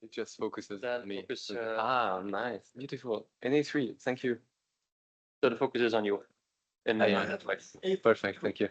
It just focuses Then on me. focus, Nice. Beautiful. And A3, thank you. so the focus is on you. In Yeah. that way. Perfect, thank you.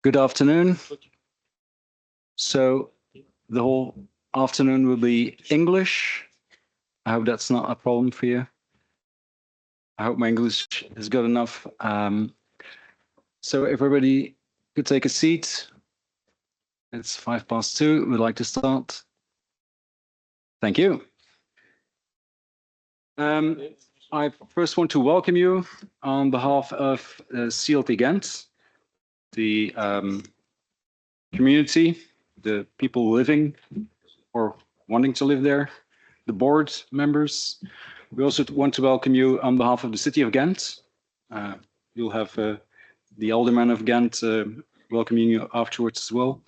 Good afternoon. So the whole afternoon will be English. I hope that's not a problem for you. I hope my English is good enough. So if everybody could take a seat. It's 2:05. We'd like to start. Thank you. I first want to welcome you on behalf of CLT Ghent, the community, the people living or wanting to live there, the board members. We also want to welcome you on behalf of the city of Ghent. You'll have the Aldermen of Ghent welcoming you afterwards as well.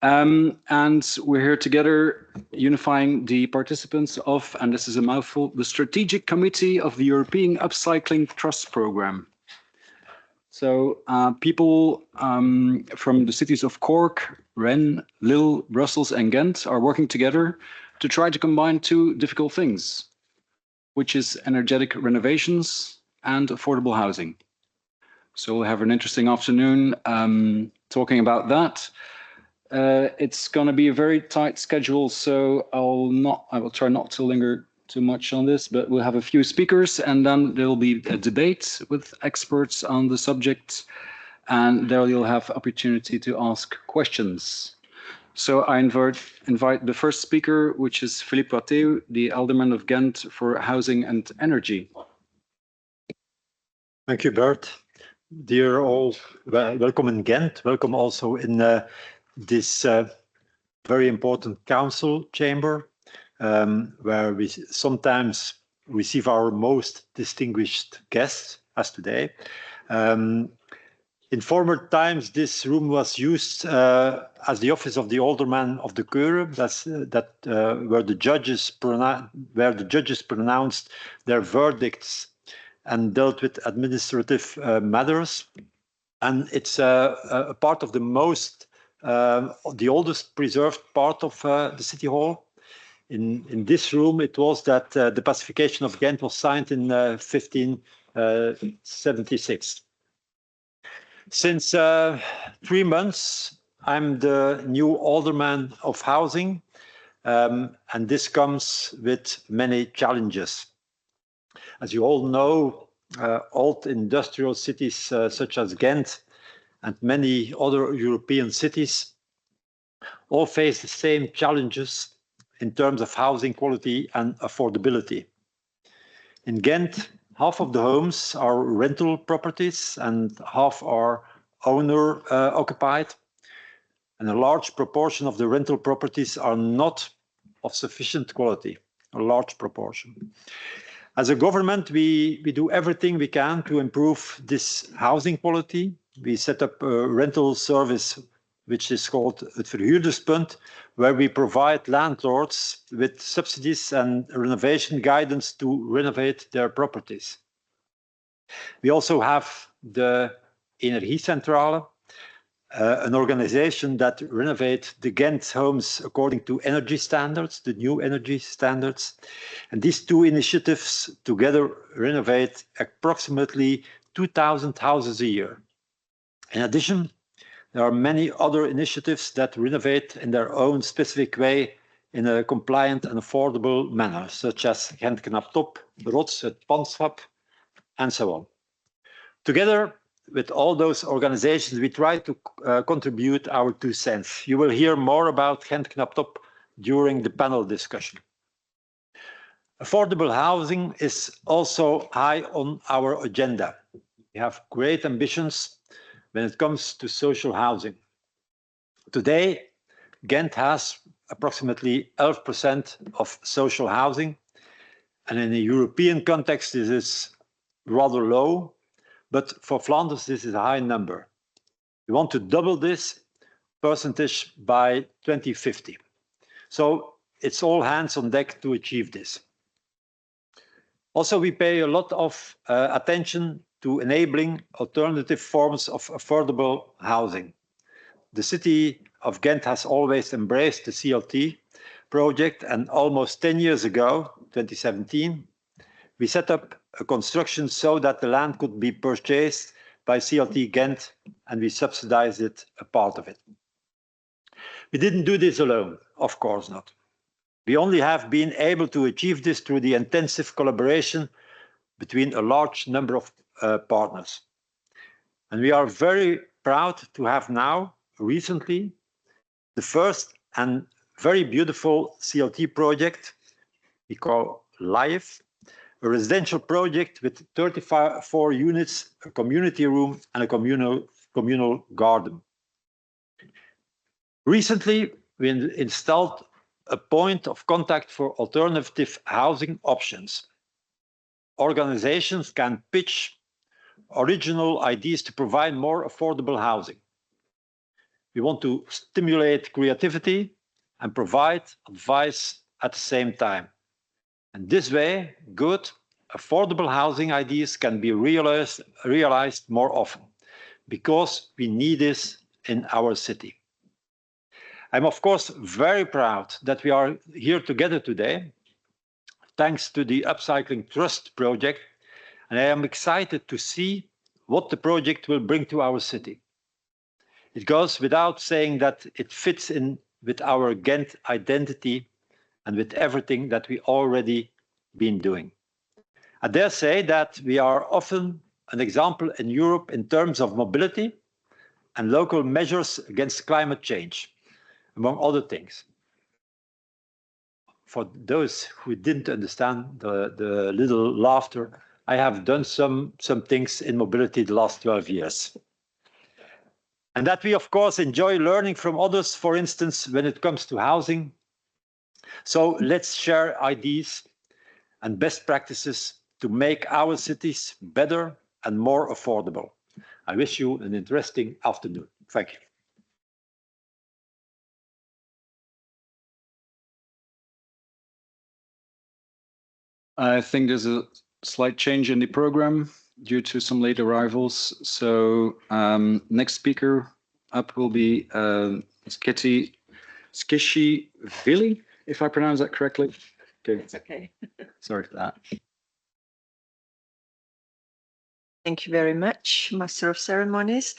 And we're here together unifying the participants of, and this is a mouthful, the Strategic Committee of the European Upcycling Trust Program. So people from the cities of Cork, Rennes, Lille, Brussels and Ghent are working together to try to combine two difficult things, which is energetic renovations and affordable housing. So we'll have an interesting afternoon talking about that. It's going to be a very tight schedule, so I will try not to linger too much on this, but we'll have a few speakers and then there'll be a debate with experts on the subject, and there you'll have opportunity to ask questions. So I invite the first speaker, which is Filip, the Alderman of Ghent for Housing and Energy. Thank you, Bert. Dear all, welcome in Ghent. Welcome also in this very important council chamber, where we sometimes receive our most distinguished guests, as today. In former times, this room was used as the office of the Alderman of the Keuren, where the judges pronounced their verdicts and dealt with administrative matters. And it's a part of the oldest preserved part of the City Hall. In this room, it was that the pacification of Ghent was signed in 1576. Since 3 months, I'm the new Alderman of Housing, and this comes with many challenges. As you all know, old industrial cities such as Ghent and many other European cities all face the same challenges in terms of housing quality and affordability. In Ghent, half of the homes are rental properties and half are owner occupied. And a large proportion of the rental properties are not of sufficient quality, a large proportion. As a government, we do everything we can to improve this housing quality. We set up a rental service, which is called het Verhuurderspunt, where we provide landlords with subsidies and renovation guidance to renovate their properties. We also have the Energiecentrale, an organization that renovates the Ghent homes according to energy standards, the new energy standards. And these two initiatives together renovate approximately 2,000 houses a year. In addition, there are many other initiatives that renovate in their own specific way in a compliant and affordable manner, such as Ghent knapt op, Rots, het Pandschap, and so on. Together with all those organizations, we try to contribute our 2 cents. You will hear more about Ghent knapt op during the panel discussion. Affordable housing is also high on our agenda. We have great ambitions when it comes to social housing. Today, Ghent has approximately 11% of social housing, and in a European context, this is rather low, but for Flanders, this is a high number. We want to double this percentage by 2050. So it's all hands on deck to achieve this. Also, we pay a lot of attention to enabling alternative forms of affordable housing. The city of Ghent has always embraced the CLT project, and almost 10 years ago, 2017, we set up a construction so that the land could be purchased by CLT Ghent, and we subsidize it, a part of it. We didn't do this alone, of course not. We only have been able to achieve this through the intensive collaboration between a large number of partners. And we are very proud to have now, recently, the first and very beautiful CLT project we call Live, a residential project with 34 units, a community room, and a communal garden. Recently, we installed a point of contact for alternative housing options. Organizations can pitch original ideas to provide more affordable housing. We want to stimulate creativity and provide advice at the same time. And this way, good, affordable housing ideas can be realized more often, because we need this in our city. I'm of course very proud that we are here together today, thanks to the Upcycling Trust project, and I am excited to see what the project will bring to our city. It goes without saying that it fits in with our Ghent identity and with everything that we already been doing. I dare say that we are often an example in Europe in terms of mobility and local measures against climate change, among other things. For those who didn't understand the little laughter, I have done some things in mobility the last 12 years. And that we, of course, enjoy learning from others, for instance, when it comes to housing. So let's share ideas and best practices to make our cities better and more affordable. I wish you an interesting afternoon. Thank you. I think there's a slight change in the program due to some late arrivals. So next speaker up will be Keti Tskitishvili, if I pronounce that correctly. Okay. It's okay. Sorry for that. Thank you very much, Master of Ceremonies.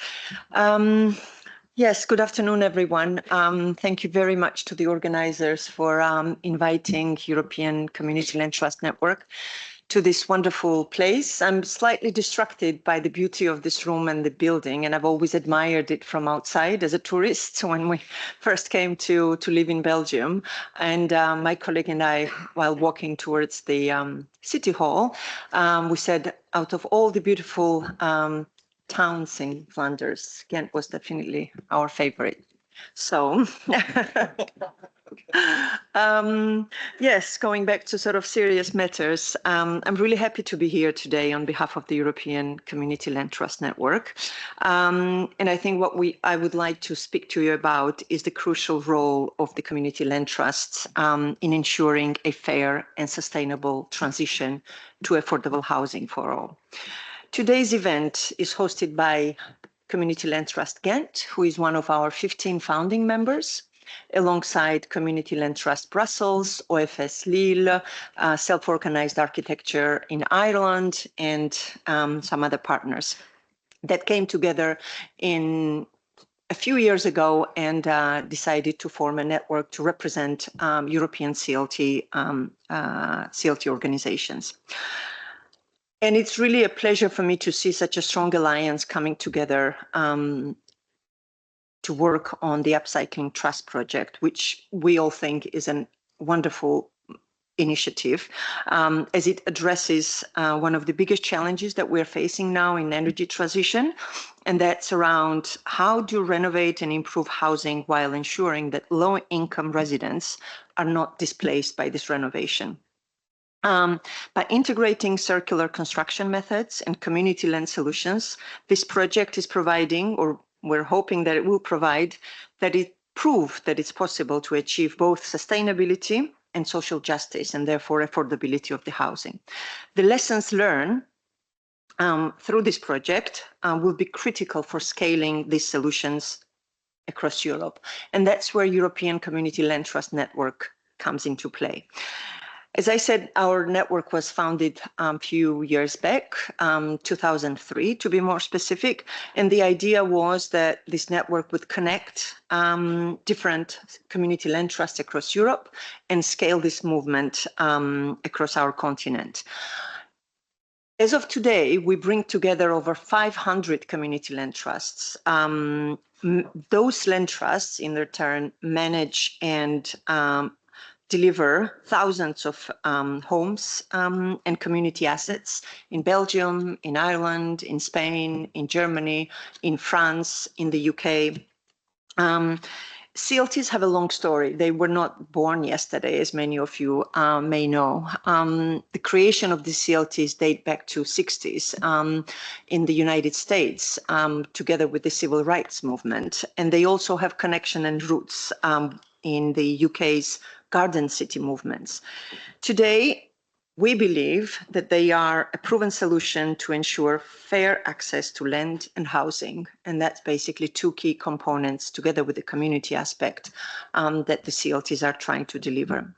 Yes, good afternoon, everyone. Thank you very much to the organizers for inviting European Community Land Trust Network to this wonderful place. I'm slightly distracted by the beauty of this room and the building, and I've always admired it from outside as a tourist when we first came to live in Belgium. And my colleague and I, while walking towards the City Hall, we said, out of all the beautiful towns in Flanders, Ghent was definitely our favorite. So yes, going back to sort of serious matters, I'm really happy to be here today on behalf of the European Community Land Trust Network. And I think what I would like to speak to you about is the crucial role of the community land trusts in ensuring a fair and sustainable transition to affordable housing for all. Today's event is hosted by Community Land Trust Ghent, who is one of our 15 founding members, alongside Community Land Trust Brussels, OFS Lille, Self-Organized Architecture in Ireland, and some other partners that came together a few years ago and decided to form a network to represent European CLT organizations. And it's really a pleasure for me to see such a strong alliance coming together to work on the Upcycling Trust project, which we all think is a wonderful initiative, as it addresses one of the biggest challenges that we're facing now in energy transition, and that's around how to renovate and improve housing while ensuring that low-income residents are not displaced by this renovation. By integrating circular construction methods and community land solutions, this project is providing, or we're hoping that it will provide, that it prove that it's possible to achieve both sustainability and social justice, and therefore affordability of the housing. The lessons learned through this project will be critical for scaling these solutions across Europe. And that's where European Community Land Trust Network comes into play. As I said, our network was founded a few years back, 2003 to be more specific. And the idea was that this network would connect different community land trusts across Europe and scale this movement across our continent. As of today, we bring together over 500 community land trusts. Those land trusts, in their turn, manage and deliver thousands of homes and community assets in Belgium, in Ireland, in Spain, in Germany, in France, in the UK. CLTs have a long story. They were not born yesterday, as many of you may know. The creation of the CLTs date back to 60s in the United States, together with the civil rights movement. And they also have connection and roots in the UK's Garden City movements. Today, we believe that they are a proven solution to ensure fair access to land and housing. And that's basically two key components, together with the community aspect, that the CLTs are trying to deliver.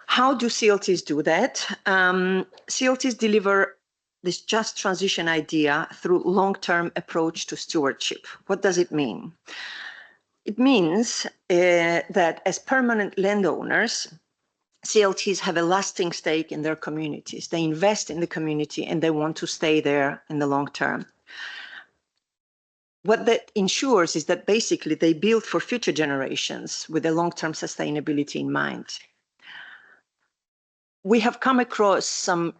How do CLTs do that? CLTs deliver this just transition idea through long-term approach to stewardship. What does it mean? It means that as permanent landowners, CLTs have a lasting stake in their communities. They invest in the community and they want to stay there in the long term. What that ensures is that basically they build for future generations with a long-term sustainability in mind. We have come across some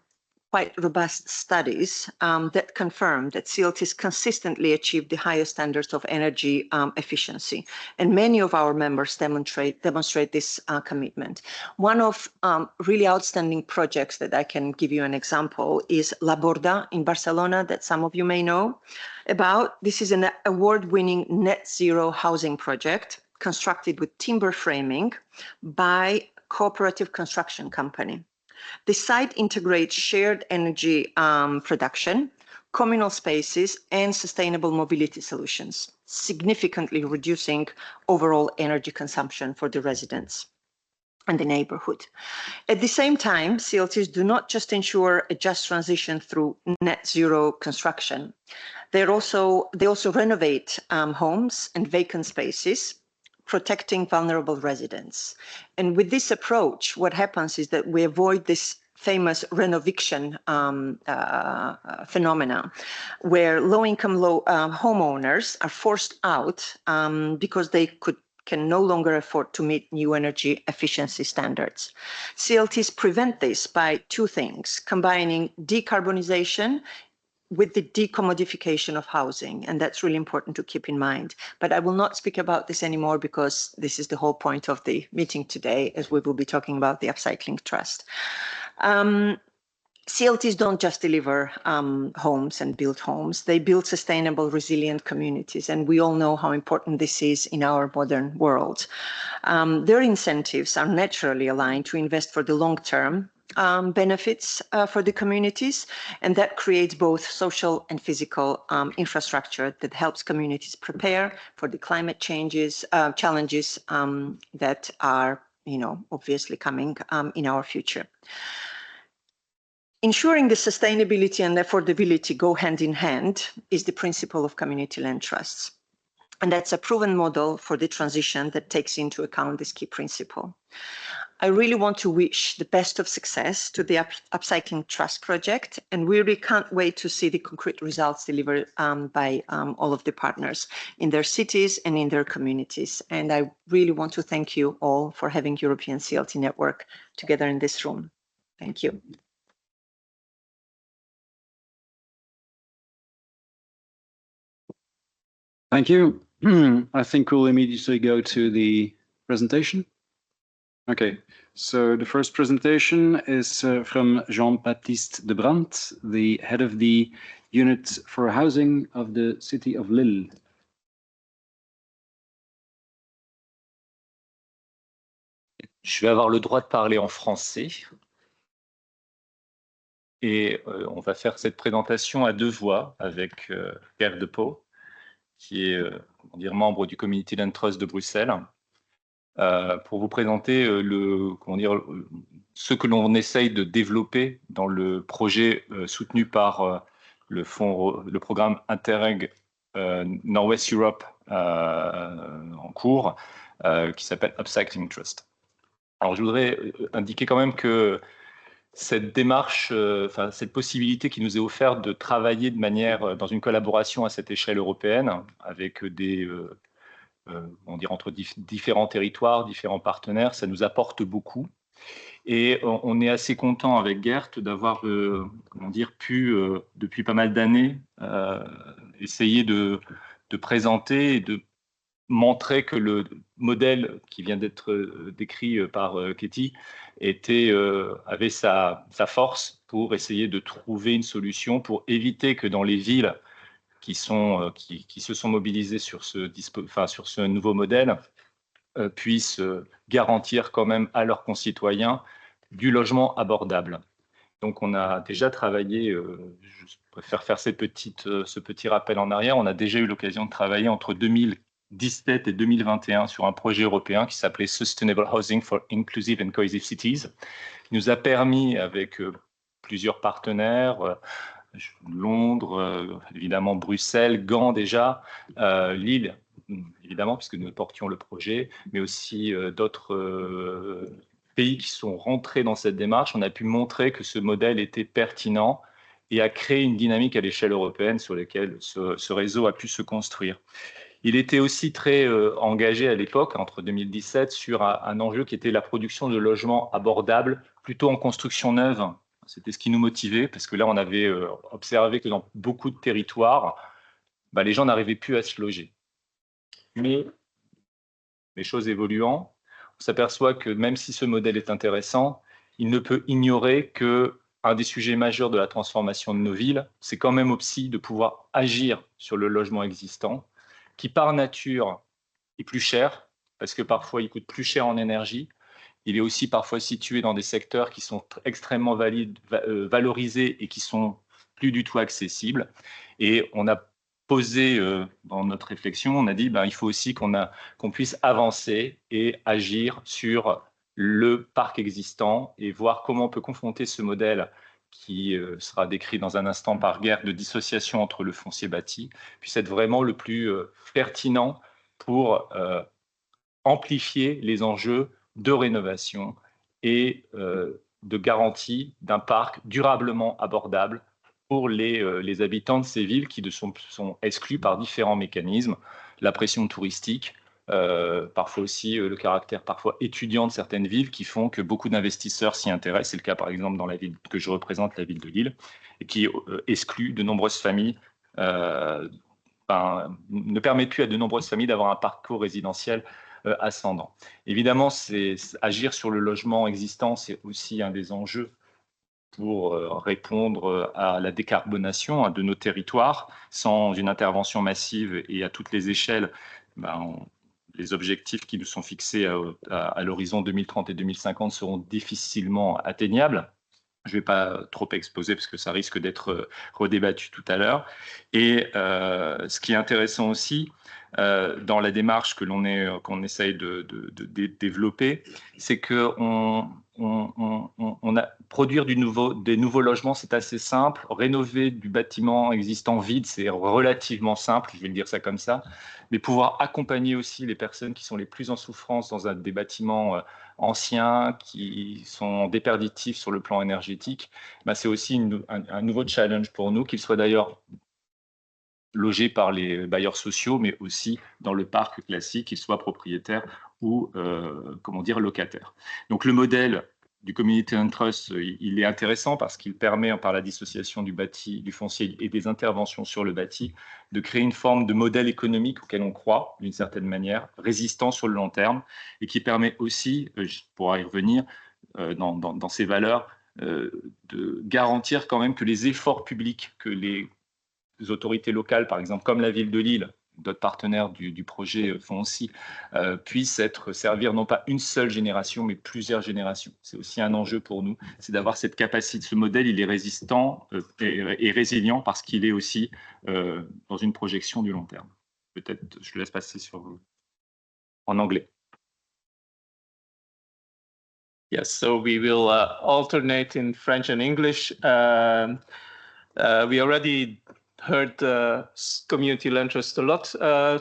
quite robust studies that confirm that CLTs consistently achieve the highest standards of energy efficiency. And many of our members demonstrate this commitment. One of really outstanding projects that I can give you an example is La Borda in Barcelona, that some of you may know about. This is an award-winning net zero housing project constructed with timber framing by a cooperative construction company. The site integrates shared energy production, communal spaces, and sustainable mobility solutions, significantly reducing overall energy consumption for the residents and the neighborhood. At the same time, CLTs do not just ensure a just transition through net zero construction. They also renovate homes and vacant spaces, protecting vulnerable residents. And with this approach, what happens is that we avoid this famous renoviction phenomena, where low-income homeowners are forced out because they can no longer afford to meet new energy efficiency standards. CLTs prevent this by two things: combining decarbonization with the decommodification of housing. And that's really important to keep in mind. But I will not speak about this anymore because this is the whole point of the meeting today, as we will be talking about the Upcycling Trust. CLTs don't just deliver homes and build homes, they build sustainable, resilient communities. And we all know how important this is in our modern world. Their incentives are naturally aligned to invest for the long term, benefits for the communities, and that creates both social and physical infrastructure that helps communities prepare for the climate challenges that are, obviously coming in our future. Ensuring the sustainability and affordability go hand in hand is the principle of community land trusts. And that's a proven model for the transition that takes into account this key principle. I really want to wish the best of success to the Upcycling Trust project, and we really can't wait to see the concrete results delivered by all of the partners in their cities and in their communities. And I really want to thank you all for having European CLT Network together in this room. Thank you. Thank you. I think we'll immediately go to the presentation. Okay, so the first presentation is from Jean-Baptiste Debrandt, the head of the unit for housing of the city of Lille. Je vais avoir le droit de parler en français. Et on va faire cette présentation à deux voix avec Geert Pauw, qui est membre du Community Land Trust de Bruxelles, pour vous présenter ce que l'on essaye de développer dans le projet soutenu par le programme Interreg Nord-West Europe en cours, qui s'appelle Upcycling Trust. Alors, je voudrais indiquer quand même que cette démarche, cette possibilité qui nous est offerte de travailler de manière, dans une collaboration à cette échelle européenne, avec entre différents territoires, différents partenaires, ça nous apporte beaucoup. Et on est assez content avec Geert d'avoir, pu, depuis pas mal d'années, essayer de présenter et de montrer que le modèle qui vient d'être décrit par Keti avait sa force pour essayer de trouver une solution pour éviter que dans les villes qui se sont mobilisées sur ce nouveau modèle puissent garantir quand même à leurs concitoyens du logement abordable. Donc, on a déjà travaillé, je préfère faire ce petit rappel en arrière, on a déjà eu l'occasion de travailler entre 2017 et 2021 sur un projet européen qui s'appelait Sustainable Housing for Inclusive and Cohesive Cities, qui nous a permis, avec plusieurs partenaires, Londres, évidemment Bruxelles, Gand déjà, Lille, évidemment, puisque nous portions le projet, mais aussi d'autres pays qui sont rentrés dans cette démarche. On a pu montrer que ce modèle était pertinent et a créé une dynamique à l'échelle européenne sur laquelle ce réseau a pu se construire. Il était aussi très engagé à l'époque, entre 2017, sur un enjeu qui était la production de logements abordables, plutôt en construction neuve. C'était ce qui nous motivait, parce que là, on avait observé que dans beaucoup de territoires, les gens n'arrivaient plus à se loger. Mais les choses évoluant, on s'aperçoit que même si ce modèle est intéressant, il ne peut ignorer qu'un des sujets majeurs de la transformation de nos villes, c'est quand même aussi de pouvoir agir sur le logement existant, qui par nature est plus cher, parce que parfois il coûte plus cher en énergie. Il est aussi parfois situé dans des secteurs qui sont extrêmement valorisés et qui sont plus du tout accessibles. Et on a posé dans notre réflexion, on a dit il faut aussi qu'on puisse avancer et agir sur le parc existant et voir comment on peut confronter ce modèle qui sera décrit dans un instant par Geert de dissociation entre le foncier bâti, puisse être vraiment le plus pertinent pour amplifier les enjeux de rénovation et de garantie d'un parc durablement abordable pour les habitants de ces villes qui sont exclus par différents mécanismes, la pression touristique, parfois aussi le caractère parfois étudiant de certaines villes qui font que beaucoup d'investisseurs s'y intéressent. C'est le cas par exemple dans la ville que je représente, la ville de Lille, et qui exclut de nombreuses familles, ne permet plus à de nombreuses familles d'avoir un parcours résidentiel ascendant. Évidemment, agir sur le logement existant, c'est aussi un des enjeux pour répondre à la décarbonation de nos territoires. Sans une intervention massive et à toutes les échelles, les objectifs qui nous sont fixés à l'horizon 2030 et 2050 seront difficilement atteignables. Je ne vais pas trop exposer parce que ça risque d'être redébattu tout à l'heure. Et ce qui est intéressant aussi dans la démarche qu'on essaye de développer, c'est qu'on produire des nouveaux logements, c'est assez simple. Rénover du bâtiment existant vide, c'est relativement simple, je vais le dire ça comme ça. Mais pouvoir accompagner aussi les personnes qui sont les plus en souffrance dans des bâtiments anciens, qui sont déperditifs sur le plan énergétique, c'est aussi un nouveau challenge pour nous, qu'ils soient d'ailleurs logés par les bailleurs sociaux, mais aussi dans le parc classique, qu'ils soient propriétaires ou locataires. Donc le modèle du Community and Trust, il est intéressant parce qu'il permet, par la dissociation du bâti, du foncier et des interventions sur le bâti, de créer une forme de modèle économique auquel on croit, d'une certaine manière, résistant sur le long terme, et qui permet aussi, je pourrais y revenir, dans ces valeurs, de garantir quand même que les efforts publics, que les autorités locales, par exemple, comme la ville de Lille, d'autres partenaires du projet Foncier, puissent servir non pas une seule génération, mais plusieurs générations. C'est aussi un enjeu pour nous, c'est d'avoir cette capacité. Ce modèle, il est résistant et résilient parce qu'il est aussi dans une projection du long terme. Peut-être, je le laisse passer en anglais. Yes, so we will alternate in French and English. We already heard community land trust a lot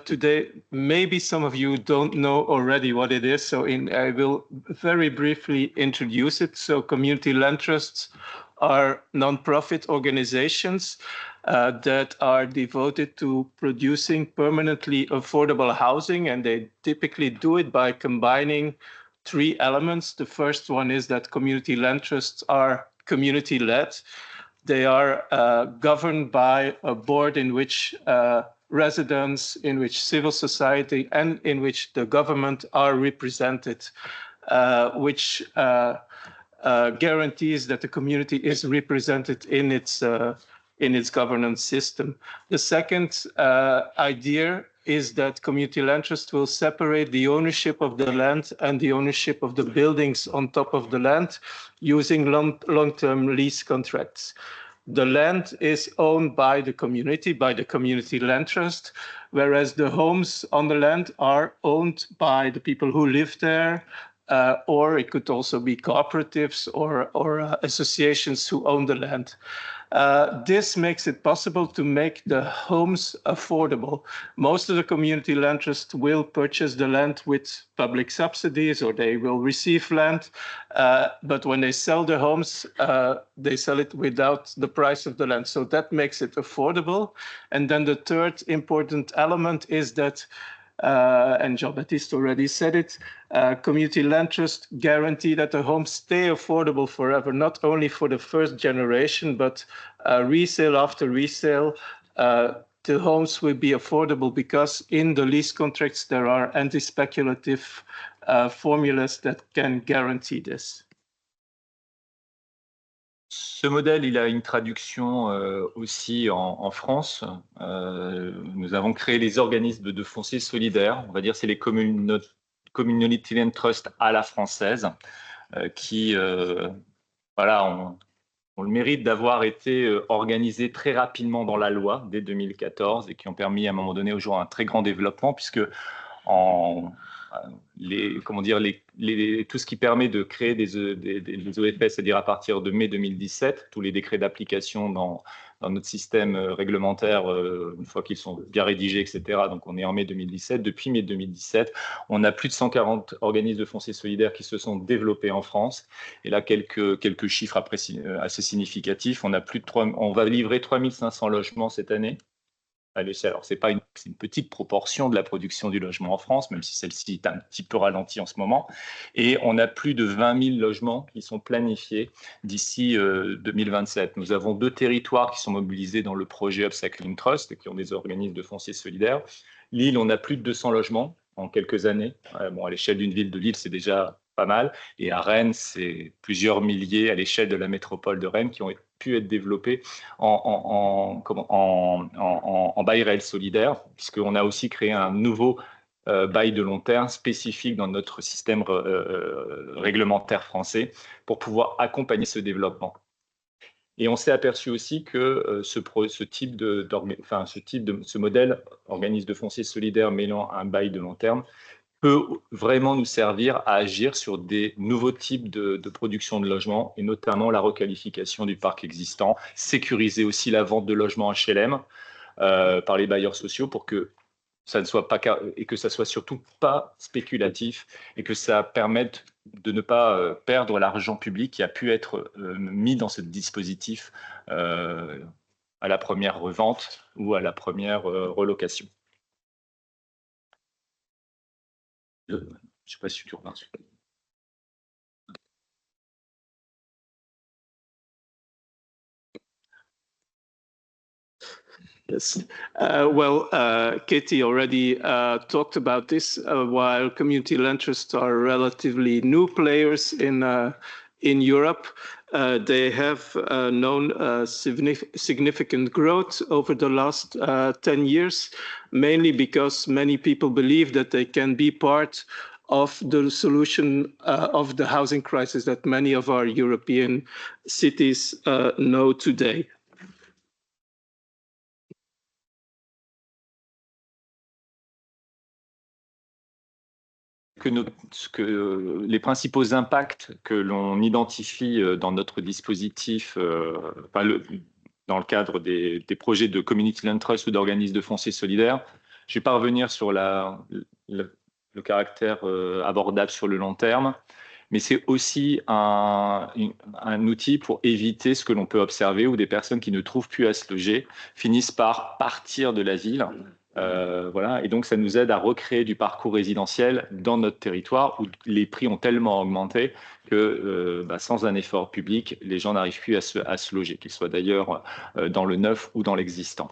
today. Maybe some of you don't know already what it is, so I will very briefly introduce it. So community land trusts are non-profit organizations that are devoted to producing permanently affordable housing, and they typically do it by combining three elements. The first one is that community land trusts are community-led. They are governed by a board in which residents, in which civil society, and in which the government are represented, which guarantees that the community is represented in its governance system. The second idea is that community land trust will separate the ownership of the land and the ownership of the buildings on top of the land using long-term lease contracts. The land is owned by the community land trust, whereas the homes on the land are owned by the people who live there, or it could also be cooperatives or associations who own the land. This makes it possible to make the homes affordable. Most of the community land trusts will purchase the land with public subsidies, or they will receive land. But when they sell the homes, they sell it without the price of the land. So that makes it affordable. And then the third important element is that and Jean-Baptiste already said it, community land trusts guarantee that the homes stay affordable forever, not only for the first generation, but resale after resale. The homes will be affordable because in the lease contracts there are anti-speculative formulas that can guarantee this. Ce modèle, il a une traduction aussi en France. Nous avons créé les organismes de foncier solidaire. On va dire c'est les community land trust à la française qui, voilà, ont le mérite d'avoir été organisés très rapidement dans la loi dès 2014 et qui ont permis à un moment donné aujourd'hui un très grand développement puisque tout ce qui permet de créer des OFS, c'est-à-dire à partir de mai 2017, tous les décrets d'application dans notre système réglementaire, une fois qu'ils sont bien rédigés, etc. Donc on est en mai 2017. Depuis mai 2017, on a plus de 140 organismes de foncier solidaire qui se sont développés en France. Et là, quelques chiffres assez significatifs. On va livrer 3500 logements cette année à l'échelle. Alors, c'est une petite proportion de la production du logement en France, même si celle-ci est un petit peu ralentie en ce moment. Et on a plus de 20 000 logements qui sont planifiés d'ici 2027. Nous avons 2 territoires qui sont mobilisés dans le projet Upcycling Trust, qui ont des organismes de foncier solidaire. Lille, on a plus de 200 logements en quelques années. Bon, à l'échelle d'une ville de Lille, c'est déjà pas mal. Et à Rennes, c'est plusieurs milliers à l'échelle de la métropole de Rennes qui ont pu être développés en bail réel solidaire, puisqu'on a aussi créé un nouveau bail de long terme spécifique dans notre système réglementaire français pour pouvoir accompagner ce développement. Et on s'est aperçu aussi que ce modèle, organisme de foncier solidaire mêlant un bail de long terme, peut vraiment nous servir à agir sur des nouveaux types de production de logements, et notamment la requalification du parc existant, sécuriser aussi la vente de logements HLM par les bailleurs sociaux pour que ça ne soit pas, et que ça soit surtout pas spéculatif, et que ça permette de ne pas perdre l'argent public qui a pu être mis dans ce dispositif à la première revente ou à la première relocation. Je ne sais pas si tu remarques. Yes. Keti already talked about this. While community land trusts are relatively new players in Europe, they have known significant growth over the last 10 years, mainly because many people believe that they can be part of the solution of the housing crisis that many of our European cities know today. les principaux impacts que l'on identifie dans notre dispositif, dans le cadre des projets de Community Land Trust ou d'organismes de foncier solidaire. Je ne vais pas revenir sur le caractère abordable sur le long terme, mais c'est aussi un outil pour éviter ce que l'on peut observer, où des personnes qui ne trouvent plus à se loger finissent par partir de la ville. Voilà. Et donc, ça nous aide à recréer du parcours résidentiel dans notre territoire où les prix ont tellement augmenté que sans un effort public, les gens n'arrivent plus à se loger, qu'ils soient d'ailleurs dans le neuf ou dans l'existant.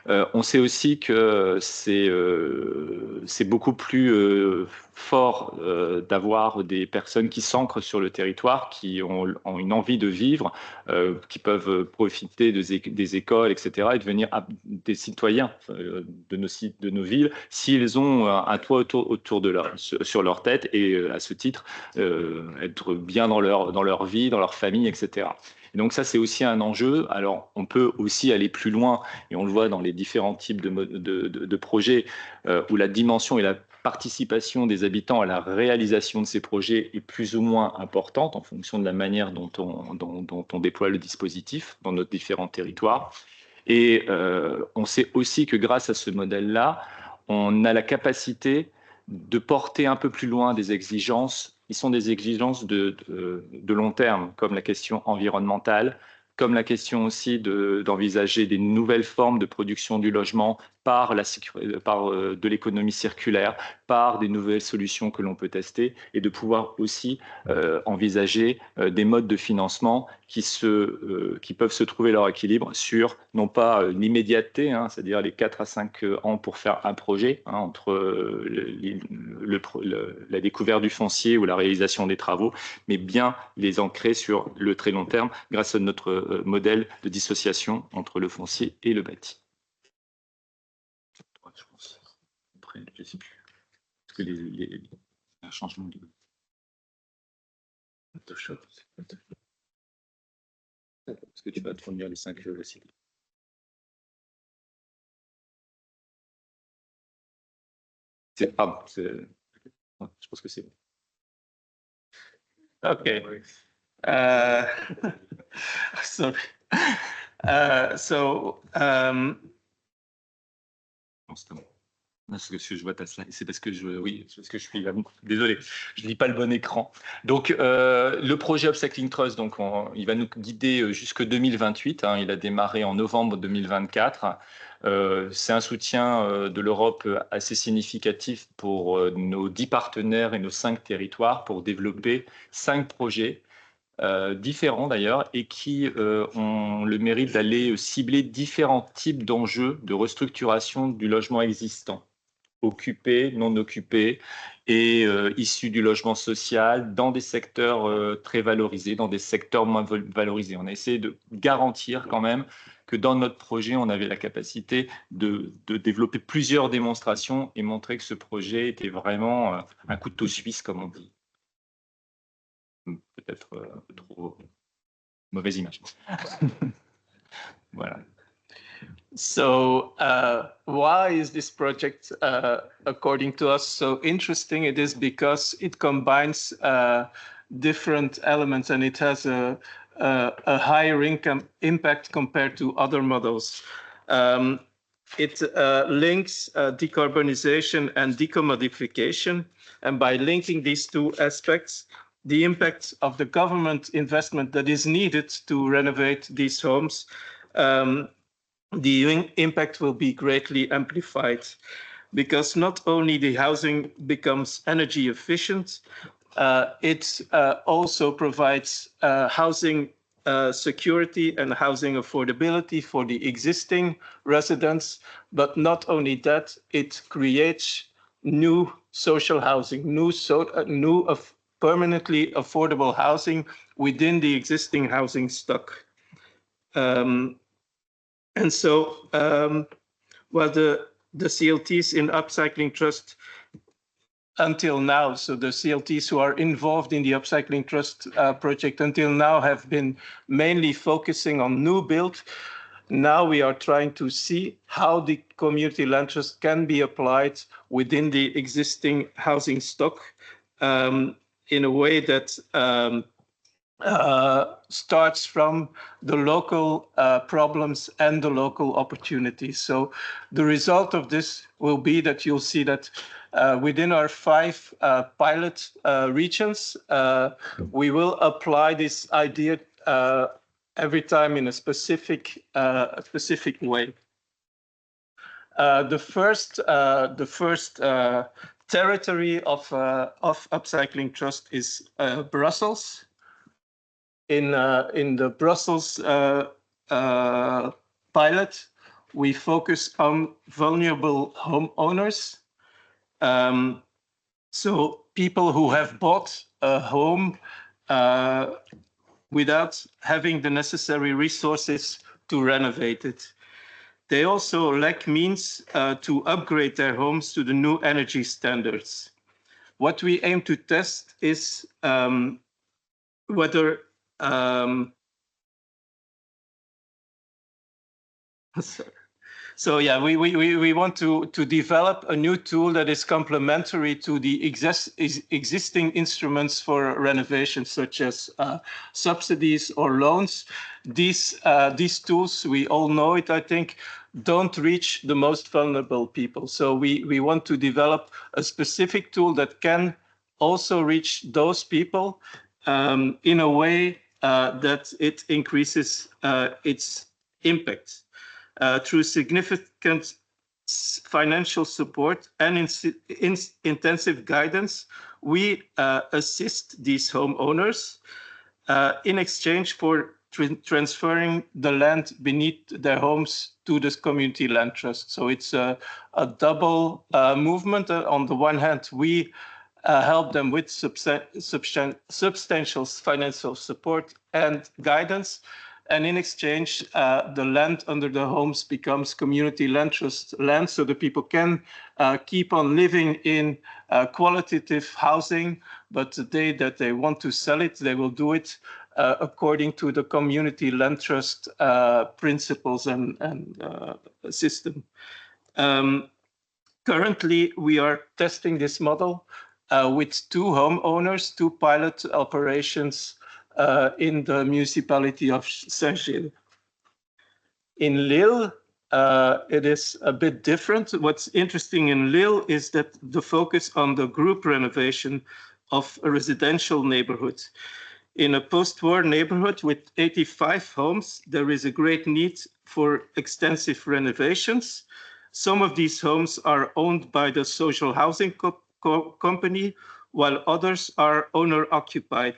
On sait aussi que c'est beaucoup plus fort d'avoir des personnes qui s'ancrent sur le territoire, qui ont une envie de vivre, qui peuvent profiter des écoles, etc., et devenir des citoyens de nos villes s'ils ont un toit autour de sur leur tête et à ce titre être bien dans leur vie, dans leur famille, etc. Et donc ça, c'est aussi un enjeu. Alors, on peut aussi aller plus loin, et on le voit dans les différents types de projets où la dimension et la participation des habitants à la réalisation de ces projets est plus ou moins importante en fonction de la manière dont on déploie le dispositif dans nos différents territoires. Et on sait aussi que grâce à ce modèle-là, on a la capacité de porter un peu plus loin des exigences. Ils sont des exigences de long terme, comme la question environnementale, comme la question aussi d'envisager des nouvelles formes de production du logement par de l'économie circulaire, par des nouvelles solutions que l'on peut tester, et de pouvoir aussi envisager des modes de financement qui peuvent se trouver leur équilibre sur, non pas l'immédiateté, c'est-à-dire les 4 à 5 ans pour faire un projet, entre la découverte du foncier ou la réalisation des travaux, mais bien les ancrer sur le très long terme grâce à notre modèle de dissociation entre le foncier et le bâti. Je pense. Après, je ne sais plus. Parce que un changement de Photoshop. Est-ce que tu vas te fournir les 5 cycles? Pardon, je pense que c'est bon. Okay. Sorry. Non, c'est bon. Parce que je vois ta slide, c'est parce que je suis désolé, je lis pas le bon écran. Donc le projet Upcycling Trust, donc il va nous guider jusque 2028. Il a démarré en novembre 2024. C'est un soutien de l'Europe assez significatif pour nos 10 partenaires et nos 5 territoires pour développer 5 projets différents d'ailleurs, et qui ont le mérite d'aller cibler différents types d'enjeux de restructuration du logement existant, occupés, non occupés, et issus du logement social, dans des secteurs très valorisés, dans des secteurs moins valorisés. On a essayé de garantir quand même que dans notre projet, on avait la capacité de développer plusieurs démonstrations et montrer que ce projet était vraiment un couteau suisse, comme on dit. Peut-être trop mauvaise image. Voilà. So why is this project, according to us, so interesting? It is because it combines different elements, and it has a higher impact compared to other models. It links decarbonization and decommodification, and by linking these two aspects, the impact of the government investment that is needed to renovate these homes, the impact will be greatly amplified, because not only the housing becomes energy efficient, it also provides housing security and housing affordability for the existing residents. But not only that, it creates new social housing, new permanently affordable housing within the existing housing stock. And so, well, the CLTs in Upcycling Trust until now, so the CLTs who are involved in the Upcycling Trust project until now have been mainly focusing on new build, Now we are trying to see how the community land trust can be applied within the existing housing stock in a way that starts from the local problems and the local opportunities. So the result of this will be that you'll see that within our 5 pilot regions, we will apply this idea every time in a specific way. The first territory of Upcycling Trust is Brussels. In the Brussels pilot, we focus on vulnerable homeowners. So people who have bought a home without having the necessary resources to renovate it. They also lack means to upgrade their homes to the new energy standards. What we aim to test is whether so yeah, we want to develop a new tool that is complementary to the existing instruments for renovation, such as subsidies or loans. These tools, we all know it, I think, don't reach the most vulnerable people. So we want to develop a specific tool that can also reach those people in a way that it increases its impact. Through significant financial support and intensive guidance, we assist these homeowners in exchange for transferring the land beneath their homes to this community land trust. So it's a double movement. On the one hand, we help them with substantial financial support and guidance. And in exchange, the land under the homes becomes community land trust land, so the people can keep on living in qualitative housing, but the day that they want to sell it, they will do it according to the community land trust principles and system. Currently, we are testing this model with 2 homeowners, 2 pilot operations in the municipality of Saint-Gilles. In Lille, it is a bit different. What's interesting in Lille is that the focus on the group renovation of a residential neighborhood. In a post-war neighborhood with 85 homes, there is a great need for extensive renovations. Some of these homes are owned by the social housing company, while others are owner-occupied.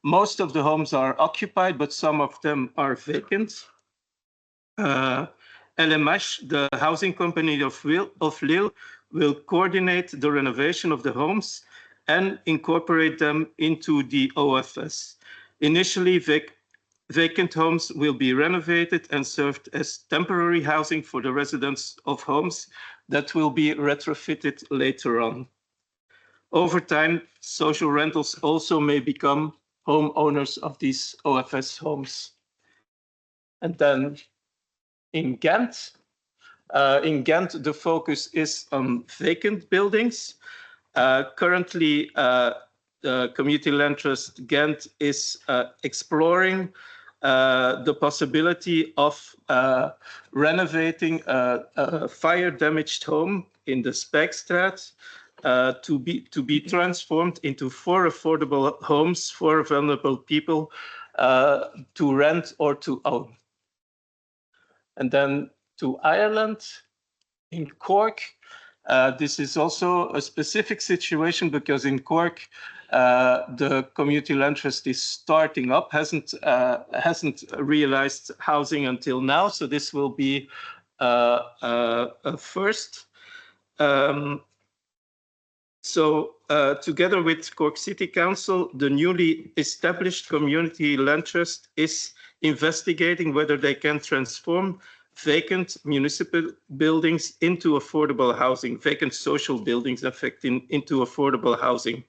Most of the homes are occupied, but some of them are vacant. LMH, the housing company of Lille, will coordinate the renovation of the homes and incorporate them into the OFS. Initially, vacant homes will be renovated and served as temporary housing for the residents of homes that will be retrofitted later on. Over time, social rentals also may become homeowners of these OFS homes. And then in Ghent, the focus is on vacant buildings. Currently, the Community Land Trust Ghent is exploring the possibility of renovating a fire-damaged home in the Spekstraat to be transformed into 4 affordable homes for vulnerable people to rent or to own. And then to Ireland, in Cork, this is also a specific situation because in Cork, the community land trust is starting up, hasn't realized housing until now. So this will be a first. Together with Cork City Council, the newly established community land trust is investigating whether they can transform vacant municipal buildings into affordable housing, vacant social buildings, in fact, into affordable housing.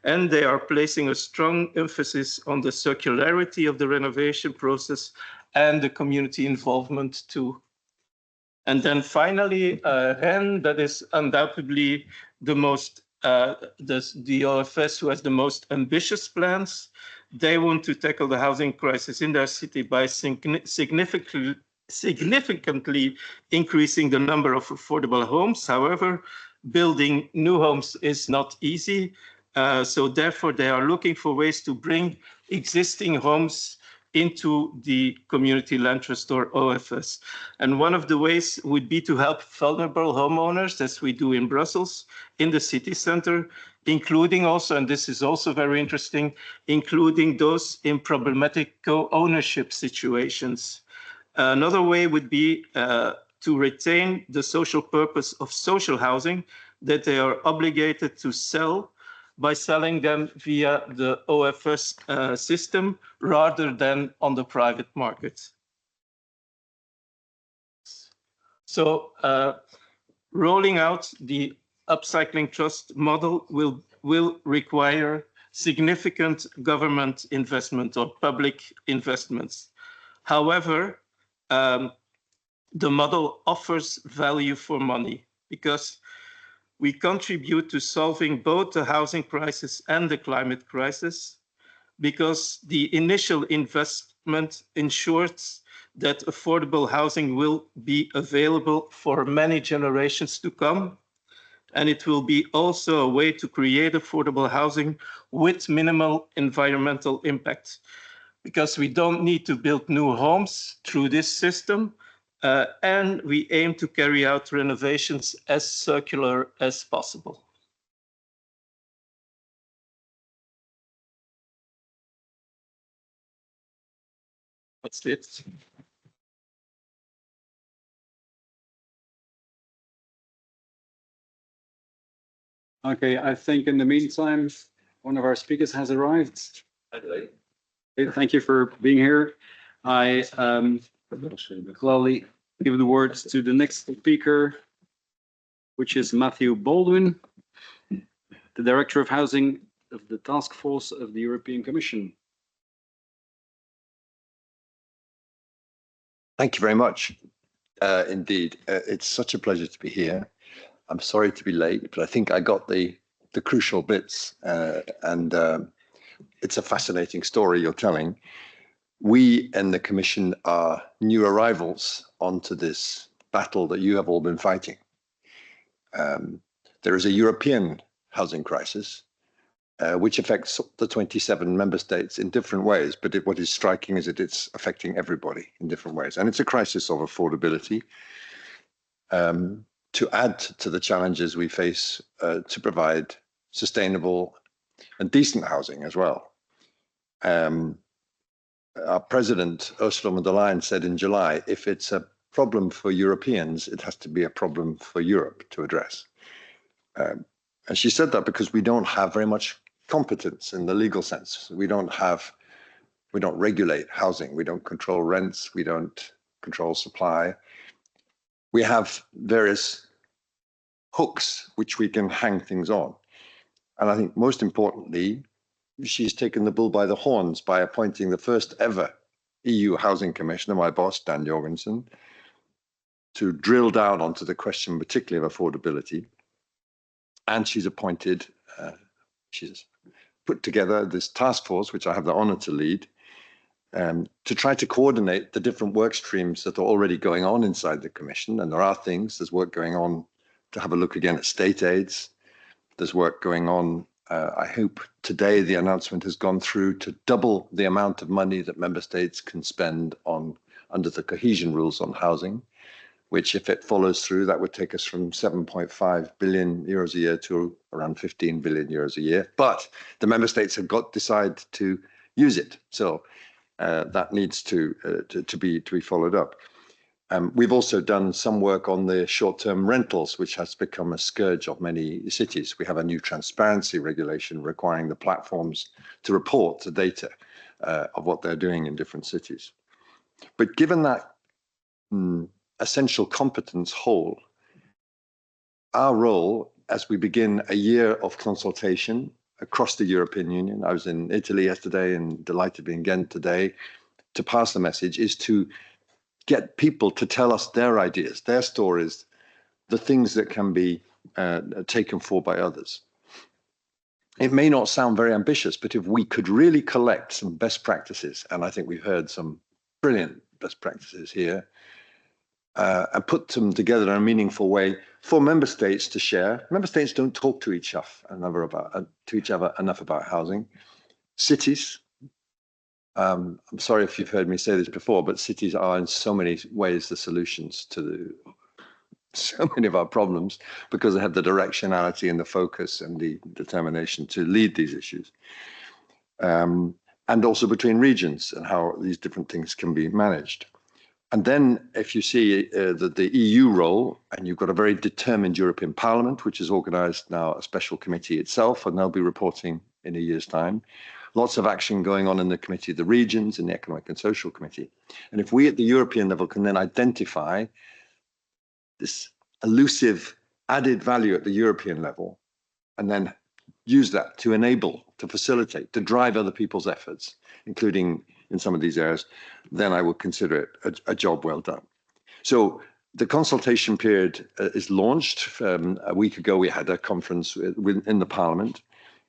and they are placing a strong emphasis on the circularity of the renovation process and the community involvement too. And then finally, Ghent, that is undoubtedly the most, the OFS who has the most ambitious plans. They want to tackle the housing crisis in their city by significantly increasing the number of affordable homes. However, building new homes is not easy. So therefore, they are looking for ways to bring existing homes into the community land trust or OFS. And one of the ways would be to help vulnerable homeowners, as we do in Brussels, in the city center, including also, and this is also very interesting, including those in problematic co-ownership situations. Another way would be to retain the social purpose of social housing that they are obligated to sell by selling them via the OFS system rather than on the private market. So rolling out the Upcycling Trust model will require significant government investment or public investments. However, the model offers value for money because we contribute to solving both the housing crisis and the climate crisis, because the initial investment ensures that affordable housing will be available for many generations to come. And it will be also a way to create affordable housing with minimal environmental impact, because we don't need to build new homes through this system. And we aim to carry out renovations as circular as possible. That's it. Okay, I think in the meantime, one of our speakers has arrived. Okay, thank you for being here. I gladly give the words to the next speaker, which is Baldwin, the Director of Housing of the Task Force of the European Commission. Thank you very much. Indeed, it's such a pleasure to be here. I'm sorry to be late, but I think I got the crucial bits, and it's a fascinating story you're telling. We in the Commission are new arrivals onto this battle that you have all been fighting. There is a European housing crisis, which affects the 27 member states in different ways. But what is striking is that it's affecting everybody in different ways. And it's a crisis of affordability to add to the challenges we face to provide sustainable and decent housing as well. Our president, Ursula von der Leyen, said in July, if it's a problem for Europeans, it has to be a problem for Europe to address. And she said that because we don't have very much competence in the legal sense. We don't regulate housing. We don't control rents. We don't control supply. We have various hooks which we can hang things on. And I think most importantly, she's taken the bull by the horns by appointing the first ever EU Housing Commissioner, my boss, Dan Jorgensen, to drill down onto the question, particularly of affordability. And she's put together this task force, which I have the honor to lead, to try to coordinate the different work streams that are already going on inside the Commission. And there's work going on to have a look again at state aids. There's work going on. I hope today the announcement has gone through to double the amount of money that member states can spend under the cohesion rules on housing, which if it follows through, that would take us from 7.5 billion euros a year to around 15 billion euros a year. But the member states have decide to use it. So that needs to be followed up. We've also done some work on the short-term rentals, which has become a scourge of many cities. We have a new transparency regulation requiring the platforms to report the data of what they're doing in different cities. But given that essential competence whole, our role as we begin a year of consultation across the European Union. I was in Italy yesterday and delighted to be in Ghent today to pass the message, is to get people to tell us their ideas, their stories, the things that can be taken forward by others. It may not sound very ambitious, but if we could really collect some best practices, and I think we've heard some brilliant best practices here, and put them together in a meaningful way for member states to share. Member states don't talk to each other enough about housing. Cities, I'm sorry if you've heard me say this before, but cities are in so many ways the solutions to so many of our problems, because they have the directionality and the focus and the determination to lead these issues. And also between regions and how these different things can be managed. And then if you see the EU role, and you've got a very determined European Parliament, which has organized now a special committee itself, and they'll be reporting in a year's time. Lots of action going on in the Committee of the Regions, in the Economic and Social Committee. And if we at the European level can then identify this elusive added value at the European level, and then use that to enable, to facilitate, to drive other people's efforts, including in some of these areas, then I would consider it a job well done. So the consultation period is launched. A week ago, we had a conference in the Parliament.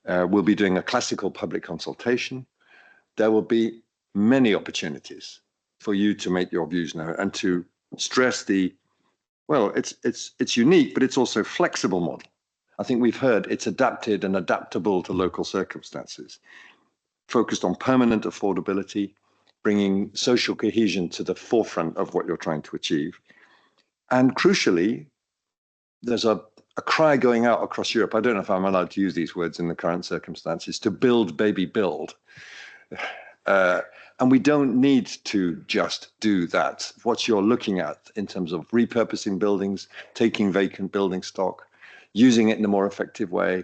We'll be doing a classical public consultation. There will be many opportunities for you to make your views known and to stress the, well, it's unique, but it's also flexible model. I think we've heard it's adapted and adaptable to local circumstances, focused on permanent affordability, bringing social cohesion to the forefront of what you're trying to achieve. And crucially, there's a cry going out across Europe. I don't know if I'm allowed to use these words in the current circumstances, to build, baby, build. And we don't need to just do that. What you're looking at in terms of repurposing buildings, taking vacant building stock, using it in a more effective way.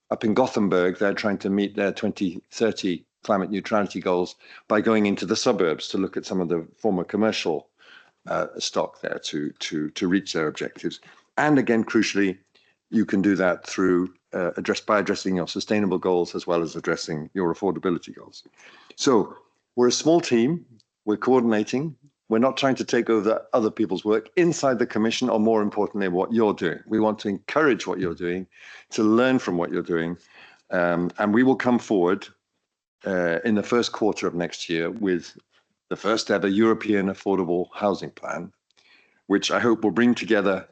Up in Gothenburg, they're trying to meet their 2030 climate neutrality goals by going into the suburbs to look at some of the former commercial stock there to reach their objectives. And again, crucially, you can do that through by addressing your sustainable goals as well as addressing your affordability goals. So we're a small team, we're coordinating, we're not trying to take over other people's work inside the Commission, or more importantly, what you're doing. We want to encourage what you're doing, to learn from what you're doing, and we will come forward in the first quarter of next year with the first ever European Affordable Housing Plan, which I hope will bring together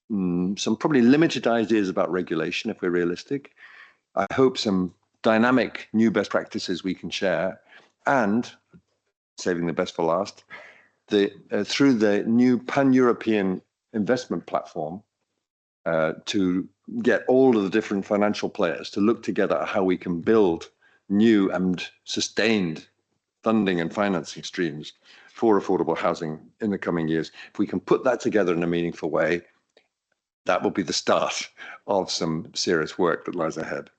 some probably limited ideas about regulation, if we're realistic. I hope some dynamic new best practices we can share, and saving the best for last, through the new pan-European investment platform, to get all of the different financial players to look together at how we can build new and sustained funding and financing streams for affordable housing in the coming years. If we can put that together in a meaningful way, that will be the start of some serious work that lies ahead.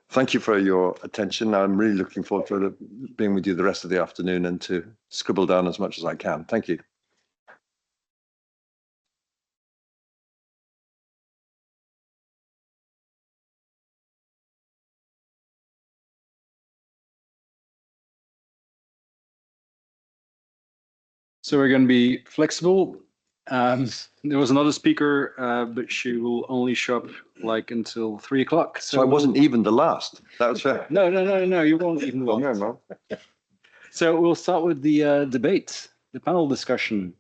Thank you for your attention. I'm really looking forward to being with you the rest of the afternoon and to scribble down as much as I can. Thank you. So we're going to be flexible. There was another speaker, but she will only show up like until 3 o'clock. So I wasn't even the last. That was fair. No, you won't even Well, last. no. So we'll start with the debate, the panel discussion.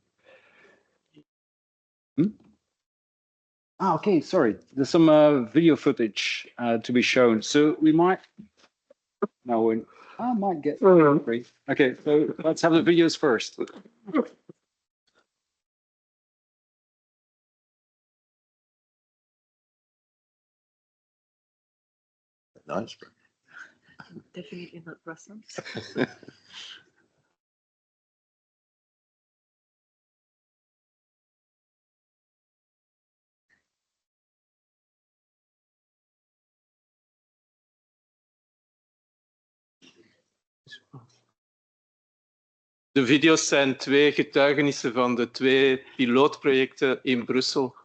Okay, sorry. There's some video footage to be shown. So we might. No, I might get. Okay, so let's have the videos first. Nice. Definitely not Brussels. De video's zijn twee getuigenissen van de twee pilootprojecten in Brussel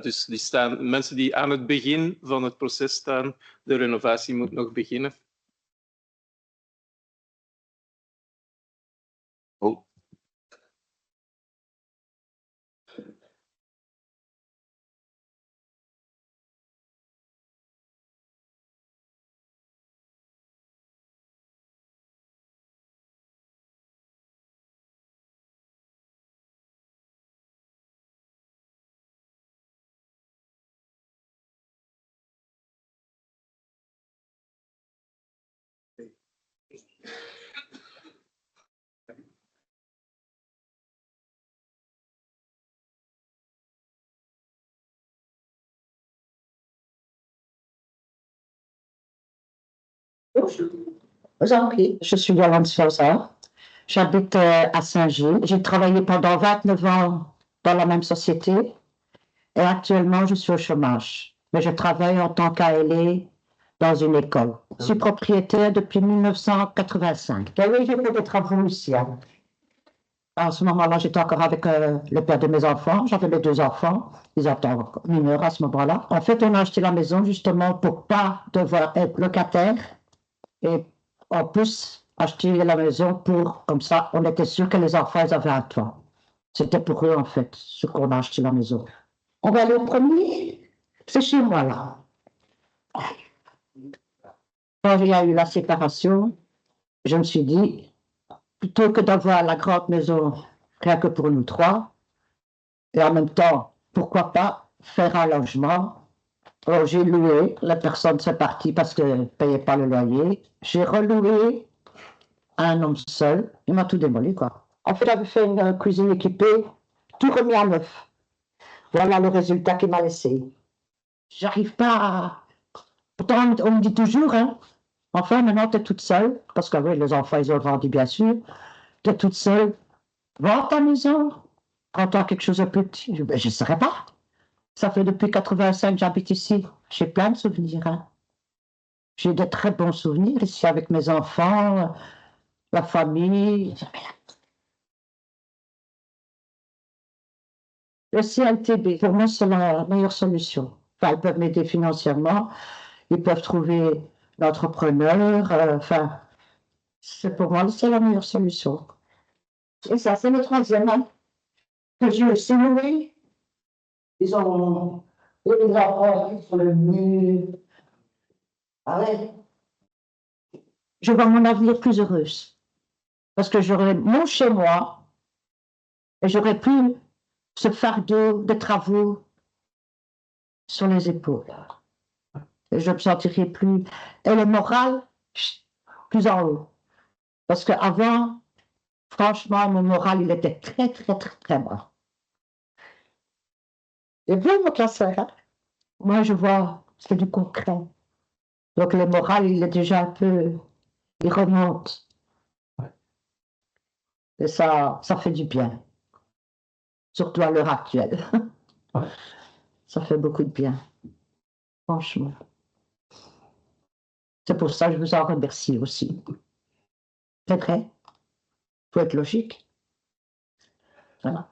Dus mensen die aan het begin van het proces staan, de renovatie moet nog beginnen. Oh. Jean-Baptiste, je suis Yolande Sorcha. J'habite à Saint-Gilles. J'ai travaillé pendant 29 ans dans la même société et actuellement je suis au chômage. Mais je travaille en tant qu'ALE dans une école. Je suis propriétaire depuis 1985. Et oui, j'ai fait des travaux ici. Hein. À ce moment-là, j'étais encore avec le père de mes enfants. J'avais mes 2 enfants. Ils étaient encore mineurs à ce moment-là. En fait, on a acheté la maison justement pour pas devoir être locataire. Et en plus, acheter la maison pour, comme ça, on était sûr que les enfants, ils avaient un toit. C'était pour eux, en fait, ce qu'on a acheté la maison. On va aller au premier. C'est chez moi, là. Quand il y a eu la séparation, je me suis dit, plutôt que d'avoir la grande maison rien que pour nous 3, et en même temps, pourquoi pas faire un logement. Alors, j'ai loué, la personne s'est partie parce qu'elle ne payait pas le loyer. J'ai reloué à un homme seul, il m'a tout démoli, quoi. En fait, j'avais fait une cuisine équipée, tout remis à neuf. Voilà le résultat qu'il m'a laissé. J'arrive pas à... Pourtant, on me dit toujours, hein, enfin, maintenant, tu es toute seule, parce que oui, les enfants, ils ont grandi, bien sûr. Tu es toute seule, vends ta maison, prends-toi quelque chose de petit. Je ne saurais pas. Ça fait depuis 85 que j'habite ici. J'ai plein de souvenirs. Hein. J'ai de très bons souvenirs ici avec mes enfants, la famille. Le CLTB, pour moi, c'est la meilleure solution. Enfin, ils peuvent m'aider financièrement, ils peuvent trouver l'entrepreneur. Enfin, c'est pour moi, c'est la meilleure solution. Et ça, c'est le 3e an que j'ai aussi loué. Ils ont les enfants sur le mur. Ah ouais. Je vois mon avenir plus heureuse. Parce que j'aurai mon chez moi et j'aurai plus ce fardeau de travaux sur les épaules. Et je me sentirai plus... Et le moral, plus en haut. Parce qu'avant, franchement, mon moral, il était très, très, très, très bas. Et vous, mon classeur, hein? Moi, je vois, c'est du concret. Donc, le moral, il est déjà un peu... Il remonte. Et ça fait du bien. Surtout à l'heure actuelle. Ça fait beaucoup de bien. Franchement. C'est pour ça que je vous en remercie aussi. C'est vrai. Il faut être logique. Voilà.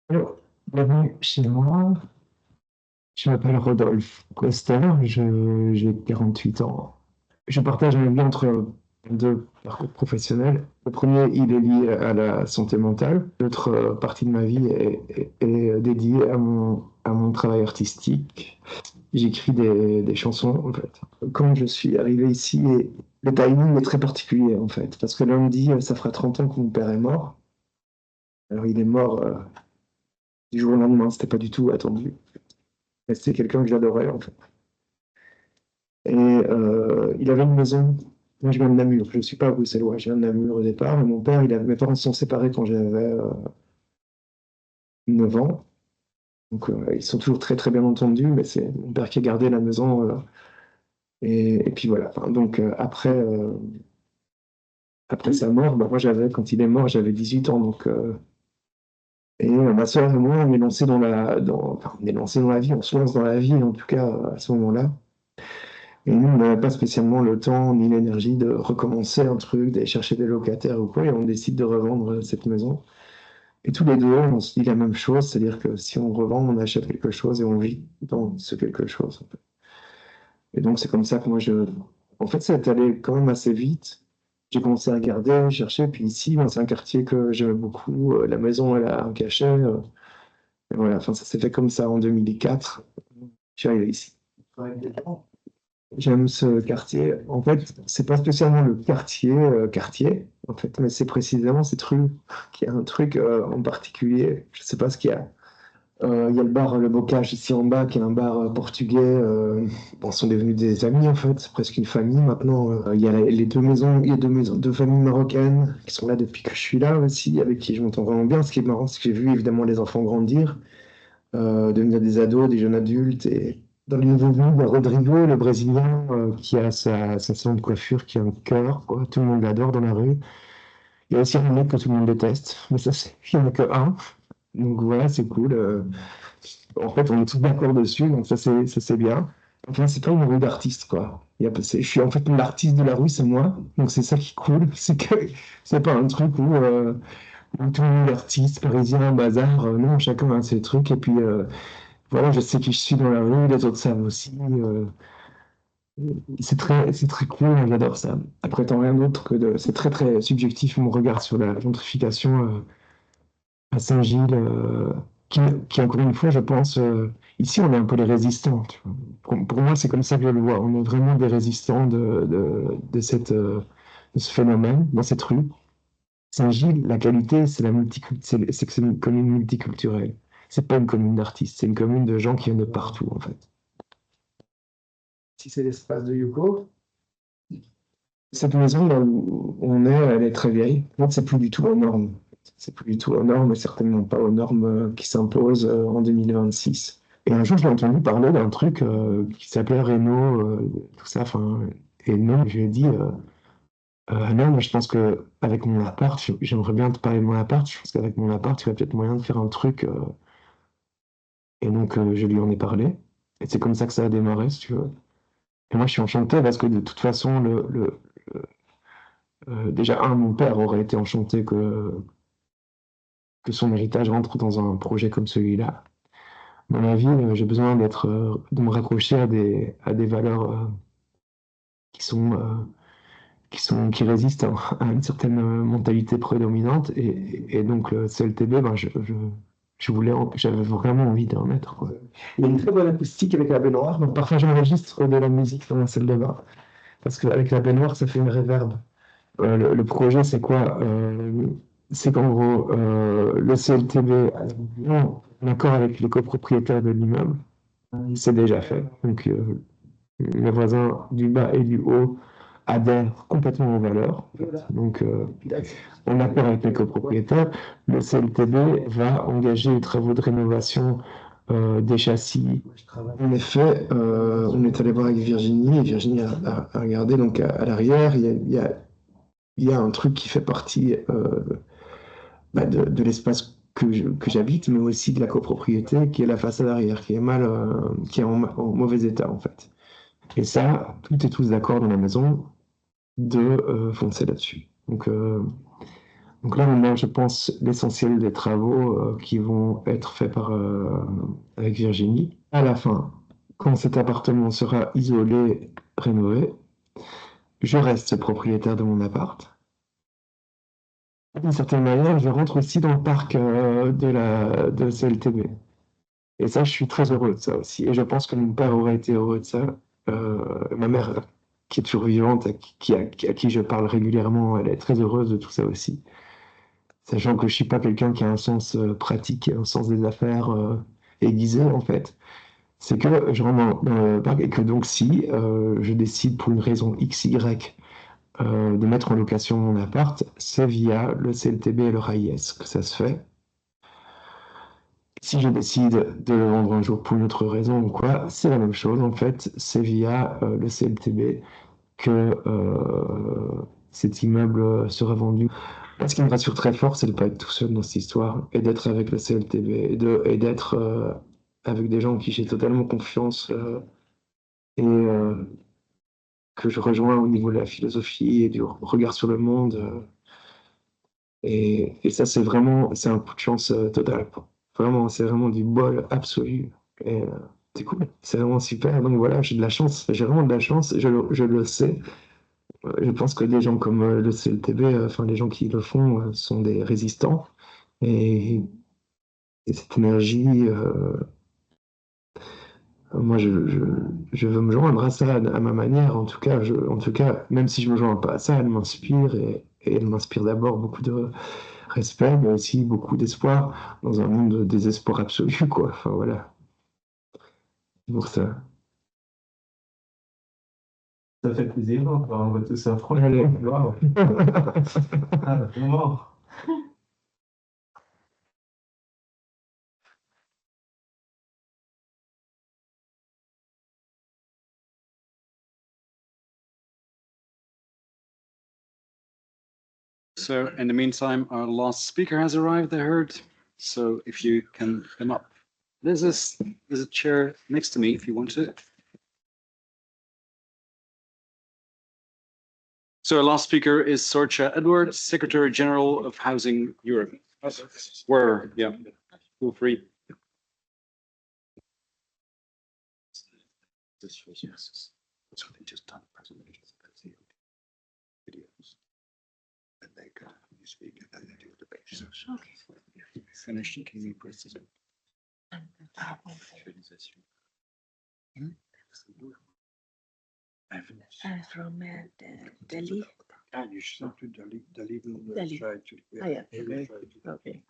Alors, bienvenue chez moi. Je m'appelle Rodolphe Coster, j'ai 48 ans. Je partage ma vie entre 2 parcours professionnels. Le premier, il est lié à la santé mentale. L'autre partie de ma vie est dédiée à mon travail artistique. J'écris des chansons, en fait. Quand je suis arrivé ici, le timing est très particulier, en fait, parce que lundi, ça fera 30 ans que mon père est mort. Alors, il est mort du jour au lendemain, c'était pas du tout attendu. Mais c'était quelqu'un que j'adorais, en fait. Et il avait une maison. Moi, je viens de Namur. Je ne suis pas bruxellois. Je viens de Namur au départ. Mais mon père, mes parents se sont séparés quand j'avais 9 ans. Donc, ils sont toujours très très bien entendus, mais c'est mon père qui a gardé la maison. Et puis voilà. Enfin, donc après sa mort, bah, moi quand il est mort, j'avais 18 ans. Donc, et ma soeur et moi, on est lancés enfin, on est lancés dans la vie, on se lance dans la vie, en tout cas à ce moment-là. Et nous, on n'avait pas spécialement le temps ni l'énergie de recommencer un truc, d'aller chercher des locataires ou quoi, et on décide de revendre cette maison. Et tous les deux, on se dit la même chose, c'est-à-dire que si on revend, on achète quelque chose et on vit dans ce quelque chose, en fait. Et donc, c'est comme ça que En fait, ça est allé quand même assez vite. J'ai commencé à regarder, chercher, puis ici, c'est un quartier que j'aime beaucoup. La maison, elle a un cachet. Et voilà, enfin, ça s'est fait comme ça en 2004. Je suis arrivé ici. J'aime ce quartier. En fait, c'est pas spécialement le quartier, en fait, mais c'est précisément cette rue qui a un truc en particulier. Je sais pas ce qu'il y a. Il y a le bar Le Bocage ici en bas, qui est un bar portugais. Bon, ils sont devenus des amis en fait, c'est presque une famille maintenant. Il y a les deux maisons, il y a deux familles marocaines qui sont là depuis que je suis là aussi, avec qui je m'entends vraiment bien. Ce qui est marrant, c'est que j'ai vu évidemment les enfants grandir, devenir des ados, des jeunes adultes. Et dans les nouveaux venus, il y a Rodrigo, le Brésilien, qui a sa salon de coiffure, qui a un cœur, quoi. Tout le monde l'adore dans la rue. Il y a aussi un mec que tout le monde déteste, mais ça, il n'y en a que un. Donc voilà, c'est cool. En fait, on est tous d'accord dessus, donc ça c'est bien. Enfin, c'est pas une rue d'artiste, quoi. Je suis en fait l'artiste de la rue, c'est moi. Donc c'est ça qui est cool, c'est que c'est pas un truc où tout le monde est artiste, parisien, bazar. Non, chacun a ses trucs. Et puis voilà, je sais qui je suis dans la rue, les autres savent aussi. C'est très cool, j'adore ça. Après, tant rien d'autre que c'est très très subjectif mon regard sur la gentrification à Saint-Gilles, qui, encore une fois, je pense, ici, on est un peu les résistants. Tu vois. Pour moi, c'est comme ça que je le vois. On est vraiment des résistants de ce phénomène, dans cette rue. Saint-Gilles, la qualité, c'est que c'est une commune multiculturelle. C'est pas une commune d'artistes, c'est une commune de gens qui viennent de partout, en fait. Si c'est l'espace de Yuko, cette maison là où on est, elle est très vieille. En fait, c'est plus du tout aux normes. C'est plus du tout aux normes, et certainement pas aux normes qui s'imposent en 2026. Et un jour, j'ai entendu parler d'un truc qui s'appelait Réno, tout ça. Enfin, et non, je lui ai dit, non, moi je pense que avec mon appart, j'aimerais bien te parler de mon appart. Je pense qu'avec mon appart, il y a peut-être moyen de faire un truc. Et donc, je lui en ai parlé. Et c'est comme ça que ça a démarré, si tu veux. Et moi, je suis enchanté parce que de toute façon, déjà, mon père aurait été enchanté que son héritage rentre dans un projet comme celui-là. Dans la vie, j'ai besoin de me raccrocher à des valeurs qui sont, qui résistent à une certaine mentalité prédominante. Et donc, le CLTB, ben, j'avais vraiment envie d'en mettre, quoi. Il y a une très bonne acoustique avec la baignoire, donc parfois j'enregistre de la musique dans la salle de bain, parce qu'avec la baignoire, ça fait une réverb. Le projet, c'est quoi? C'est qu'en gros, le CLTB, en accord avec les copropriétaires de l'immeuble, c'est déjà fait. Donc, les voisins du bas et du haut adhèrent complètement aux valeurs. Donc, en accord avec les copropriétaires, le CLTB va engager les travaux de rénovation des châssis. En effet, on est allé voir avec Virginie, et Virginie a regardé. Donc, à l'arrière, il y a un truc qui fait partie de l'espace que j'habite, mais aussi de la copropriété, qui est la façade arrière, qui est en mauvais état, en fait. Et ça, tout est tous d'accord dans la maison de foncer là-dessus. Donc là, maintenant, je pense l'essentiel des travaux qui vont être faits avec Virginie. À la fin, quand cet appartement sera isolé, rénové, je reste propriétaire de mon appart. D'une certaine manière, je rentre aussi dans le parc de CLTB. Et ça, je suis très heureux de ça aussi. Et je pense que mon père aurait été heureux de ça. Ma mère, qui est toujours vivante, à qui je parle régulièrement, elle est très heureuse de tout ça aussi. Sachant que je suis pas quelqu'un qui a un sens pratique, un sens des affaires aiguisé, en fait. C'est que je rentre dans le parc et que donc si je décide pour une raison X, Y, de mettre en location mon appart, c'est via le CLTB et le RAIS que ça se fait. si je décide de le vendre un jour pour une autre raison ou quoi, c'est la même chose en fait. C'est via le CLTB que cet immeuble sera vendu. Ce qui me rassure très fort, c'est de ne pas être tout seul dans cette histoire et d'être avec le CLTB et d'être avec des gens en qui j'ai totalement confiance et que je rejoins au niveau de la philosophie et du regard sur le monde. Et ça, c'est un coup de chance total. Vraiment, c'est vraiment du bol absolu. Et c'est cool, c'est vraiment super. Donc voilà, j'ai de la chance, j'ai vraiment de la chance, je le sais. Je pense que des gens comme le CLTB, enfin les gens qui le font, sont des résistants. Et, et cette énergie, moi, je veux me joindre à ça à ma manière. En tout cas, même si je me joins pas à ça, elle m'inspire et elle m'inspire d'abord beaucoup de respect, mais aussi beaucoup d'espoir dans un monde de désespoir absolu, quoi. Enfin voilà. Pour ça. Ça fait plaisir, on va tout ça. Allez. Wow. Ah, vraiment. So in the meantime, our last speaker has arrived, I heard. So if you can come up. There's a chair next to me if you want to. So our last speaker is Sorcha Edwards, Secretary-General of Housing Europe. Yeah, feel free. So they just done presentations about the videos. And they go, you speak, and then they do the debate. Okay. Finish, can you press this? From Delhi. You should to Delhi. Delhi. Try to. Oh, yeah. Okay.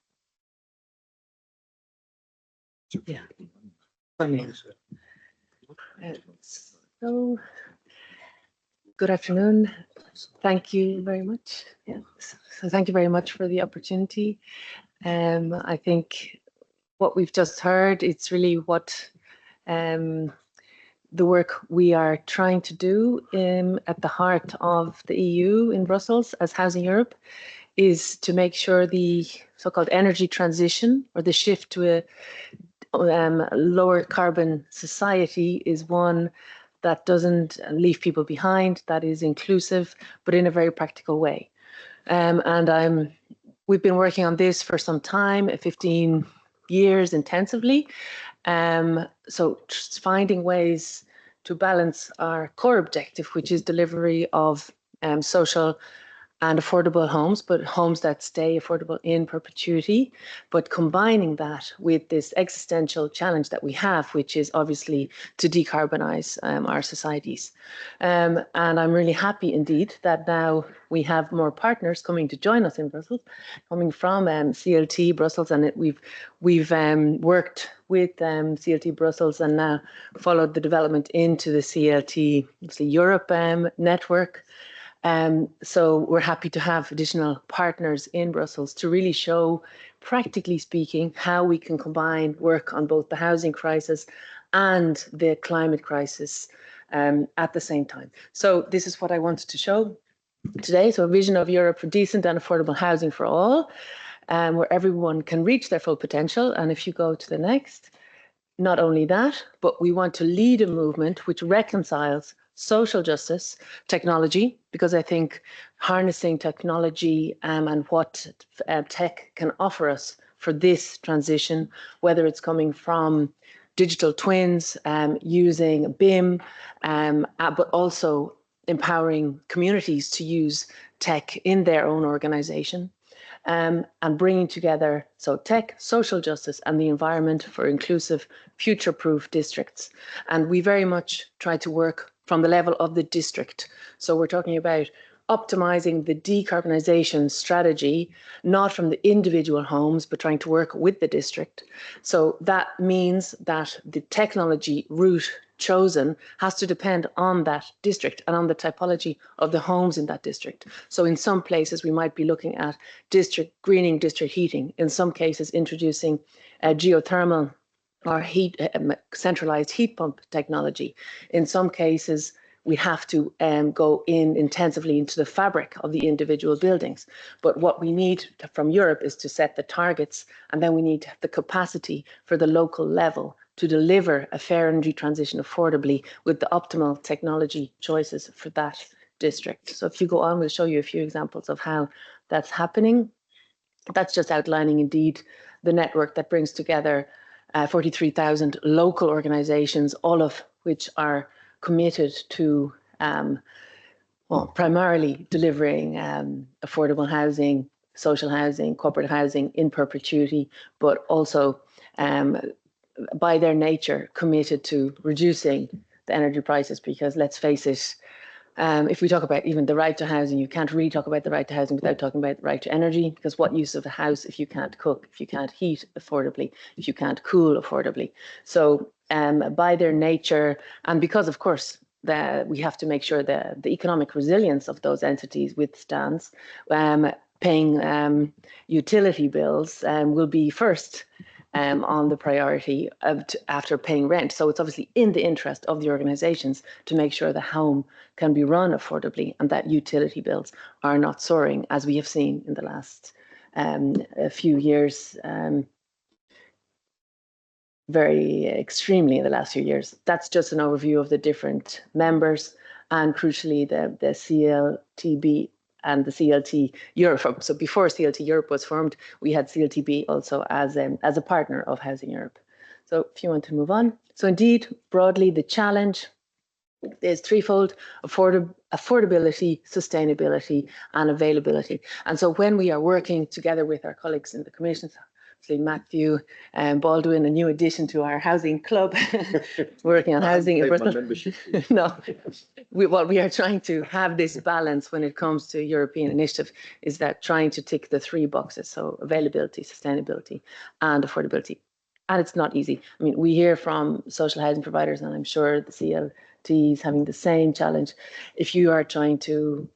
Yeah. So, good afternoon. Thank you very much. Yeah. So thank you very much for the opportunity. I think what we've just heard, it's really what the work we are trying to do at the heart of the EU in Brussels as Housing Europe is to make sure the so-called energy transition or the shift to a lower carbon society is one that doesn't leave people behind, that is inclusive, but in a very practical way. We've been working on this for some time, 15 years intensively. So just finding ways to balance our core objective, which is delivery of social and affordable homes, but homes that stay affordable in perpetuity, but combining that with this existential challenge that we have, which is obviously to decarbonize our societies. And I'm really happy indeed that now we have more partners coming to join us in Brussels, coming from CLT Brussels, and we've worked with CLT Brussels and now followed the development into the CLT Europe network. So we're happy to have additional partners in Brussels to really show, practically speaking, how we can combine work on both the housing crisis and the climate crisis at the same time. So this is what I wanted to show today. So a vision of Europe for decent and affordable housing for all, where everyone can reach their full potential. And if you go to the next, not only that, but we want to lead a movement which reconciles social justice, technology, because I think harnessing technology and what tech can offer us for this transition, whether it's coming from digital twins, using BIM, but also empowering communities to use tech in their own organization. And bringing together tech, social justice, and the environment for inclusive, future-proof districts. And we very much try to work from the level of the district. So we're talking about optimizing the decarbonisation strategy, not from the individual homes, but trying to work with the district. So that means that the technology route chosen has to depend on that district and on the typology of the homes in that district. So in some places we might be looking at greening district heating, in some cases introducing geothermal or centralized heat pump technology. In some cases we have to go in intensively into the fabric of the individual buildings. But what we need from Europe is to set the targets, and then we need to have the capacity for the local level to deliver a fair energy transition affordably with the optimal technology choices for that district. So if you go on, we'll show you a few examples of how that's happening. That's just outlining indeed the network that brings together 43,000 local organizations, all of which are committed to primarily delivering affordable housing, social housing, corporate housing in perpetuity, but also by their nature committed to reducing the energy prices, because let's face it, if we talk about even the right to housing, you can't really talk about the right to housing without talking about the right to energy, because what use of a house if you can't cook, if you can't heat affordably, if you can't cool affordably? So by their nature, and because of course we have to make sure that the economic resilience of those entities withstands, paying utility bills will be first on the priority after paying rent. So it's obviously in the interest of the organizations to make sure the home can be run affordably and that utility bills are not soaring, as we have seen in the last few years, very extremely in the last few years. That's just an overview of the different members, and crucially the CLTB and the CLT Europe. So before CLT Europe was formed, we had CLTB also as a partner of Housing Europe. So if you want to move on. So indeed, broadly, the challenge is threefold: affordability, sustainability, and availability. And so when we are working together with our colleagues in the Commission, Matthew and Baldwin, a new addition to our housing club, working on housing. No, what we are trying to have this balance when it comes to European initiative is that trying to tick the three boxes: so availability, sustainability, and affordability. And it's not easy. I mean, we hear from social housing providers, and I'm sure the CLT is having the same challenge. If you are trying to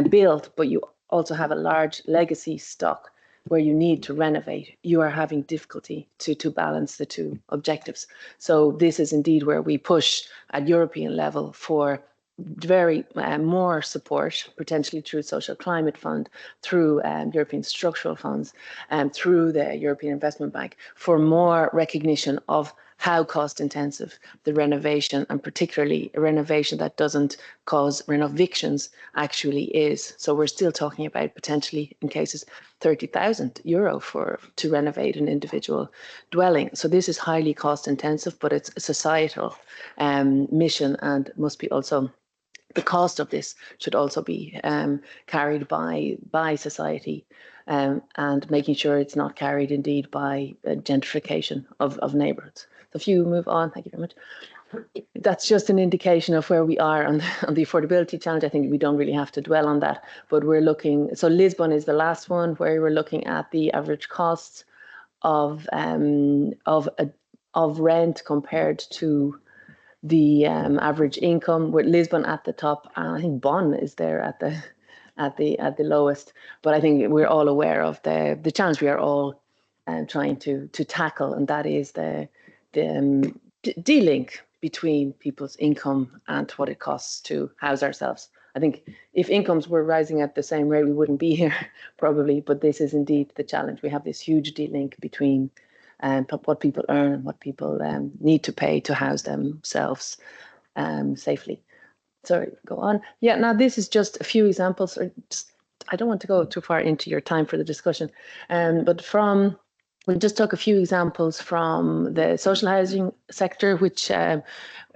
build, but you also have a large legacy stock where you need to renovate, you are having difficulty to balance the two objectives. So this is indeed where we push at European level for very more support, potentially through Social Climate Fund, through European structural funds, and through the European Investment Bank, for more recognition of how cost intensive the renovation, and particularly a renovation that doesn't cause renovictions, actually is. So we're still talking about potentially, in cases, €30,000 to renovate an individual dwelling. So this is highly cost intensive, but it's a societal mission, and must be also, the cost of this should also be carried by society, and making sure it's not carried indeed by gentrification of neighbourhoods. So if you move on, thank you very much. That's just an indication of where we are on the affordability challenge. I think we don't really have to dwell on that, but we're looking, so Lisbon is the last one where we're looking at the average costs of rent compared to the average income, with Lisbon at the top, and I think Bonn is there at the lowest. But I think we're all aware of the challenge we are all trying to tackle, and that is the de-link between people's income and what it costs to house ourselves. I think if incomes were rising at the same rate, we wouldn't be here probably, but this is indeed the challenge. We have this huge de-link between what people earn and what people need to pay to house themselves safely. Sorry, go on. Yeah, now this is just a few examples. I don't want to go too far into your time for the discussion, but we just took a few examples from the social housing sector, which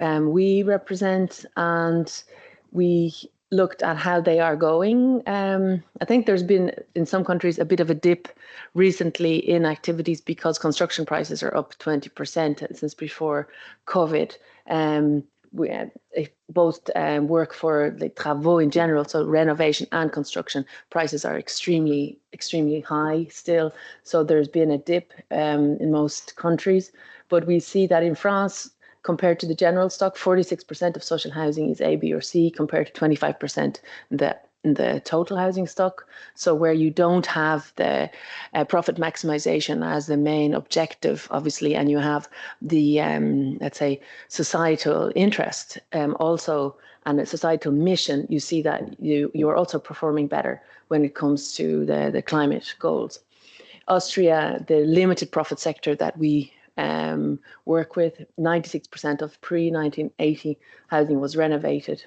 we represent, and we looked at how they are going. I think there's been, in some countries, a bit of a dip recently in activities because construction prices are up 20% since before COVID. both work for the travaux in general, so renovation and construction, prices are extremely high still. So there's been a dip in most countries, but we see that in France, compared to the general stock, 46% of social housing is A, B, or C, compared to 25% in the total housing stock. So where you don't have the profit maximization as the main objective, obviously, and you have the, let's say, societal interest also, and a societal mission, you see that you're also performing better when it comes to the climate goals. Austria, the limited profit sector that we work with, 96% of pre-1980 housing was renovated,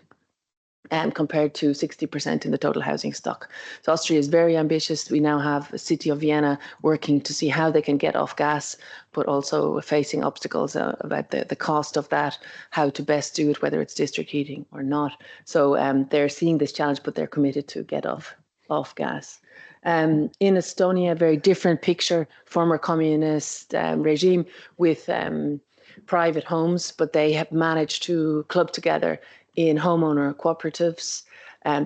compared to 60% in the total housing stock. So Austria is very ambitious. We now have the city of Vienna working to see how they can get off gas, but also facing obstacles about the cost of that, how to best do it, whether it's district heating or not. So they're seeing this challenge, but they're committed to get off gas. In Estonia, a very different picture, former communist regime with private homes, but they have managed to club together in homeowner cooperatives.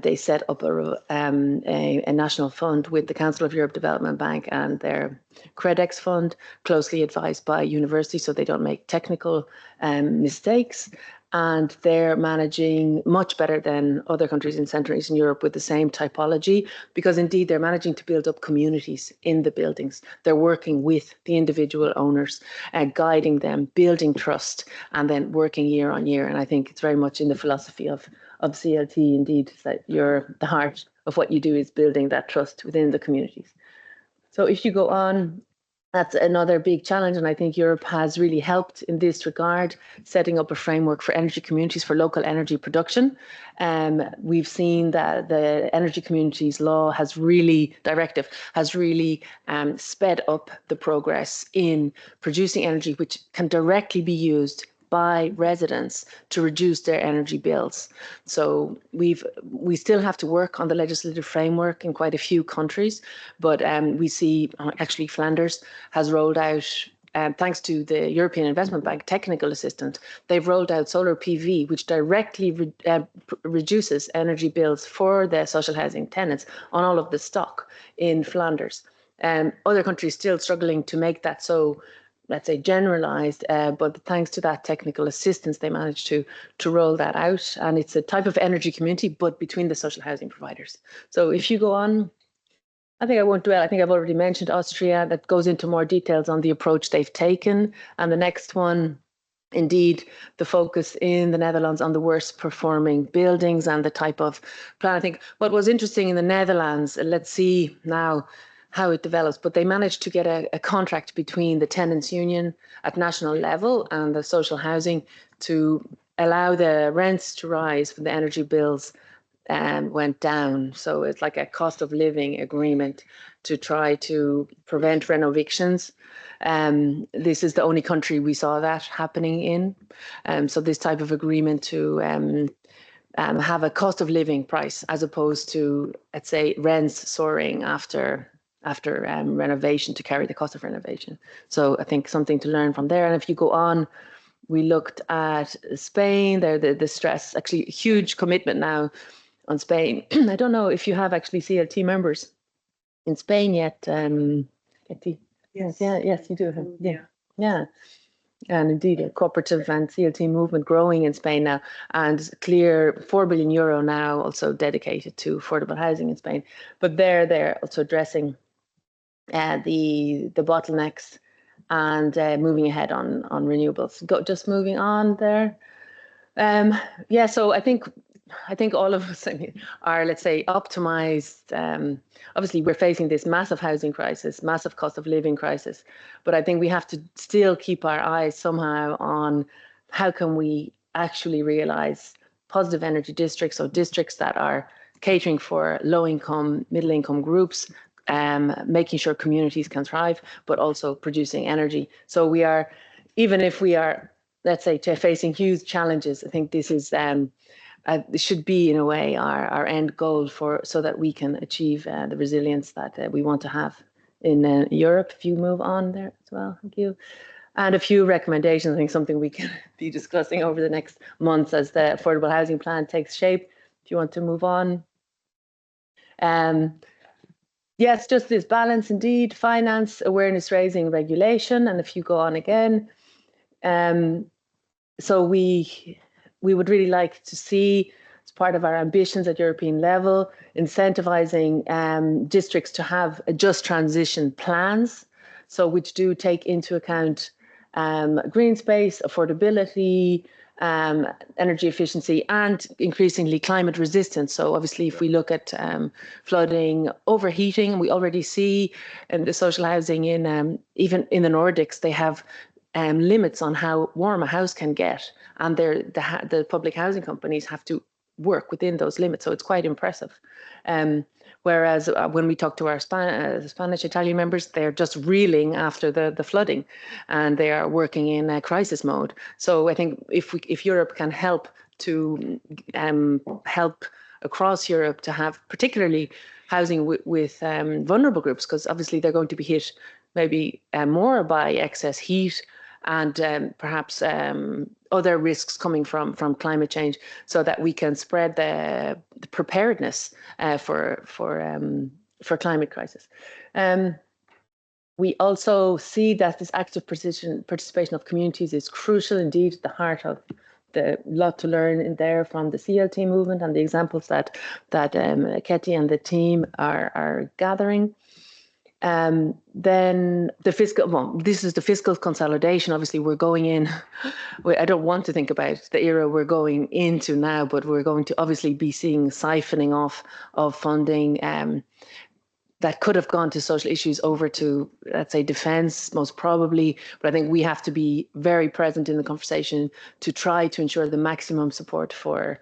They set up a national fund with the Council of Europe Development Bank and their Credex fund, closely advised by universities so they don't make technical mistakes. And they're managing much better than other countries in Central and Eastern Europe with the same typology, because indeed they're managing to build up communities in the buildings. They're working with the individual owners, guiding them, building trust, and then working year on year. And I think it's very much in the philosophy of CLT, indeed, that the heart of what you do is building that trust within the communities. So if you go on, that's another big challenge, and I think Europe has really helped in this regard, setting up a framework for energy communities for local energy production. We've seen that the Energy Communities Law directive has really sped up the progress in producing energy which can directly be used by residents to reduce their energy bills. So we still have to work on the legislative framework in quite a few countries, but we see actually Flanders has rolled out, thanks to the European Investment Bank technical assistant, they've rolled out solar PV, which directly reduces energy bills for the social housing tenants on all of the stock in Flanders. Other countries still struggling to make that so, let's say, generalized, but thanks to that technical assistance, they managed to roll that out. And it's a type of energy community, but between the social housing providers. So if you go on, I think I won't dwell. I think I've already mentioned Austria. That goes into more details on the approach they've taken. And the next one, indeed, the focus in the Netherlands on the worst performing buildings and the type of plan. I think what was interesting in the Netherlands, let's see now how it develops, but they managed to get a contract between the tenants union at national level and the social housing to allow the rents to rise when the energy bills went down. So it's like a cost of living agreement to try to prevent renovictions. This is the only country we saw that happening in. So this type of agreement to have a cost of living price as opposed to, let's say, rents soaring after renovation to carry the cost of renovation. So I think something to learn from there. And if you go on, we looked at Spain, there the stress, actually a huge commitment now on Spain. I don't know if you have actually CLT members in Spain yet, Keti. Yes. Yeah, yes, you do have. Yeah. And indeed, a cooperative and CLT movement growing in Spain now, and clear €4 billion now also dedicated to affordable housing in Spain. But they're also addressing the bottlenecks and moving ahead on renewables. Just moving on there. So I think all of us are, let's say, optimized. Obviously, we're facing this massive housing crisis, massive cost of living crisis, but I think we have to still keep our eyes somehow on how can we actually realize positive energy districts, so districts that are catering for low-income, middle-income groups, making sure communities can thrive, but also producing energy. So we are, even if we are, let's say, facing huge challenges, I think this is this should be, in a way, our end goal so that we can achieve the resilience that we want to have in Europe. If you move on there as well, thank you. And a few recommendations, I think something we can be discussing over the next months as the affordable housing plan takes shape. If you want to move on. Yes, just this balance indeed, finance, awareness raising, regulation. And if you go on again, so we would really like to see, as part of our ambitions at European level, incentivizing districts to have just transition plans, so which do take into account green space, affordability, energy efficiency, and increasingly climate resistance. So obviously, if we look at flooding, overheating, we already see in the social housing in even in the Nordics, they have limits on how warm a house can get, and the public housing companies have to work within those limits. So it's quite impressive. Whereas when we talk to our Spanish, Italian members, they're just reeling after the flooding, and they are working in a crisis mode. So I think if Europe can help to help across Europe to have particularly housing with vulnerable groups, because obviously they're going to be hit maybe more by excess heat and perhaps other risks coming from climate change, so that we can spread the preparedness for climate crisis. We also see that this active participation of communities is crucial indeed, at the heart of the lot to learn in there from the CLT movement and the examples that Keti and the team are gathering. Then the fiscal, well, this is the fiscal consolidation. Obviously, we're going in, I don't want to think about the era we're going into now, but we're going to obviously be seeing siphoning off of funding that could have gone to social issues over to, let's say, defence, most probably. But I think we have to be very present in the conversation to try to ensure the maximum support for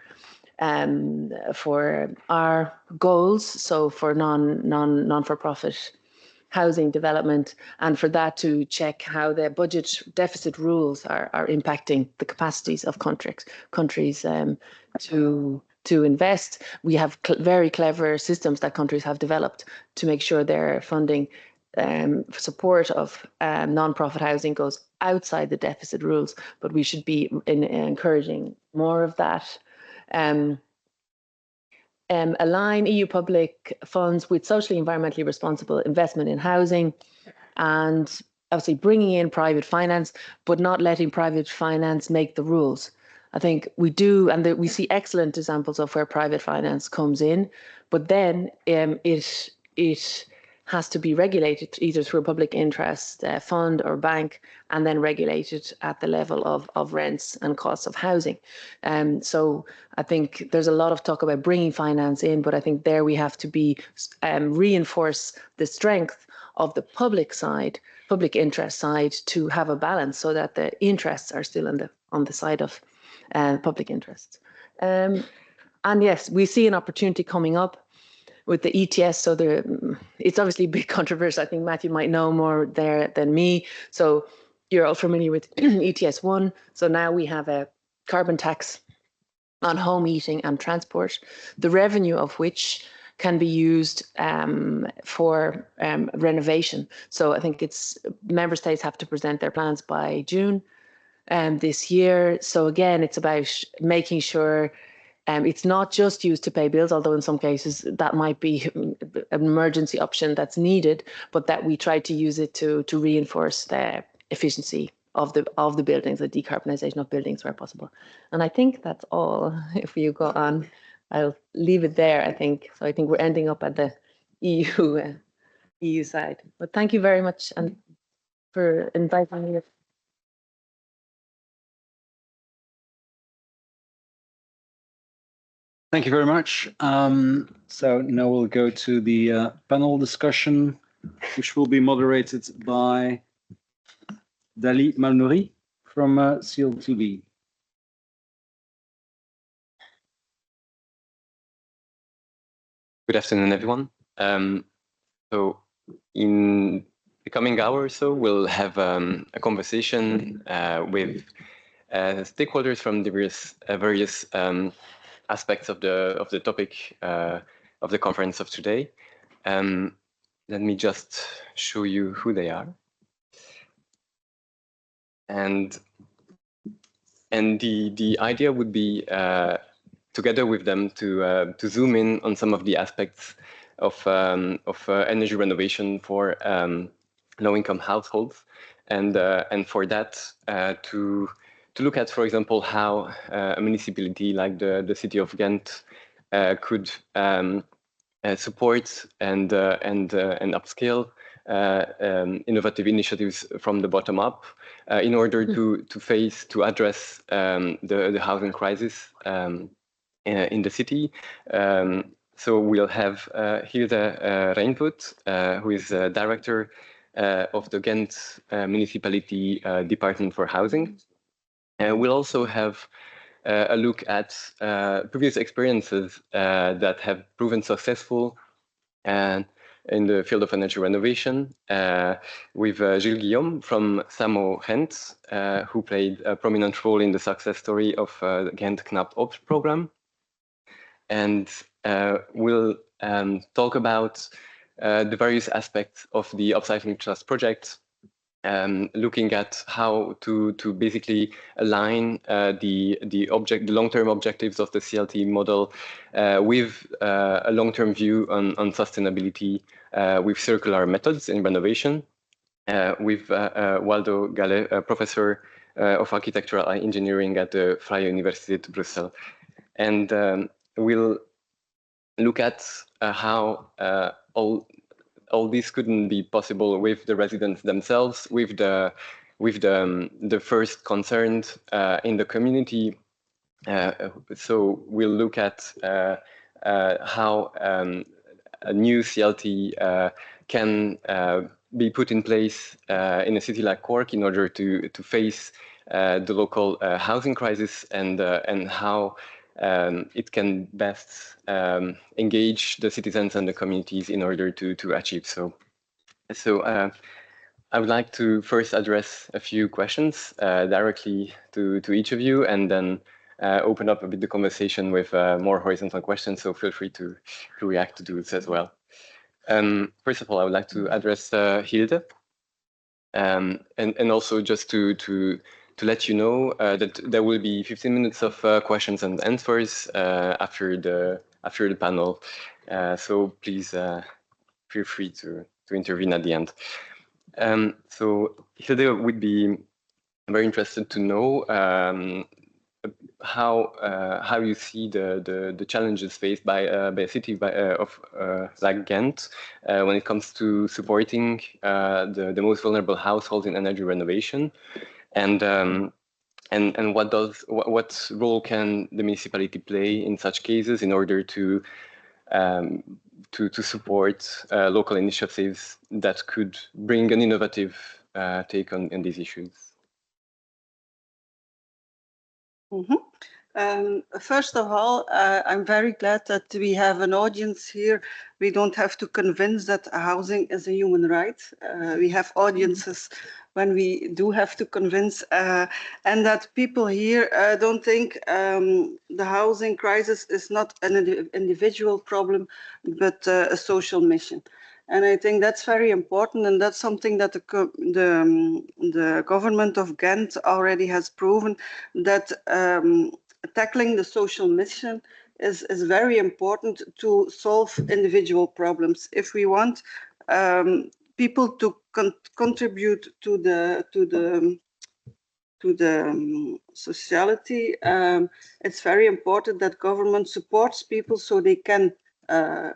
our goals, so for non-for-profit housing development, and for that to check how the budget deficit rules are impacting the capacities of countries to invest. We have very clever systems that countries have developed to make sure their funding support of non-profit housing goes outside the deficit rules, but we should be encouraging more of that. Align EU public funds with socially environmentally responsible investment in housing, and obviously bringing in private finance, but not letting private finance make the rules. I think we do, and we see excellent examples of where private finance comes in, but then it has to be regulated either through a public interest fund or bank, and then regulated at the level of rents and costs of housing. So I think there's a lot of talk about bringing finance in, but I think there we have to be reinforce the strength of the public side, public interest side, to have a balance so that the interests are still on the side of public interests. And yes, we see an opportunity coming up with the ETS. So it's obviously a big controversy. I think Matthew might know more there than me. So you're all familiar with ETS 1. So now we have a carbon tax on home heating and transport, the revenue of which can be used for renovation. So I think member states have to present their plans by June this year. So again, it's about making sure it's not just used to pay bills, although in some cases that might be an emergency option that's needed, but that we try to use it to reinforce the efficiency of the buildings, the decarbonisation of buildings where possible. And I think that's all. If you go on, I'll leave it there, I think. So I think we're ending up at the EU side. But thank you very much and for inviting me. Thank you very much. So now we'll go to the panel discussion, which will be moderated by Dali Malnouri from CLTB. Good afternoon, everyone. So in the coming hour or so, we'll have a conversation with stakeholders from the various aspects of the topic of the conference of today. Let me just show you who they are. and the idea would be together with them to zoom in on some of the aspects of energy renovation for low-income households, and for that to look at, for example, how a municipality like the city of Ghent could support and upscale innovative initiatives from the bottom up in order to address the housing crisis in the city. So we'll have Hilde Rijnvoet, who is director of the Ghent Municipality Department for Housing. We'll also have a look at previous experiences that have proven successful and in the field of energy renovation, with Gilles Guillaume from SAMO Ghent, who played a prominent role in the success story of the Ghent Knapt Op program. And we'll talk about the various aspects of the Upcycling Trust project, looking at how to basically align the long-term objectives of the CLT model with a long-term view on sustainability with circular methods in renovation, with Waldo Gallet, a professor of architectural engineering at the Vrije Universiteit Brussels. And we'll look at how all this couldn't be possible with the residents themselves, with the first concerned in the community. So we'll look at how a new CLT can be put in place in a city like Cork in order to face the local housing crisis, and how it can best engage the citizens and the communities in order to achieve so. So I would like to first address a few questions directly to each of you, and then open up a bit the conversation with more horizontal questions, so feel free to react to those as well. First of all, I would like to address Hilde, and also just to let you know that there will be 15 minutes of questions and answers after the panel. So please feel free to intervene at the end. So Hilde would be very interested to know how you see the challenges faced by a city of like Ghent when it comes to supporting the most vulnerable households in energy renovation. And what role can the municipality play in such cases in order to support local initiatives that could bring an innovative take on these issues? First of all, I'm very glad that we have an audience here. We don't have to convince that housing is a human right. We have audiences when we do have to convince, and that people here don't think the housing crisis is not an individual problem, but a social mission. And I think that's very important, and that's something that the government of Ghent already has proven, that tackling the social mission is very important to solve individual problems. If we want people to contribute to the sociality, it's very important that government supports people so they can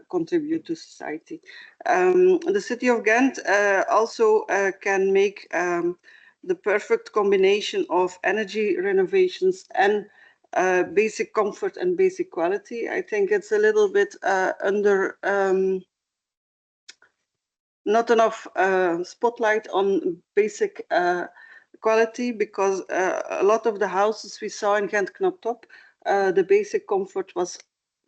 contribute to society. The city of Ghent also can make the perfect combination of energy renovations and basic comfort and basic quality. I think it's a little bit under not enough spotlight on basic quality, because a lot of the houses we saw in Ghent Knapt Op, the basic comfort was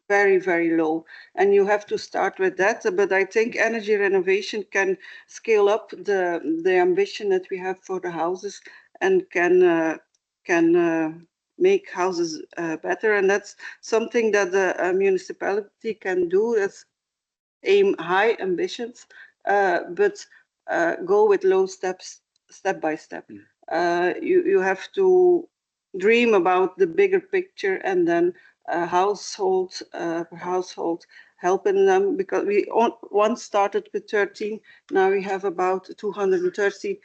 very, very low, and you have to start with that. But I think energy renovation can scale up the ambition that we have for the houses, and can make houses better. And that's something that the municipality can do, is aim high ambitions, but go with low steps, step by step. You have to dream about the bigger picture, and then household per household, helping them, because we once started with 13, now we have about 230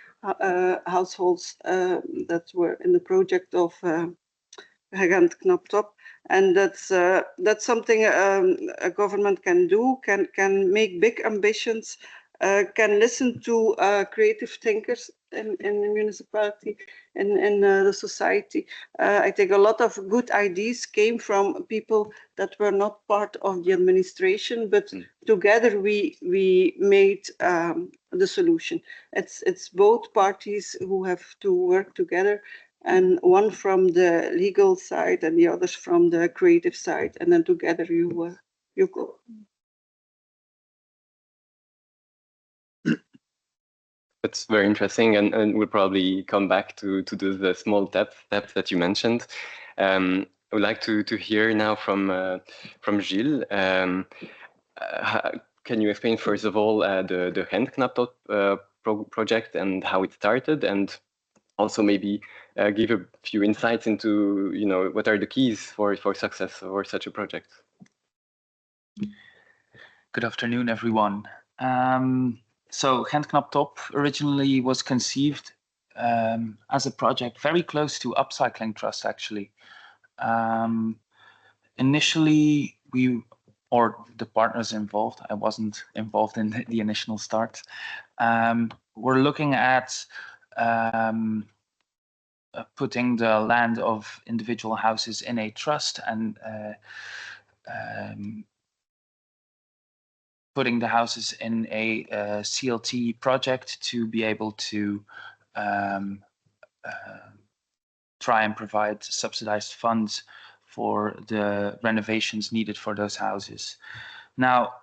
households that were in the project of Ghent Knaptop. And that's something a government can do, can make big ambitions, can listen to creative thinkers in the municipality, in the society. I think a lot of good ideas came from people that were not part of the administration, but together we made the solution. It's both parties who have to work together, and one from the legal side and the others from the creative side, and then together you go. That's very interesting, and we'll probably come back to the small depth that you mentioned. I would like to hear now from Gilles. Can you explain first of all the Ghent Knaptop project and how it started, and also maybe give a few insights into what are the keys for success for such a project? Good afternoon, everyone. So Ghent Knaptop originally was conceived as a project very close to Upcycling Trust, actually. Initially, the partners involved, I wasn't involved in the initial start, we're looking at putting the land of individual houses in a trust and putting the houses in a CLT project to be able to try and provide subsidized funds for the renovations needed for those houses. Now,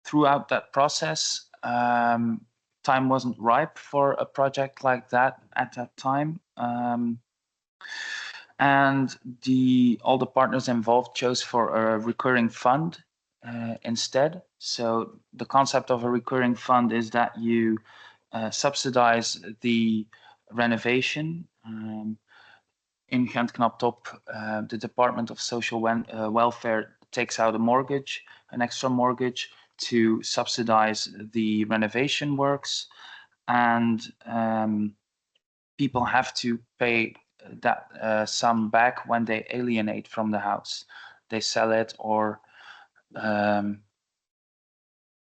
throughout that process, time wasn't ripe for a project like that at that time. And all the partners involved chose for a recurring fund instead. So the concept of a recurring fund is that you subsidize the renovation. In Ghent Knaptop, the Department of Social Welfare takes out a mortgage, an extra mortgage, to subsidize the renovation works, and people have to pay that sum back when they alienate from the house. They sell it or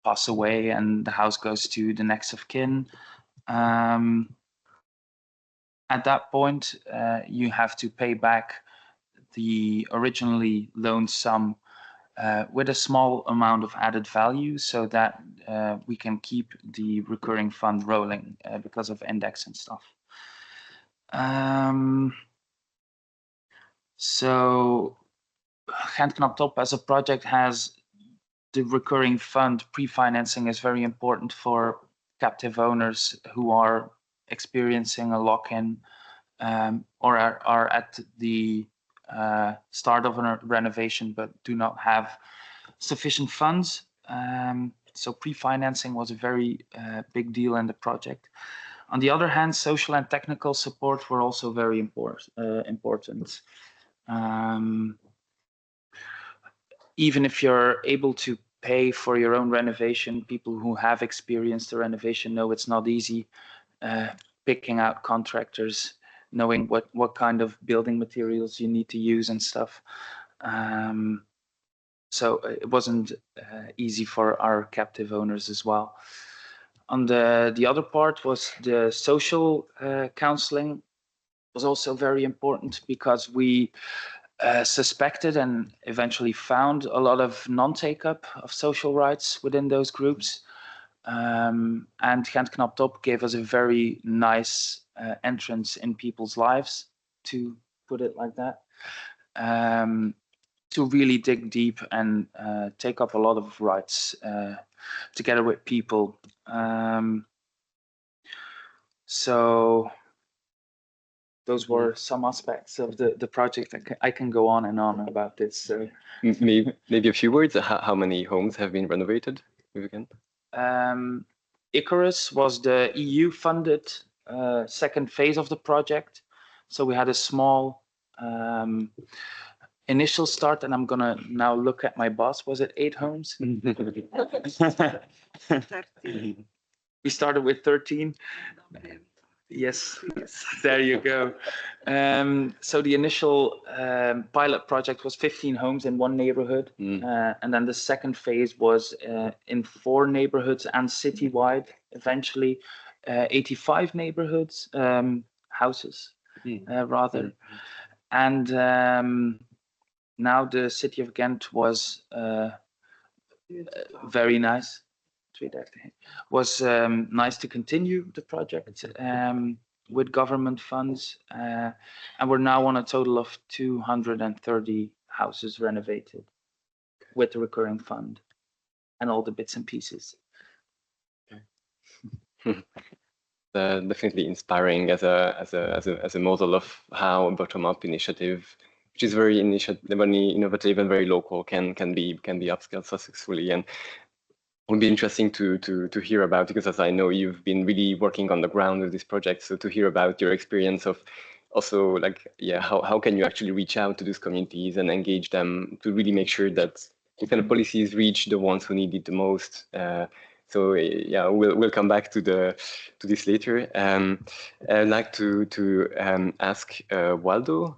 pass away, and the house goes to the next of kin. At that point, you have to pay back the originally loaned sum with a small amount of added value, so that we can keep the recurring fund rolling because of index and stuff. So Ghent Knaptop as a project has the recurring fund. Pre-financing is very important for captive owners who are experiencing a lock-in or are at the start of a renovation but do not have sufficient funds. So pre-financing was a very big deal in the project. On the other hand, social and technical support were also very important. Even if you're able to pay for your own renovation, people who have experienced the renovation know it's not easy picking out contractors, knowing what kind of building materials you need to use and stuff. So it wasn't easy for our captive owners as well. On the other part was the social counseling was also very important, because we suspected and eventually found a lot of non-take-up of social rights within those groups. And Ghent Knaptop gave us a very nice entrance in people's lives, to put it like that, to really dig deep and take up a lot of rights together with people. So those were some aspects of the project. I can go on and on about this. So. Maybe a few words. How many homes have been renovated with Ghent? Icarus was the EU-funded second phase of the project. So we had a small initial start, and I'm gonna now look at my boss. Was it 8 homes? We started with 13. Yes, there you go. So the initial pilot project was 15 homes in one neighborhood. And then the second phase was in 4 neighborhoods and citywide, eventually 85 neighborhoods, houses rather. And now the city of Ghent was very nice. Was nice to continue the project with government funds, and we're now on a total of 230 houses renovated with the recurring fund and all the bits and pieces. Definitely inspiring as a model of how a bottom-up initiative, which is very innovative and very local, can be upscaled so successfully. And would be interesting to hear about, because as I know you've been really working on the ground with this project, so to hear about your experience of also how can you actually reach out to these communities and engage them to really make sure that the kind of policies reach the ones who need it the most. So yeah, we'll come back to this later. I'd like to ask Waldo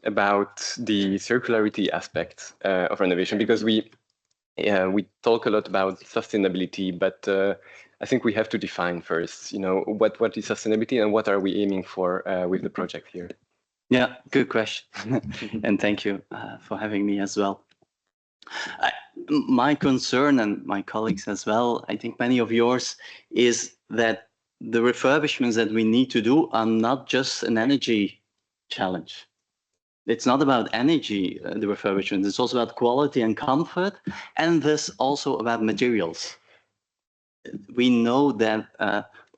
about the circularity aspect of renovation, because we talk a lot about sustainability, but I think we have to define first, what is sustainability and what are we aiming for with the project here? Yeah, good question. And thank you for having me as well. My concern, and my colleagues as well, I think many of yours, is that the refurbishments that we need to do are not just an energy challenge. It's not about energy, the refurbishment. It's also about quality and comfort, and thus also about materials. We know that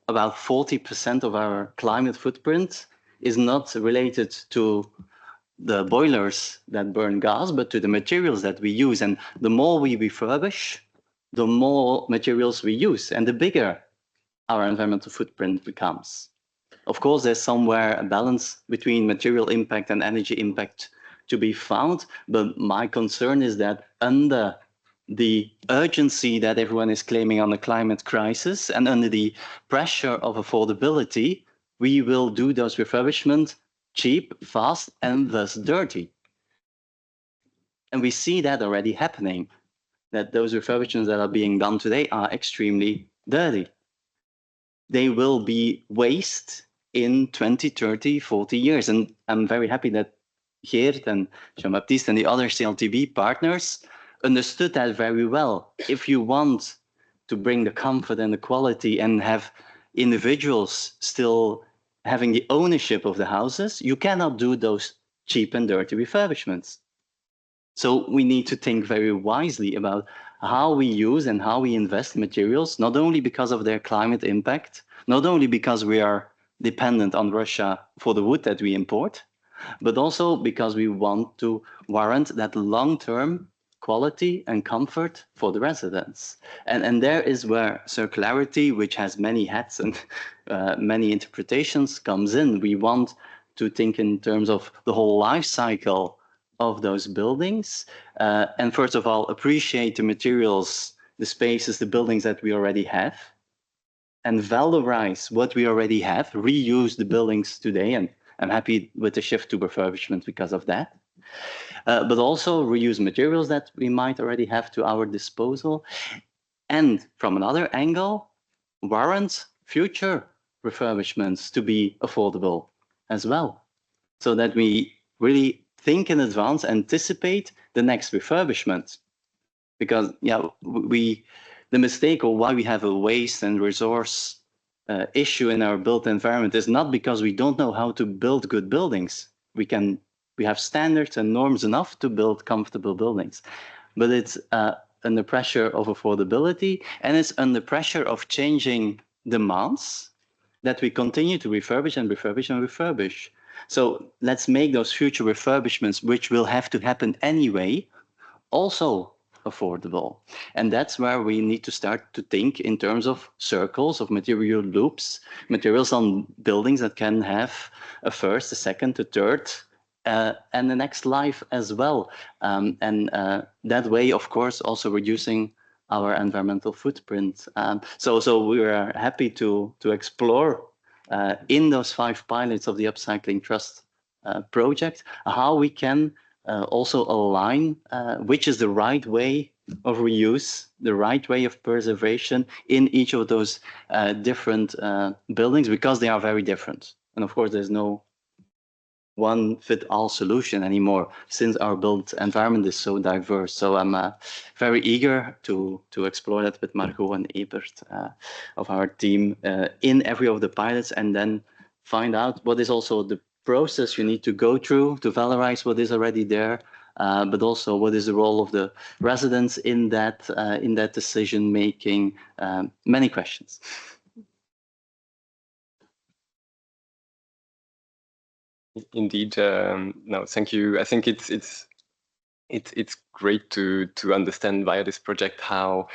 about 40% of our climate footprint is not related to the boilers that burn gas, but to the materials that we use. And the more we refurbish, the more materials we use, and the bigger our environmental footprint becomes. Of course, there's somewhere a balance between material impact and energy impact to be found, but my concern is that under the urgency that everyone is claiming on the climate crisis and under the pressure of affordability, we will do those refurbishments cheap, fast, and thus dirty. And we see that already happening, that those refurbishments that are being done today are extremely dirty. They will be waste in 20, 30, 40 years. And I'm very happy that Geert and Jean-Baptiste and the other CLTB partners understood that very well. If you want to bring the comfort and the quality and have individuals still having the ownership of the houses, you cannot do those cheap and dirty refurbishments. So we need to think very wisely about how we use and how we invest in materials, not only because of their climate impact, not only because we are dependent on Russia for the wood that we import, but also because we want to warrant that long-term quality and comfort for the residents. And there is where circularity, which has many hats and many interpretations, comes in. We want to think in terms of the whole life cycle of those buildings. And first of all, appreciate the materials, the spaces, the buildings that we already have, and valorize what we already have, reuse the buildings today. And I'm happy with the shift to refurbishment because of that. But also reuse materials that we might already have to our disposal. And from another angle, warrant future refurbishments to be affordable as well. So that we really think in advance, anticipate the next refurbishment. Because the mistake, or why we have a waste and resource issue in our built environment, is not because we don't know how to build good buildings. We have standards and norms enough to build comfortable buildings, but it's under pressure of affordability, and it's under pressure of changing demands that we continue to refurbish and refurbish and refurbish. So let's make those future refurbishments, which will have to happen anyway, also affordable. And that's where we need to start to think in terms of circles, of material loops, materials on buildings that can have a first, a second, a third, and the next life as well. That way, of course, also reducing our environmental footprint. So we are happy to explore in those 5 pilots of the Upcycling Trust project, how we can also align which is the right way of reuse, the right way of preservation in each of those different buildings, because they are very different. And of course, there's no one-fit-all solution anymore, since our built environment is so diverse. So I'm very eager to explore that with Margot and Ebert of our team in every of the pilots, and then find out what is also the process you need to go through to valorize what is already there, but also what is the role of the residents in that decision making. Many questions. Indeed, no, thank you. I think it's great to understand via this project how,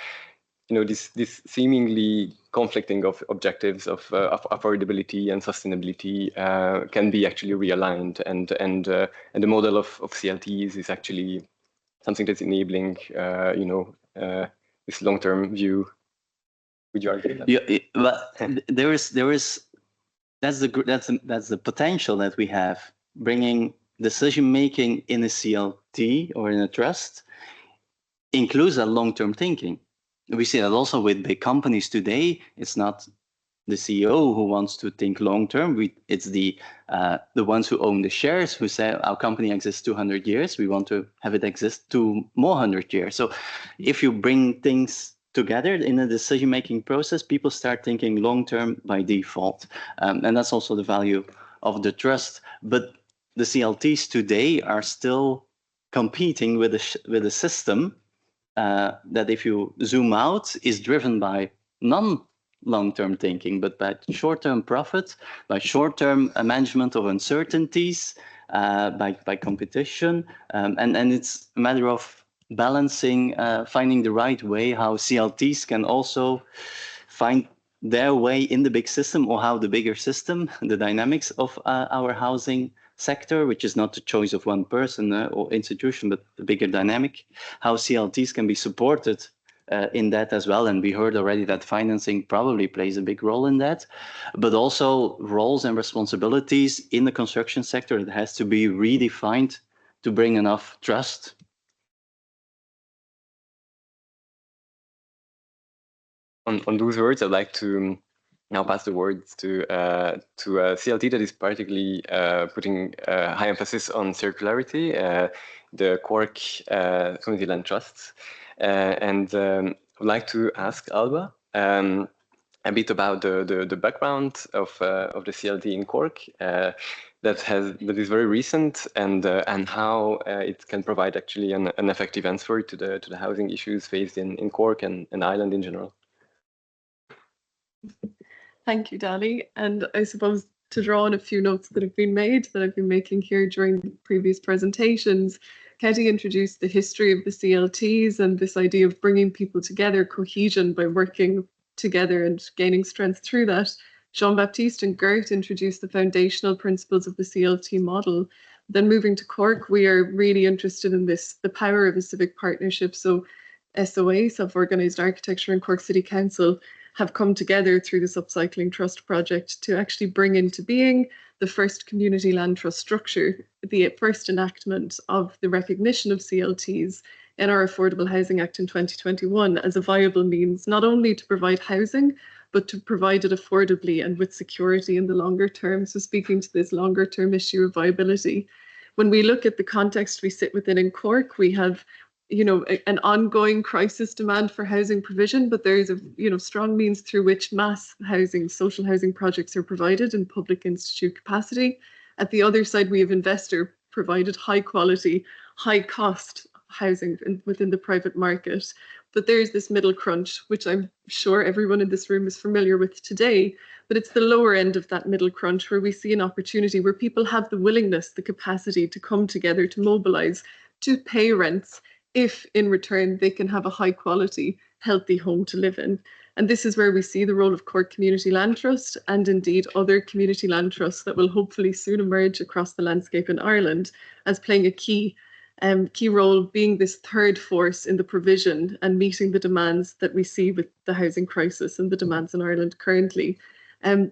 you know, this seemingly conflicting of objectives of affordability and sustainability can be actually realigned, and the model of CLTs is actually something that's enabling, you know, this long-term view. Would you argue that? Yeah, but there is. That's the potential that we have, bringing decision making in a CLT or in a trust includes a long-term thinking. We see that also with big companies today. It's not the CEO who wants to think long-term. It's the ones who own the shares who say our company exists 200 years. We want to have it exist 2 more 100 years. So if you bring things together in a decision-making process, people start thinking long-term by default. And that's also the value of the trust. But the CLTs today are still competing with a system that, if you zoom out, is driven by non-long-term thinking, but by short-term profit, by short-term management of uncertainties, by competition. And it's a matter of balancing, finding the right way how CLTs can also find their way in the big system, or how the bigger system, the dynamics of our housing sector, which is not the choice of one person or institution, but the bigger dynamic, how CLTs can be supported in that as well. And we heard already that financing probably plays a big role in that, but also roles and responsibilities in the construction sector that has to be redefined to bring enough trust. On those words, I'd like to now pass the words to a CLT that is particularly putting high emphasis on circularity, the Cork Community Land Trusts. And I'd like to ask Alba a bit about the background of the CLT in Cork that is very recent, and how it can provide actually an effective answer to the housing issues faced in Cork and Ireland in general. Thank you, Danny. And I suppose to draw on a few notes that have been made, that I've been making here during the previous presentations, Keti introduced the history of the CLTs and this idea of bringing people together, cohesion by working together and gaining strength through that. Jean-Baptiste and Geert introduced the foundational principles of the CLT model. Then moving to Cork, we are really interested in this, the power of a civic partnership. So SOA, Self-Organised Architecture, and Cork City Council have come together through this Upcycling Trust project to actually bring into being the first community land trust structure, the first enactment of the recognition of CLTs in our Affordable Housing Act in 2021 as a viable means not only to provide housing, but to provide it affordably and with security in the longer term. So speaking to this longer term issue of viability, when we look at the context we sit within in Cork, we have an ongoing crisis demand for housing provision, but there is a strong means through which mass housing, social housing projects are provided in public institute capacity. At the other side, we have investor provided high quality, high cost housing within the private market. But there's this middle crunch, which I'm sure everyone in this room is familiar with today, but it's the lower end of that middle crunch where we see an opportunity where people have the willingness, the capacity to come together, to mobilize, to pay rents if in return they can have a high quality, healthy home to live in. And this is where we see the role of Cork Community Land Trust and indeed other community land trusts that will hopefully soon emerge across the landscape in Ireland as playing a key role, being this third force in the provision and meeting the demands that we see with the housing crisis and the demands in Ireland currently.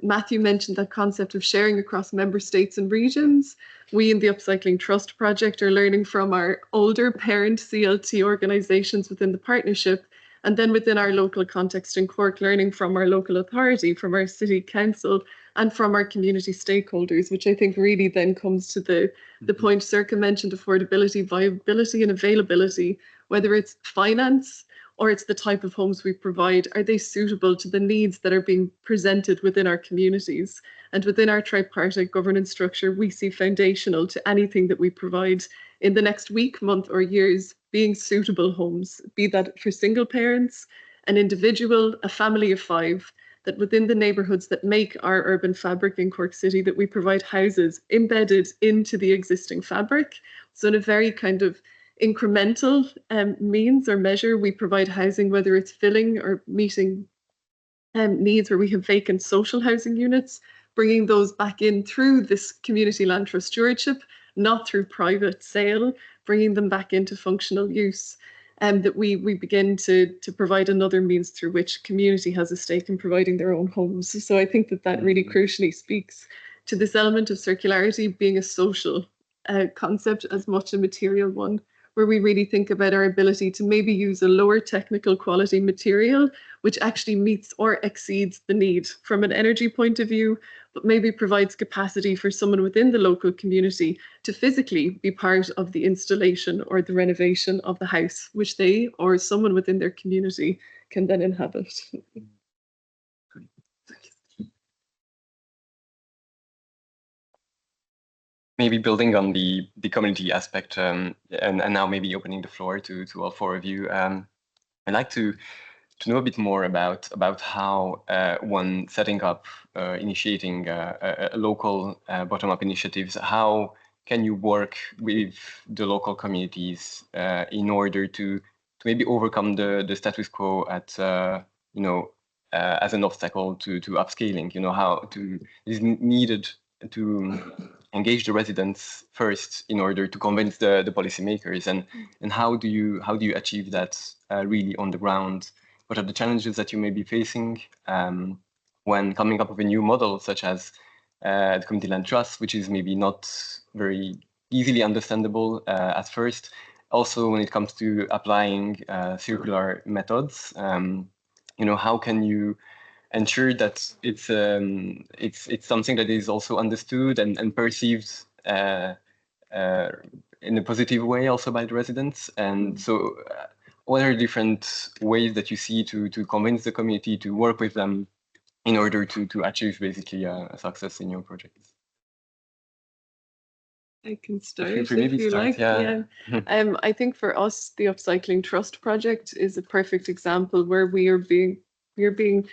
Matthew mentioned that concept of sharing across member states and regions. We in the Upcycling Trust project are learning from our older parent CLT organisations within the partnership, and then within our local context in Cork, learning from our local authority, from our city council, and from our community stakeholders, which I think really then comes to the point Sorcha mentioned: affordability, viability, and availability. Whether it's finance or it's the type of homes we provide, are they suitable to the needs that are being presented within our communities? And within our tripartite governance structure, we see foundational to anything that we provide in the next week, month, or years being suitable homes, be that for single parents, an individual, a family of 5, that within the neighbourhoods that make our urban fabric in Cork City, that we provide houses embedded into the existing fabric. So in a very kind of incremental means or measure, we provide housing, whether it's filling or meeting needs where we have vacant social housing units, bringing those back in through this community land trust stewardship, not through private sale, bringing them back into functional use, and that we begin to provide another means through which community has a stake in providing their own homes. So I think that really crucially speaks to this element of circularity being a social concept as much a material one, where we really think about our ability to maybe use a lower technical quality material, which actually meets or exceeds the need from an energy point of view, but maybe provides capacity for someone within the local community to physically be part of the installation or the renovation of the house, which they or someone within their community can then inhabit. Maybe building on the community aspect, and now maybe opening the floor to all 4 of you. I'd like to know a bit more about how one setting up, initiating a local bottom-up initiatives, how can you work with the local communities in order to maybe overcome the status quo at as an obstacle to upscaling. How is needed to engage the residents first in order to convince the policymakers, and how do you achieve that really on the ground? What are the challenges that you may be facing when coming up with a new model, such as the Community Land Trust, which is maybe not very easily understandable at first? Also, when it comes to applying circular methods, how can you ensure that it's something that is also understood and perceived in a positive way also by the residents? And so what are different ways that you see to convince the community to work with them in order to achieve basically a success in your projects? I can start if you like. Yeah. I think for us, the Upcycling Trust project is a perfect example where we are being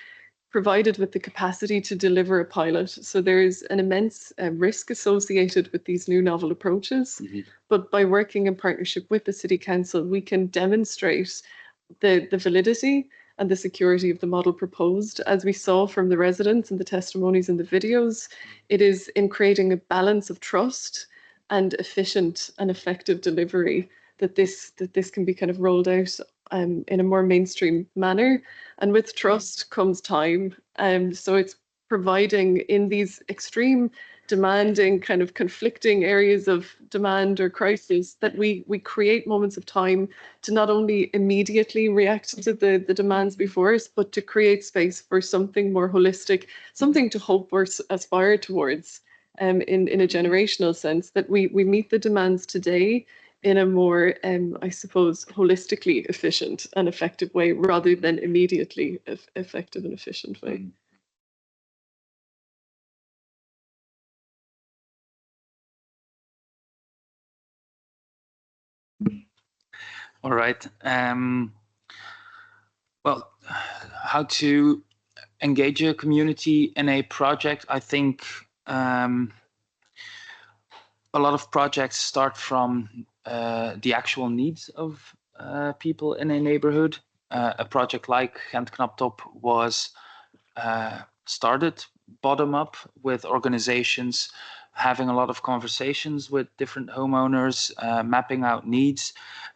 provided with the capacity to deliver a pilot. So there's an immense risk associated with these new novel approaches, but by working in partnership with the City Council, we can demonstrate the validity and the security of the model proposed. As we saw from the residents and the testimonies and the videos, it is in creating a balance of trust and efficient and effective delivery that this can be kind of rolled out in a more mainstream manner. And with trust comes time. So it's providing in these extreme demanding kind of conflicting areas of demand or crisis that we create moments of time to not only immediately react to the demands before us, but to create space for something more holistic, something to hope or aspire towards in a generational sense, that we meet the demands today in a more, I suppose, holistically efficient and effective way rather than immediately effective and efficient way. All right. Well, how to engage a community in a project? I think a lot of projects start from the actual needs of people in a neighborhood. A project like Ghent Knaptop was started bottom up with organizations having a lot of conversations with different homeowners, mapping out needs,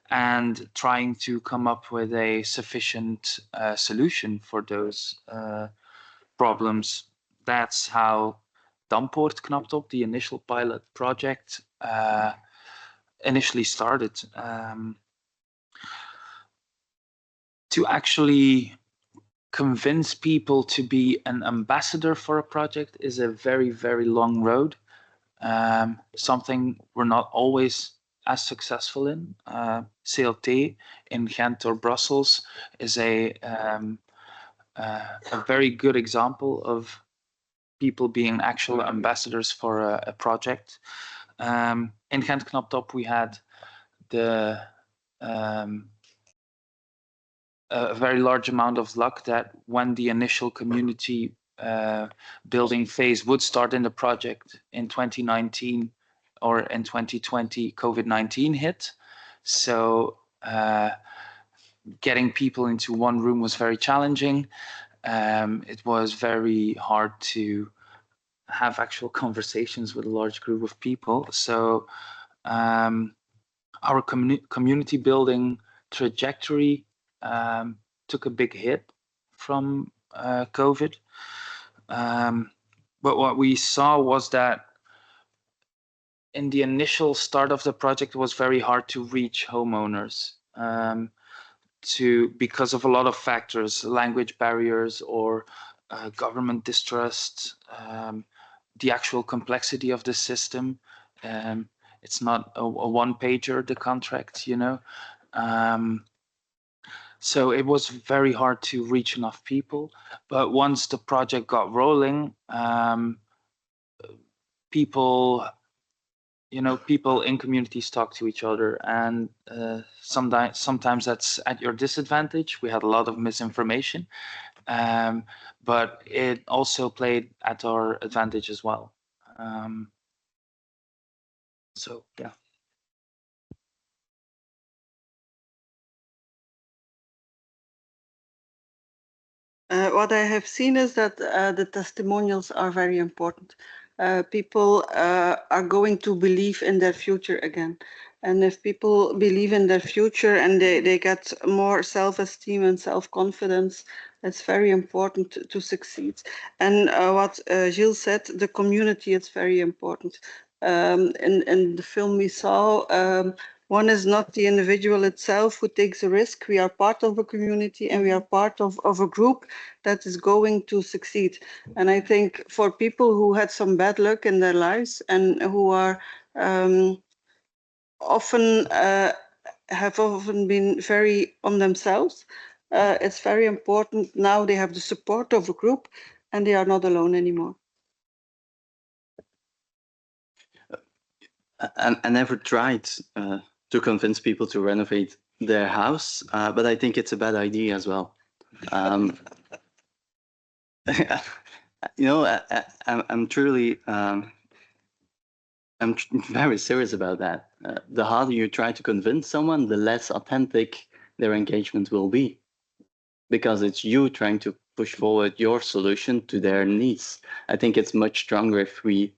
and trying to come up with a sufficient solution for those problems. That's how Dampoort Knaptop, the initial pilot project, initially started. To actually convince people to be an ambassador for a project is a very, very long road. Something we're not always as successful in. CLT in Ghent or Brussels is a very good example of people being actual ambassadors for a project. In Ghent Knaptop, we had a very large amount of luck that when the initial community building phase would start in the project in 2019 or in 2020, COVID-19 hit. So getting people into one room was very challenging. It was very hard to have actual conversations with a large group of people. So our community building trajectory took a big hit from COVID. But what we saw was that in the initial start of the project, it was very hard to reach homeowners because of a lot of factors, language barriers or government distrust, the actual complexity of the system. It's not a one-pager, the contract, you know. So it was very hard to reach enough people. But once the project got rolling, people in communities talk to each other, and sometimes that's at your disadvantage. We had a lot of misinformation, but it also played at our advantage as well. So yeah. What I have seen is that the testimonials are very important. People are going to believe in their future again. And if people believe in their future and they get more self-esteem and self-confidence, it's very important to succeed. And what Gilles said, the community is very important. In the film we saw, one is not the individual itself who takes a risk. We are part of a community and we are part of a group that is going to succeed. And I think for people who had some bad luck in their lives and who are have often been very on themselves, it's very important now they have the support of a group and they are not alone anymore. I never tried to convince people to renovate their house, but I think it's a bad idea as well. You know, I'm truly, I'm very serious about that. The harder you try to convince someone, the less authentic their engagement will be, because it's you trying to push forward your solution to their needs. I think it's much stronger if we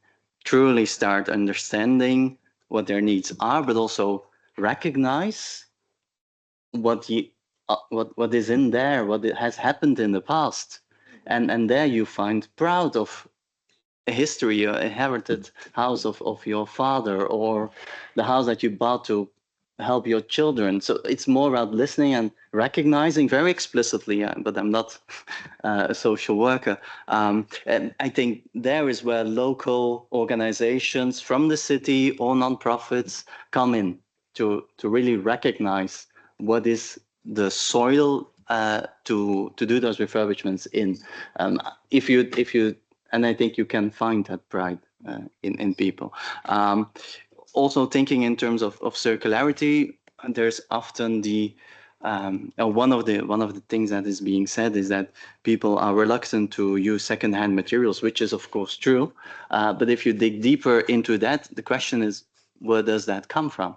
truly start understanding what their needs are, but also recognize what is in there, what has happened in the past, and there you find proud of a history, an inherited house of your father, or the house that you bought to help your children. So it's more about listening and recognizing very explicitly, but I'm not a social worker. And I think there is where local organizations from the city or nonprofits come in to really recognize what is the soil to do those refurbishments in. If you, and I think you can find that pride in people. Also thinking in terms of circularity, there's often the one of the things that is being said is that people are reluctant to use secondhand materials, which is of course true. But if you dig deeper into that, the question is, where does that come from?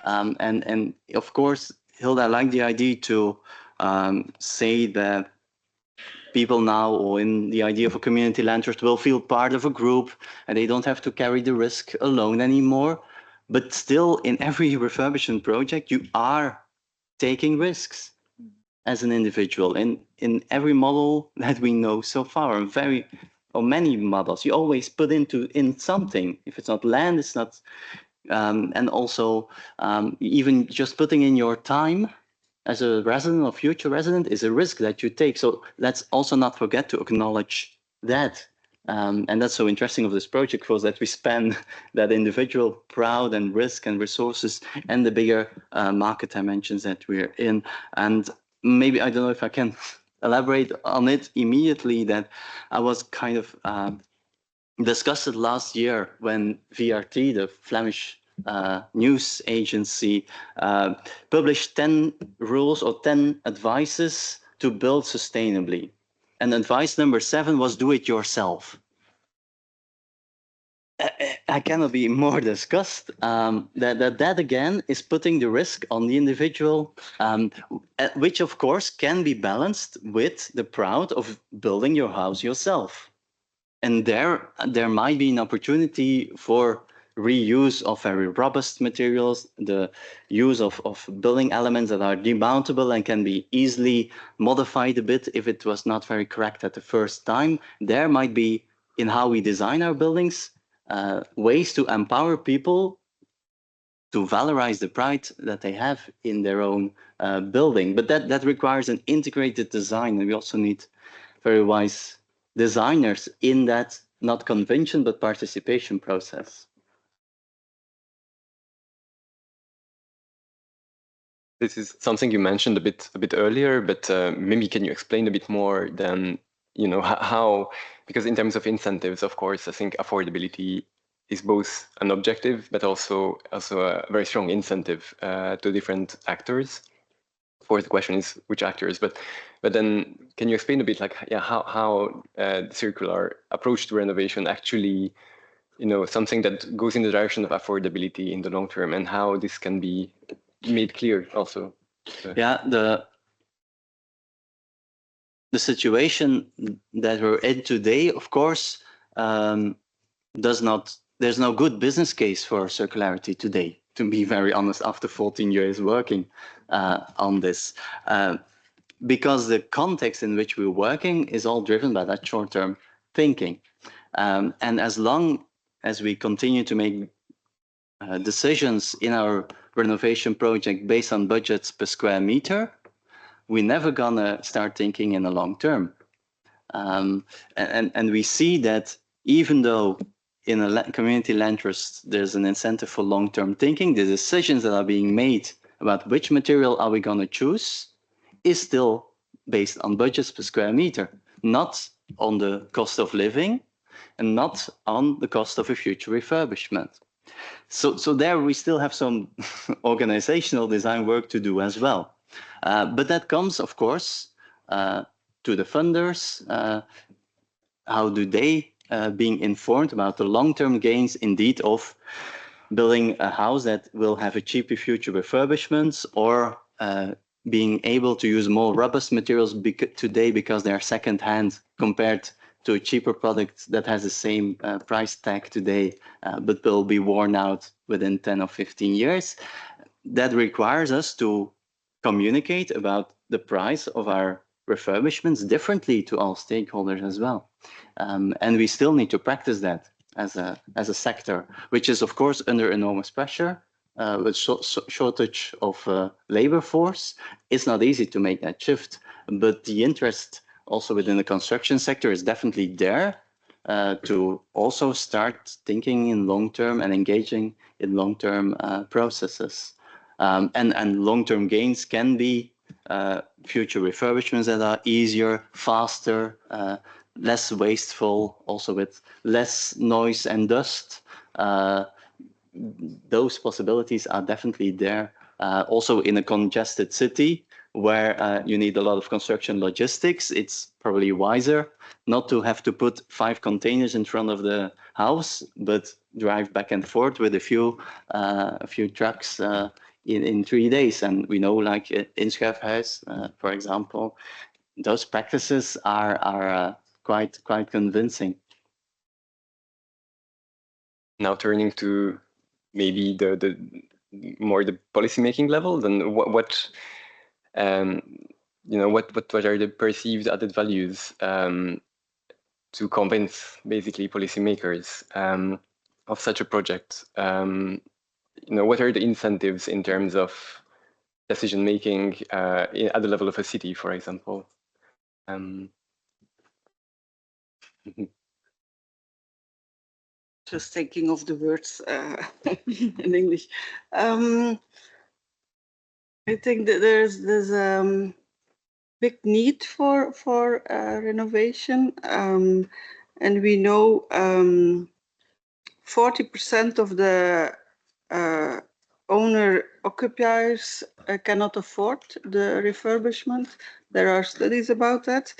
And of course, Hilda, I like the idea to say that people now, or in the idea of a community land trust, will feel part of a group and they don't have to carry the risk alone anymore. But still, in every refurbishment project, you are taking risks as an individual. And in every model that we know so far, or many models, you always put in something. If it's not land, it's not. And also, even just putting in your time as a resident or future resident is a risk that you take. So let's also not forget to acknowledge that. And that's so interesting of this project, was that we span that individual proud and risk and resources and the bigger market dimensions that we're in. And maybe, I don't know if I can elaborate on it immediately, that I was kind of discussed it last year when VRT, the Flemish news agency, published 10 rules or 10 advices to build sustainably. And advice number 7 was do it yourself. I cannot be more discussed. That again is putting the risk on the individual, which of course can be balanced with the proud of building your house yourself. And there might be an opportunity for reuse of very robust materials, the use of building elements that are demountable and can be easily modified a bit if it was not very correct at the first time. There might be, in how we design our buildings, ways to empower people to valorize the pride that they have in their own building. But that requires an integrated design, and we also need very wise designers in that, not convention, but participation process. This is something you mentioned a bit earlier, but maybe can you explain a bit more than, you know, how, because in terms of incentives, of course, I think affordability is both an objective, but also a very strong incentive to different actors. Of course, the question is which actors, but then can you explain a bit, like, yeah, how the circular approach to renovation actually, you know, something that goes in the direction of affordability in the long term, and how this can be made clear also? Yeah, the situation that we're in today, of course, there's no good business case for circularity today, to be very honest, after 14 years working on this. Because the context in which we're working is all driven by that short-term thinking. And as long as we continue to make decisions in our renovation project based on budgets per square meter, we're never gonna start thinking in the long term. And we see that even though in a community land trust there's an incentive for long-term thinking, the decisions that are being made about which material are we gonna choose is still based on budgets per square meter, not on the cost of living and not on the cost of a future refurbishment. So there we still have some organizational design work to do as well. But that comes, of course, to the funders. How do they being informed about the long-term gains indeed of building a house that will have a cheaper future refurbishments, or being able to use more robust materials today because they are second-hand compared to a cheaper product that has the same price tag today, but will be worn out within 10 or 15 years. That requires us to communicate about the price of our refurbishments differently to all stakeholders as well. And we still need to practice that as a sector, which is of course under enormous pressure. With shortage of labor force, it's not easy to make that shift, but the interest also within the construction sector is definitely there to also start thinking in long-term and engaging in long-term processes. And long-term gains can be future refurbishments that are easier, faster, less wasteful, also with less noise and dust. Those possibilities are definitely there. Also in a congested city where you need a lot of construction logistics, it's probably wiser not to have to put 5 containers in front of the house, but drive back and forth with a few trucks in 3 days. And we know, like Inschuifhuis, for example, those practices are quite convincing. Now turning to maybe the more the policymaking level, then what you know, what are the perceived added values to convince basically policymakers of such a project? You know, what are the incentives in terms of decision making at the level of a city, for example? Just thinking of the words in English. I think that there's big need for renovation, and we know 40% of the owner occupiers cannot afford the refurbishment. There are studies about that,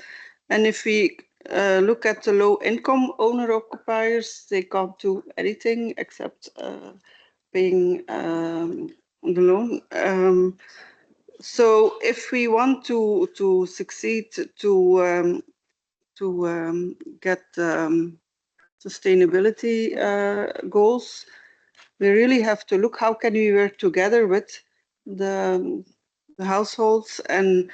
and if we look at the low-income owner occupiers, they can't do anything except paying the loan. So if we want to succeed to get sustainability goals, we really have to look how can we work together with the households and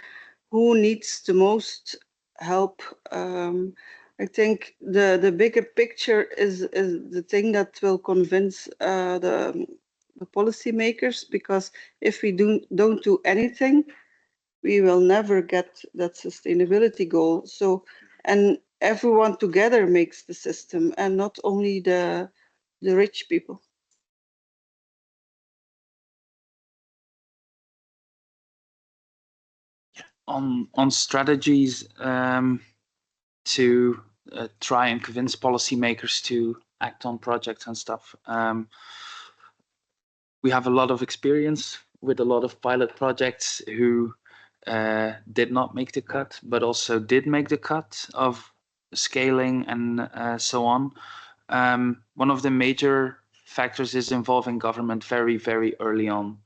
who needs the most help. I think the bigger picture is the thing that will convince the policymakers, because if we don't do anything, we will never get that sustainability goal. So, and everyone together makes the system, and not only the rich people. On strategies to try and convince policymakers to act on projects and stuff. We have a lot of experience with a lot of pilot projects who did not make the cut, but also did make the cut of scaling and so on. One of the major factors is involving government very, very early on.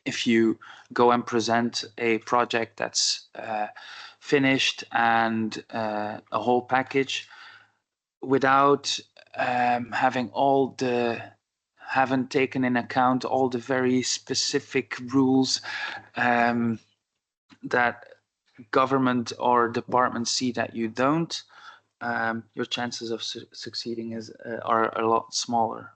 If you go and present a project that's finished and a whole package without haven't taken in account all the very specific rules that government or departments see that you don't, your chances of succeeding are a lot smaller.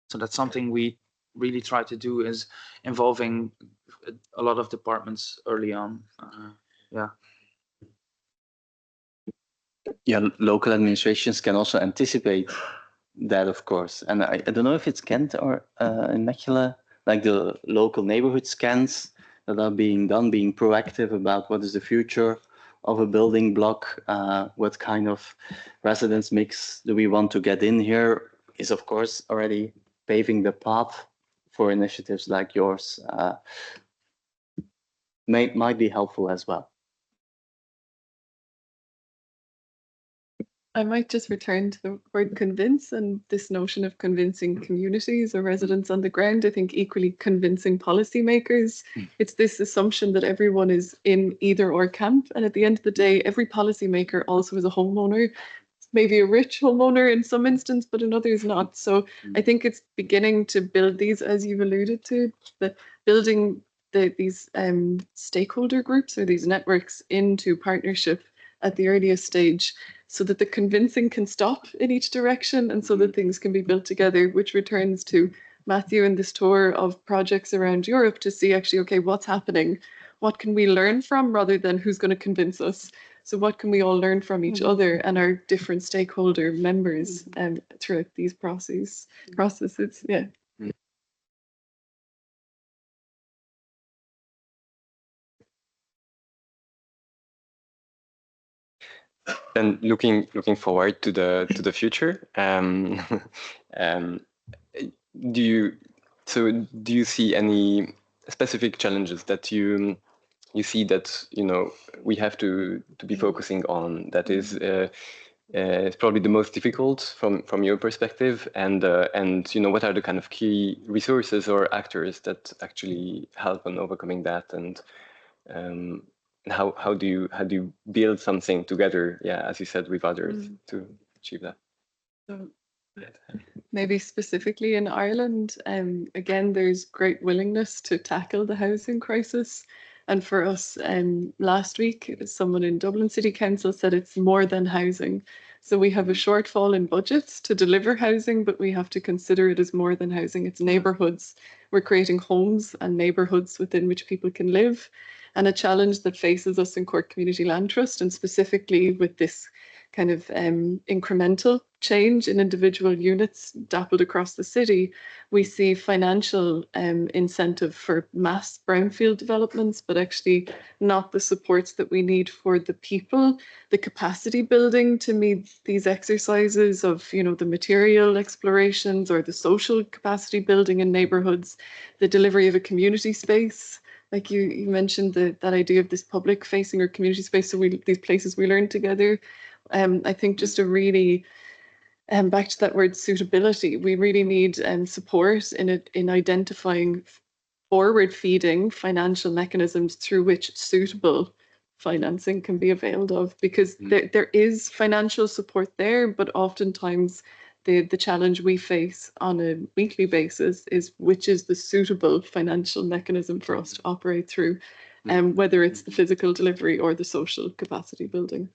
So that's something we really try to do, is involving a lot of departments early on. Yeah, local administrations can also anticipate that, of course. And I don't know if it's Ghent or in Mechelen, like the local neighborhood scans that are being done, being proactive about what is the future of a building block, what kind of residence mix do we want to get in here, is of course already paving the path for initiatives like yours. Might be helpful as well. I might just return to the word convince and this notion of convincing communities or residents on the ground. I think equally convincing policymakers. It's this assumption that everyone is in either or camp. And at the end of the day, every policymaker also is a homeowner, maybe a rich homeowner in some instance, but in others not. So I think it's beginning to build these, as you've alluded to, building these stakeholder groups or these networks into partnership at the earliest stage, so that the convincing can stop in each direction and so that things can be built together, which returns to Matthew and this tour of projects around Europe to see actually, okay, what's happening? What can we learn from, rather than who's going to convince us? So what can we all learn from each other and our different stakeholder members throughout these processes? Yeah. And looking forward to the future, do you see any specific challenges that you see that we have to be focusing on? That is is probably the most difficult from your perspective, and what are the kind of key resources or actors that actually help on overcoming that, and how do you build something together, as you said, with others to achieve that? So maybe specifically in Ireland, again, there's great willingness to tackle the housing crisis. And for us, last week, someone in Dublin City Council said it's more than housing. So we have a shortfall in budgets to deliver housing, but we have to consider it as more than housing. It's neighbourhoods. We're creating homes and neighbourhoods within which people can live. And a challenge that faces us in Cork Community Land Trust, and specifically with this kind of incremental change in individual units dappled across the city, we see financial incentive for mass brownfield developments, but actually not the supports that we need for the people, the capacity building to meet these exercises of, the material explorations or the social capacity building in neighbourhoods, the delivery of a community space. Like you mentioned that idea of this public facing or community space, so these places we learn together. I think just a really, back to that word suitability, we really need support in identifying forward feeding financial mechanisms through which suitable financing can be availed of, because there is financial support there, but oftentimes the challenge we face on a weekly basis is which is the suitable financial mechanism for us to operate through, whether it's the physical delivery or the social capacity building.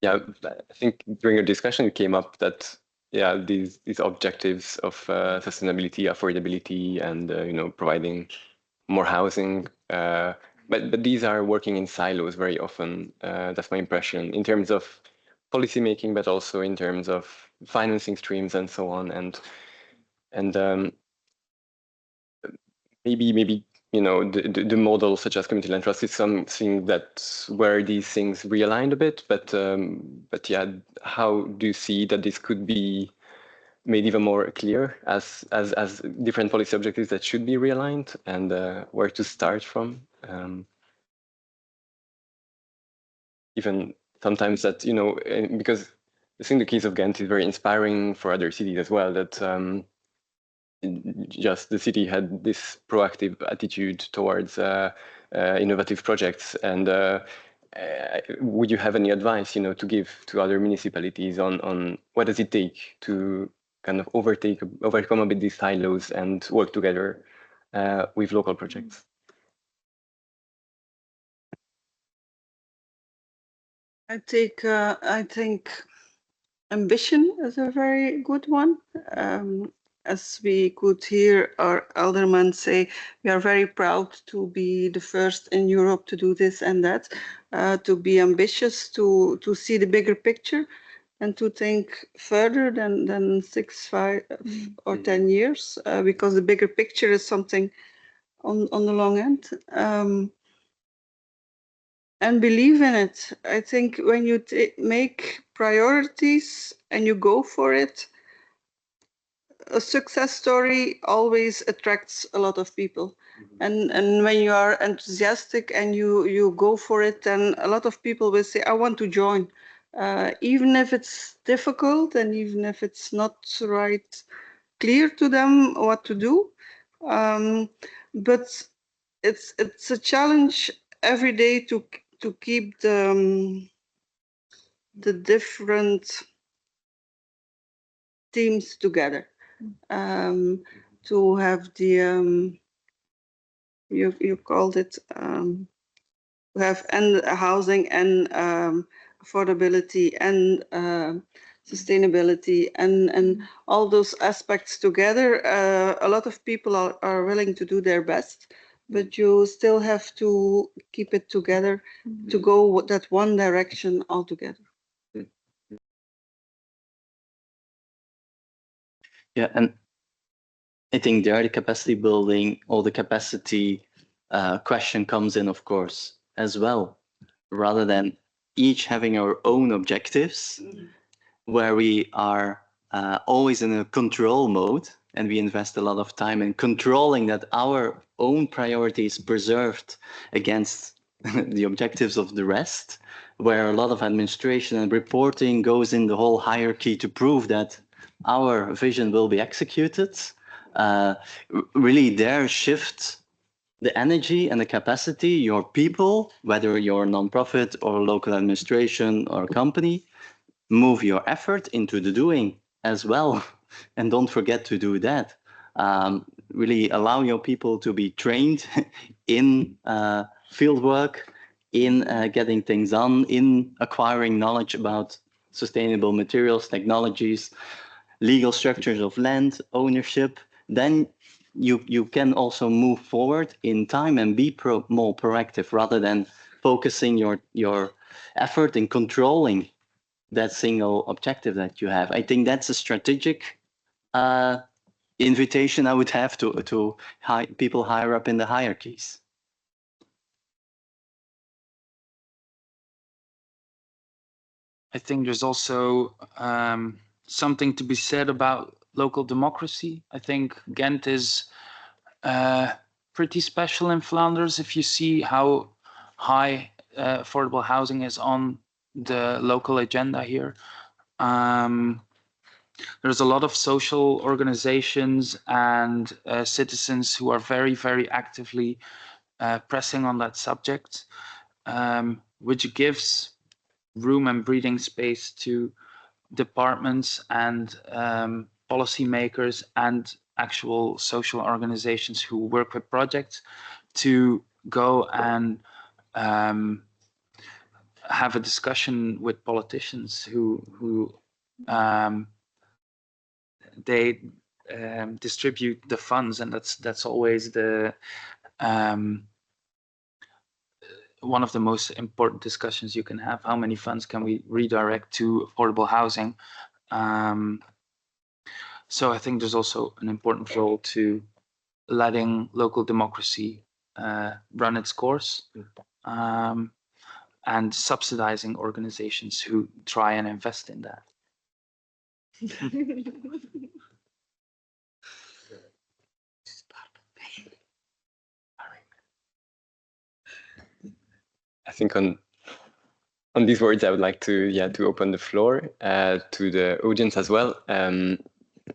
I think during your discussion it came up that these objectives of sustainability, affordability, and providing more housing, but these are working in silos very often. That's my impression in terms of policy making, but also in terms of financing streams and so on. And maybe the model such as community land trust is something that where these things realigned a bit, but how do you see that this could be made even more clear as different policy objectives that should be realigned, and where to start from? Even sometimes that because I think the case of Ghent is very inspiring for other cities as well, that just the city had this proactive attitude towards innovative projects. And would you have any advice, to give to other municipalities on what does it take to kind of overcome a bit these silos and work together with local projects? I think ambition is a very good one. As we could hear our alderman say, we are very proud to be the first in Europe to do this and that, to be ambitious, to see the bigger picture, and to think further than 6, 5, or 10 years, because the bigger picture is something on the long end. And believe in it. I think when you make priorities and you go for it, a success story always attracts a lot of people. And when you are enthusiastic and you go for it, then a lot of people will say, I want to join. Even if it's difficult and even if it's not clear to them what to do. But it's a challenge every day to keep the different teams together, to have the you called it to have and housing and affordability and sustainability and all those aspects together. A lot of people are willing to do their best, but you still have to keep it together to go that one direction altogether. Yeah, and I think there the capacity building or the capacity question comes in, of course, as well, rather than each having our own objectives, where we are always in a control mode, and we invest a lot of time in controlling that our own priorities preserved against the objectives of the rest, where a lot of administration and reporting goes in the whole hierarchy to prove that our vision will be executed. Really there shift the energy and the capacity, your people, whether you're a non-profit or local administration or company, move your effort into the doing as well. And don't forget to do that. Really allow your people to be trained in field work, in getting things done, in acquiring knowledge about sustainable materials, technologies, legal structures of land, ownership. Then you can also move forward in time and be more proactive rather than focusing your effort in controlling that single objective that you have. I think that's a strategic invitation I would have to people higher up in the hierarchies. I think there's also something to be said about local democracy. I think Ghent is pretty special in Flanders if you see how high affordable housing is on the local agenda here. There's a lot of social organizations and citizens who are very, very actively pressing on that subject, which gives room and breathing space to departments and policymakers and actual social organizations who work with projects to go and have a discussion with politicians who they distribute the funds, and that's always the one of the most important discussions you can have. How many funds can we redirect to affordable housing? So I think there's also an important role to letting local democracy run its course, and subsidizing organizations who try and invest in that. I think on these words, I would like to open the floor to the audience as well.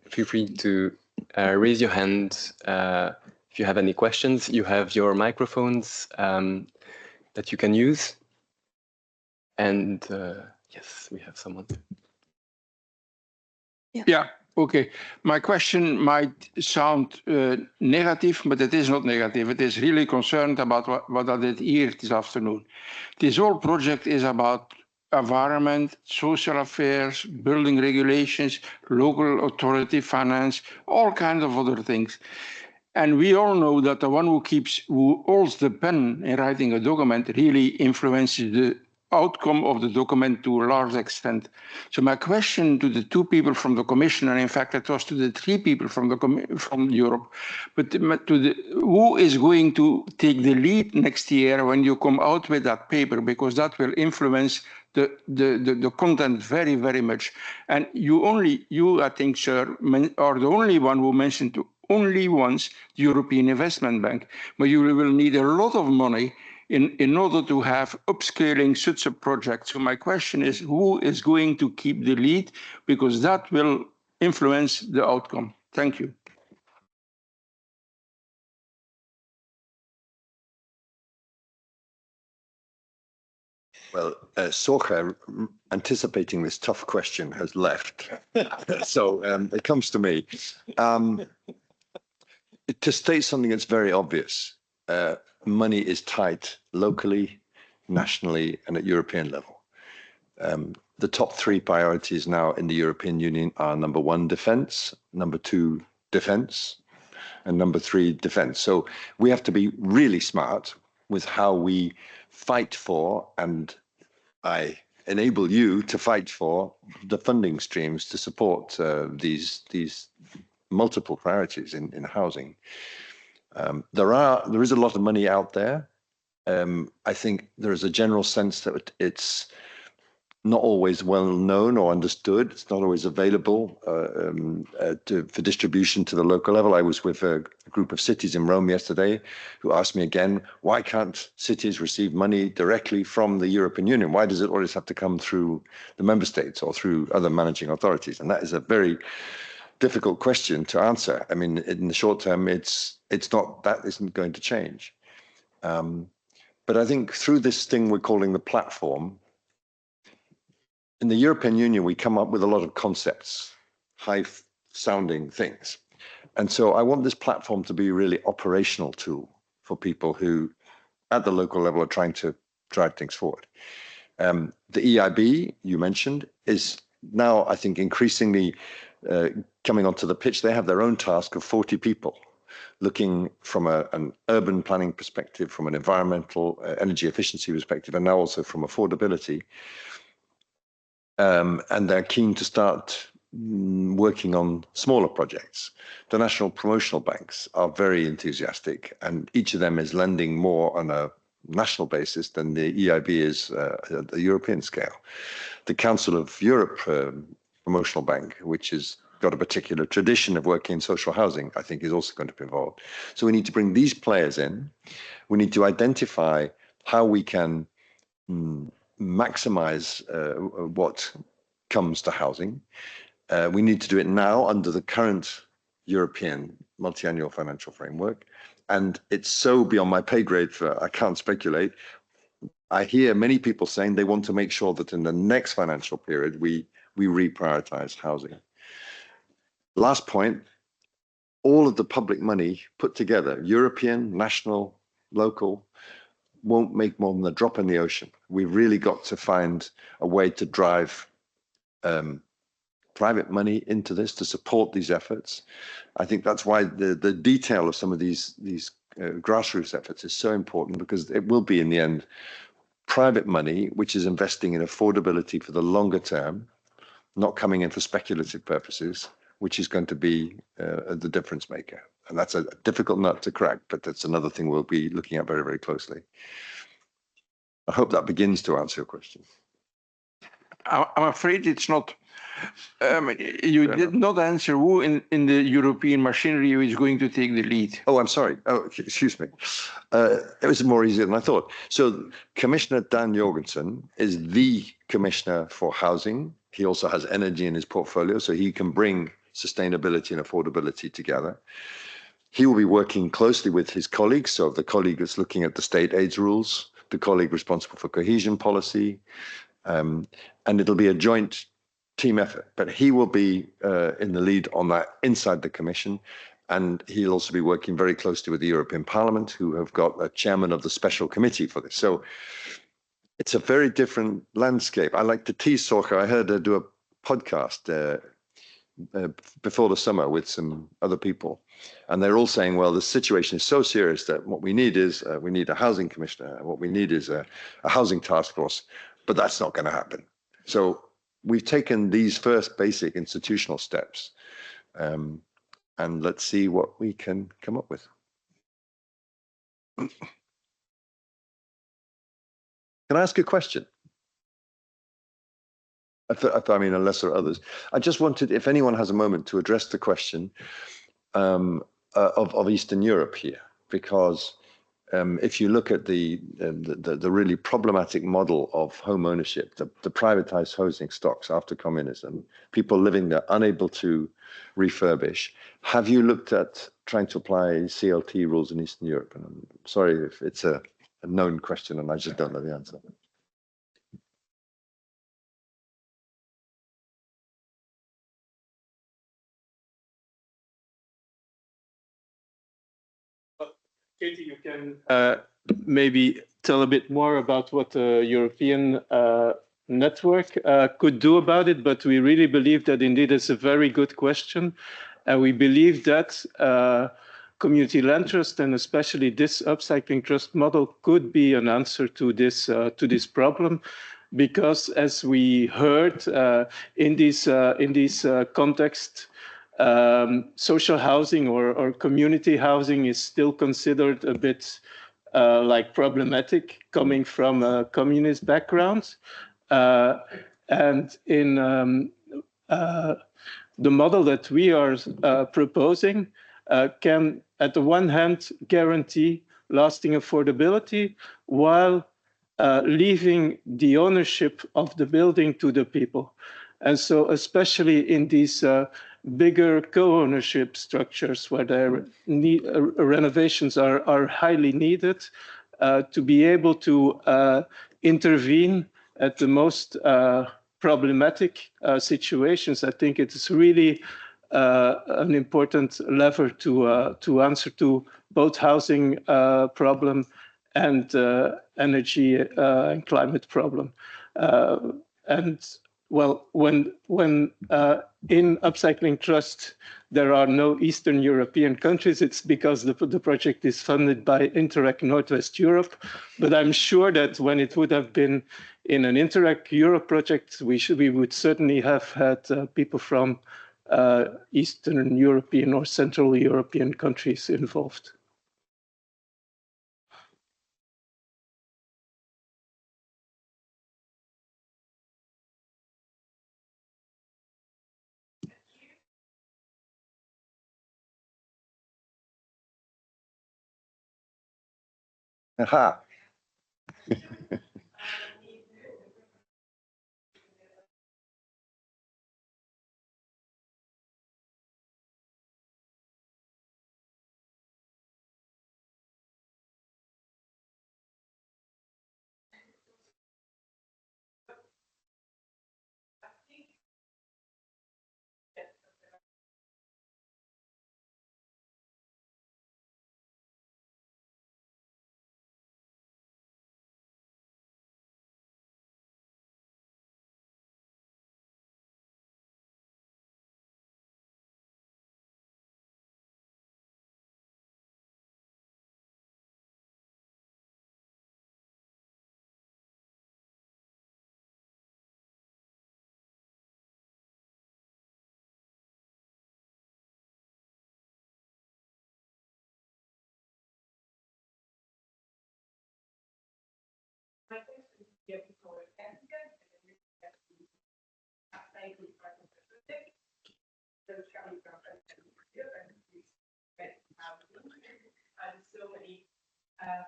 Feel free to raise your hand if you have any questions. You have your microphones that you can use. And yes, we have someone. Yeah, okay. My question might sound negative, but it is not negative. It is really concerned about what I did here this afternoon. This whole project is about environment, social affairs, building regulations, local authority, finance, all kinds of other things. And we all know that the one who holds the pen in writing a document really influences the outcome of the document to a large extent. So my question to the two people from the Commission, and in fact it was to the three people from Europe, but who is going to take the lead next year when you come out with that paper, because that will influence the content very, very much. And you, I think, sir, are the only one who mentioned only once the European Investment Bank, but you will need a lot of money in order to have upscaling such a project. So my question is, who is going to keep the lead? Because that will influence the outcome. Thank you. Well, Sorcha, anticipating this tough question, has left. So it comes to me. To state something that's very obvious, money is tight locally, nationally, and at European level. The top three priorities now in the European Union are number one, defense, number two, defense, and number three, defense. So we have to be really smart with how we fight for, and I enable you to fight for, the funding streams to support these multiple priorities in housing. There is a lot of money out there. I think there is a general sense that it's not always well known or understood. It's not always available for distribution to the local level. I was with a group of cities in Rome yesterday who asked me again, why can't cities receive money directly from the European Union? Why does it always have to come through the member states or through other managing authorities? And that is a very difficult question to answer. I mean, in the short term, it's not, that isn't going to change. But I think through this thing we're calling the platform, in the European Union, we come up with a lot of concepts, high-sounding things. And so I want this platform to be a really operational tool for people who, at the local level, are trying to drive things forward. The EIB, you mentioned, is now, I think, increasingly coming onto the pitch. They have their own task of 40 people, looking from an urban planning perspective, from an environmental energy efficiency perspective, and now also from affordability. And they're keen to start working on smaller projects. The national promotional banks are very enthusiastic, and each of them is lending more on a national basis than the EIB is at the European scale. The Council of Europe Promotional Bank, which has got a particular tradition of working in social housing, I think is also going to be involved. So we need to bring these players in. We need to identify how we can maximize what comes to housing. We need to do it now under the current European multi-annual financial framework. And it's so beyond my pay grade for I can't speculate. I hear many people saying they want to make sure that in the next financial period, we reprioritize housing. Last point, all of the public money put together, European, national, local, won't make more than a drop in the ocean. We've really got to find a way to drive private money into this to support these efforts. I think that's why the detail of some of these grassroots efforts is so important, because it will be in the end private money which is investing in affordability for the longer term, not coming in for speculative purposes, which is going to be the difference maker. And that's a difficult nut to crack, but that's another thing we'll be looking at very, very closely. I hope that begins to answer your question. I'm afraid it's not. You did not answer who in the European machinery is going to take the lead. Oh, I'm sorry. Oh, excuse me. It was more easier than I thought. So Commissioner Dan Jorgensen is the commissioner for housing. He also has energy in his portfolio, so he can bring sustainability and affordability together. He will be working closely with his colleagues, so the colleague that's looking at the state aids rules, the colleague responsible for cohesion policy, and it'll be a joint team effort. But he will be in the lead on that inside the Commission, and he'll also be working very closely with the European Parliament, who have got a chairman of the special committee for this. So it's a very different landscape. I like to tease Sorcha. I heard her do a podcast before the summer with some other people, and they're all saying, well, the situation is so serious that what we need is we need a housing commissioner, and what we need is a housing task force, but that's not going to happen. So we've taken these first basic institutional steps, and let's see what we can come up with. Can I ask a question? I mean, unless there are others. I just wanted, if anyone has a moment, to address the question of Eastern Europe here, because if you look at the really problematic model of home ownership, the privatized housing stocks after communism, people living there unable to refurbish, have you looked at trying to apply CLT rules in Eastern Europe? And I'm sorry if it's a known question and I just don't know the answer. Keti, you can maybe tell a bit more about what the European network could do about it, but we really believe that indeed it's a very good question. And we believe that community land trust, and especially this upcycling trust model, could be an answer to this problem. Because as we heard in this context, social housing or community housing is still considered a bit like problematic, coming from a communist background. And in the model that we are proposing can, at the one hand, guarantee lasting affordability while leaving the ownership of the building to the people. And so especially in these bigger co-ownership structures where their renovations are highly needed, to be able to intervene at the most problematic situations, I think it is really an important lever to answer to both housing problem and energy and climate problem. And well, when in Upcycling Trust there are no Eastern European countries, it's because the project is funded by Interreg Northwest Europe. But I'm sure that when it would have been in an Interreg Europe project, we would certainly have had people from Eastern European or Central European countries involved. Aha.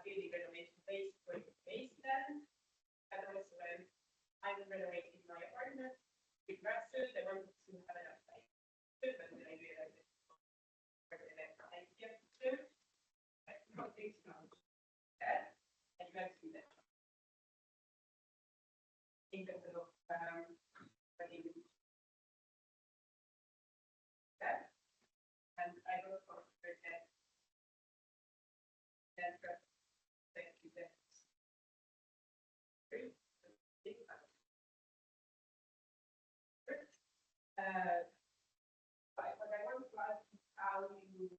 Building renovation based then. And also when I'm renovating my apartment with Brussels, I wanted to have an upside. But then I realized that I get to things not that and you have to do that. In terms of that. And I wrote for that. Thank you. What I want to ask is how you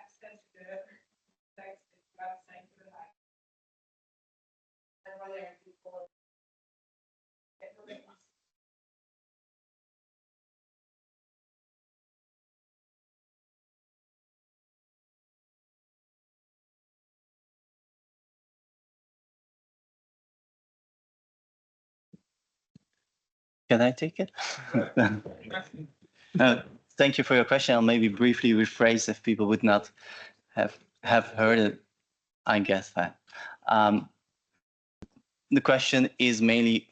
access the text website to the life. And what I do for Can I take it? Thank you for your question. I'll maybe briefly rephrase if people would not have heard it, I guess that. The question is mainly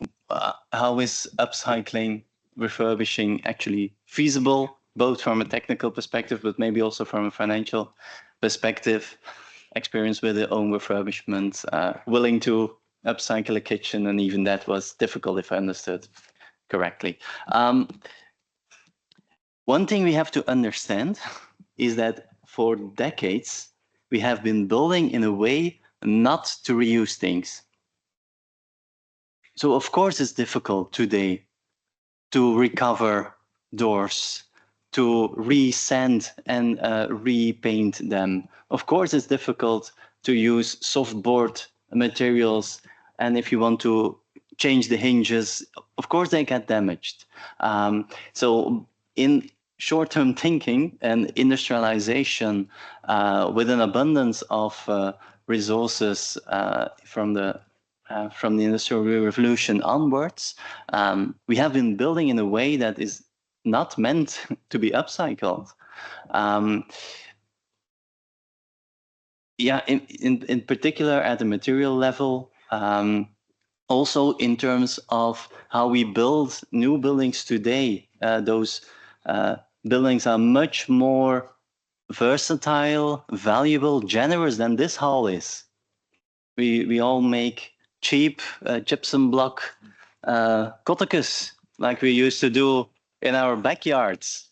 how is upcycling, refurbishing actually feasible, both from a technical perspective, but maybe also from a financial perspective, experience with their own refurbishment, willing to upcycle a kitchen, and even that was difficult if I understood correctly. One thing we have to understand is that for decades, we have been building in a way not to reuse things. So of course it's difficult today to recover doors, to re-sand and repaint them. Of course it's difficult to use soft board materials, and if you want to change the hinges, of course they get damaged. So in short-term thinking and industrialization with an abundance of resources from the Industrial Revolution onwards, we have been building in a way that is not meant to be upcycled. Yeah, in particular at the material level, also in terms of how we build new buildings today, those buildings are much more versatile, valuable, generous than this hall is. We all make cheap gypsum block cottages like we used to do in our backyards.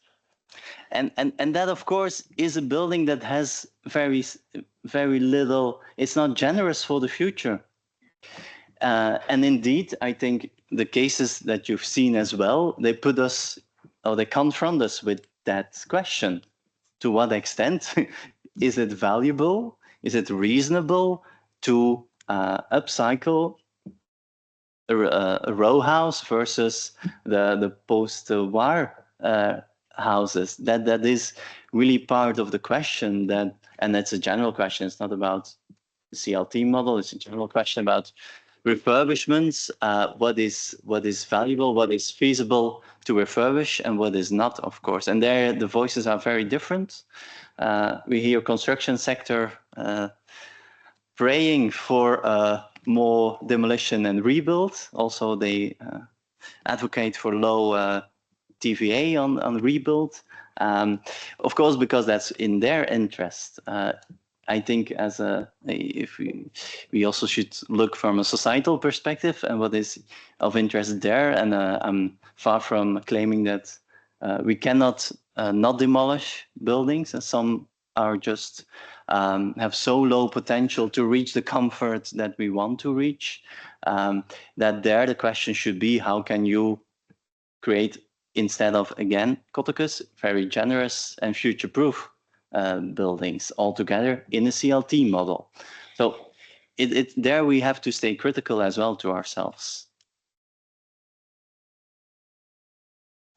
And that, of course, is a building that has very little, it's not generous for the future. And indeed, I think the cases that you've seen as well, they put us, or they confront us with that question. To what extent is it valuable? Is it reasonable to upcycle a row house versus the post-war houses? That is really part of the question, that, and that's a general question. It's not about the CLT model. It's a general question about refurbishments. What is valuable? What is feasible to refurbish, and what is not, of course. And there, the voices are very different. We hear construction sector praying for more demolition and rebuild. Also, they advocate for low TVA on rebuild. Of course, because that's in their interest. I think as if we also should look from a societal perspective and what is of interest there. And I'm far from claiming that we cannot not demolish buildings, and some are just have so low potential to reach the comfort that we want to reach, that there the question should be, how can you create, instead of, again, cottages, very generous and future-proof buildings altogether in a CLT model. So there we have to stay critical as well to ourselves.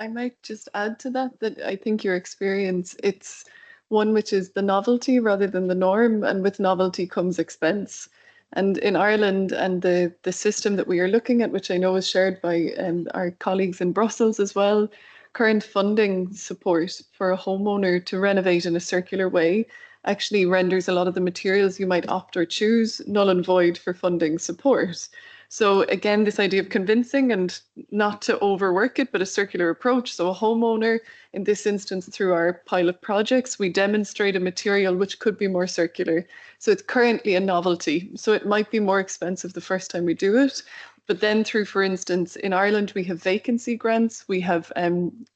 I might just add to that I think your experience, it's one which is the novelty rather than the norm, and with novelty comes expense. And in Ireland, and the system that we are looking at, which I know is shared by our colleagues in Brussels as well, current funding support for a homeowner to renovate in a circular way actually renders a lot of the materials you might opt or choose null and void for funding support. So again, this idea of convincing and not to overwork it, but a circular approach. So a homeowner, in this instance, through our pilot projects, we demonstrate a material which could be more circular. So it's currently a novelty. So it might be more expensive the first time we do it. But then through, for instance, in Ireland, we have vacancy grants, we have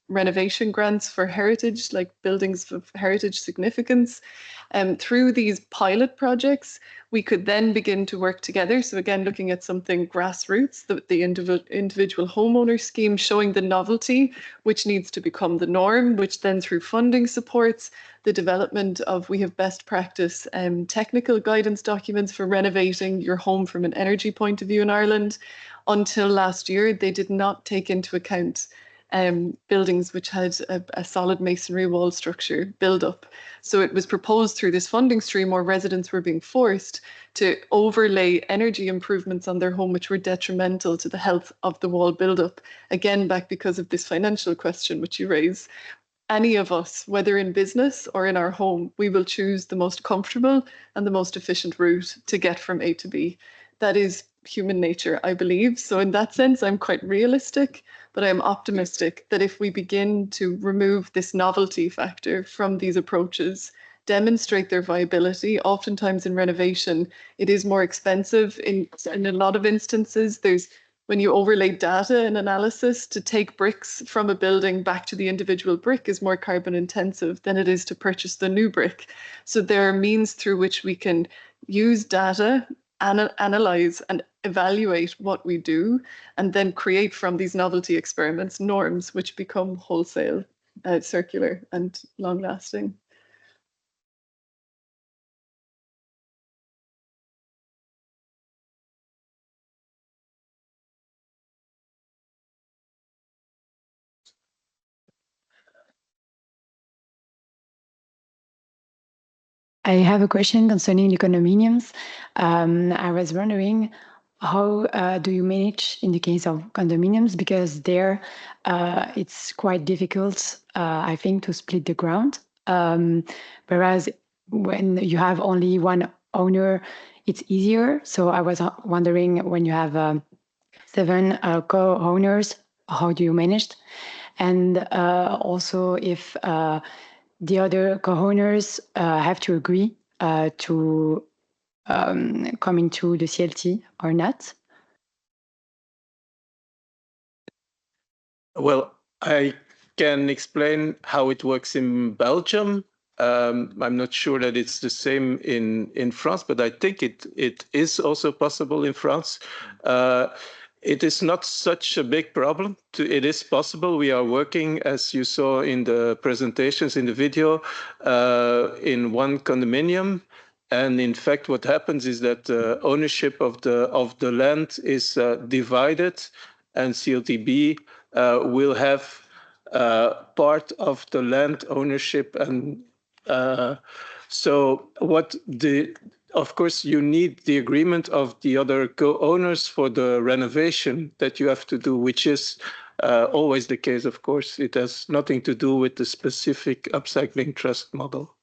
renovation grants for heritage, like buildings of heritage significance. Through these pilot projects, we could then begin to work together. So again, looking at something grassroots, the individual homeowner scheme, showing the novelty, which needs to become the norm, which then through funding supports the development of, we have best practice technical guidance documents for renovating your home from an energy point of view in Ireland. Until last year, they did not take into account buildings which had a solid masonry wall structure build up. So it was proposed through this funding stream, or residents were being forced to overlay energy improvements on their home which were detrimental to the health of the wall build-up. Again, back because of this financial question which you raise. Any of us, whether in business or in our home, we will choose the most comfortable and the most efficient route to get from A to B. That is human nature, I believe. So in that sense, I'm quite realistic, but I'm optimistic that if we begin to remove this novelty factor from these approaches, demonstrate their viability, oftentimes in renovation, it is more expensive. In a lot of instances, when you overlay data and analysis, to take bricks from a building back to the individual brick is more carbon intensive than it is to purchase the new brick. So there are means through which we can use data, analyze and evaluate what we do, and then create from these novelty experiments norms which become wholesale, circular and long lasting. I have a question concerning the condominiums. I was wondering, how do you manage in the case of condominiums? Because there it's quite difficult, I think, to split the ground. Whereas when you have only one owner, it's easier. So I was wondering, when you have 7 co-owners, how do you manage? And also if the other co-owners have to agree to come into the CLT or not? Well, I can explain how it works in Belgium. I'm not sure that it's the same in France, but I think it is also possible in France. It is not such a big problem. It is possible. We are working, as you saw in the presentations, in the video, in one condominium. And in fact, what happens is that ownership of the land is divided, and CLTB will have part of the land ownership. And so of course, you need the agreement of the other co-owners for the renovation that you have to do, which is always the case, of course. It has nothing to do with the specific upcycling trust model.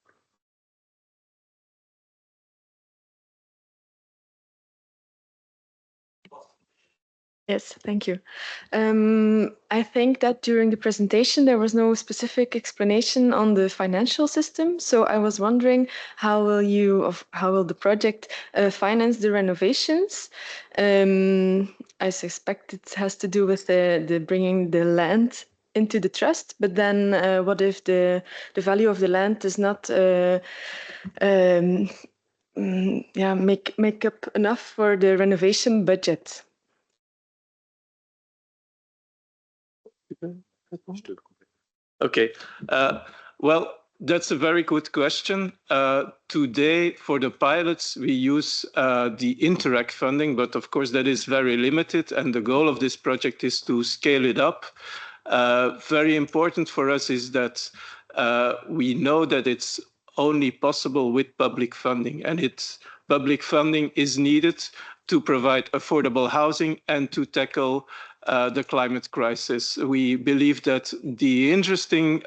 Yes, thank you. I think that during the presentation, there was no specific explanation on the financial system. So I was wondering, how will the project finance the renovations? I suspect it has to do with the bringing the land into the trust, but then what if the value of the land is not make up enough for the renovation budget? Okay. Well, that's a very good question. Today, for the pilots, we use the Interact funding, but of course that is very limited, and the goal of this project is to scale it up. Very important for us is that we know that it's only possible with public funding, and public funding is needed to provide affordable housing and to tackle the climate crisis. We believe that the interesting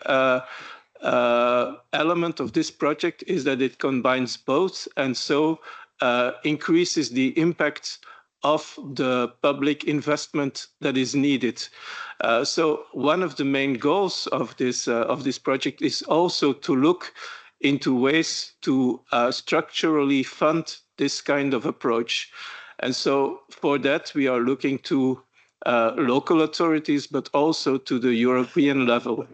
element of this project is that it combines both, and so increases the impact of the public investment that is needed. So one of the main goals of this project is also to look into ways to structurally fund this kind of approach. And so for that, we are looking to local authorities, but also to the European level.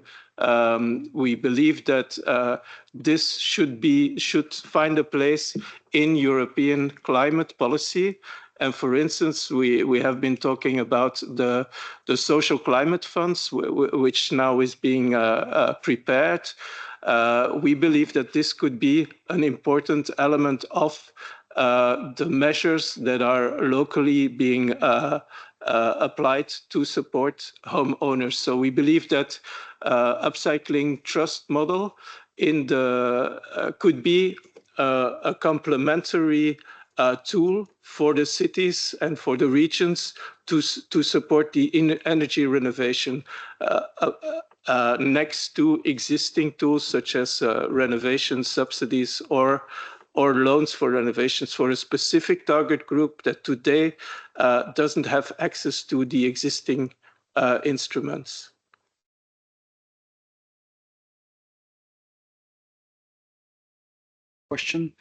We believe that this should find a place in European climate policy. And for instance, we have been talking about the social climate funds, which now is being prepared. We believe that this could be an important element of the measures that are locally being applied to support homeowners. So we believe that upcycling trust model could be a complementary tool for the cities and for the regions to support the energy renovation next to existing tools such as renovation subsidies or loans for renovations for a specific target group that today doesn't have access to the existing instruments. Question.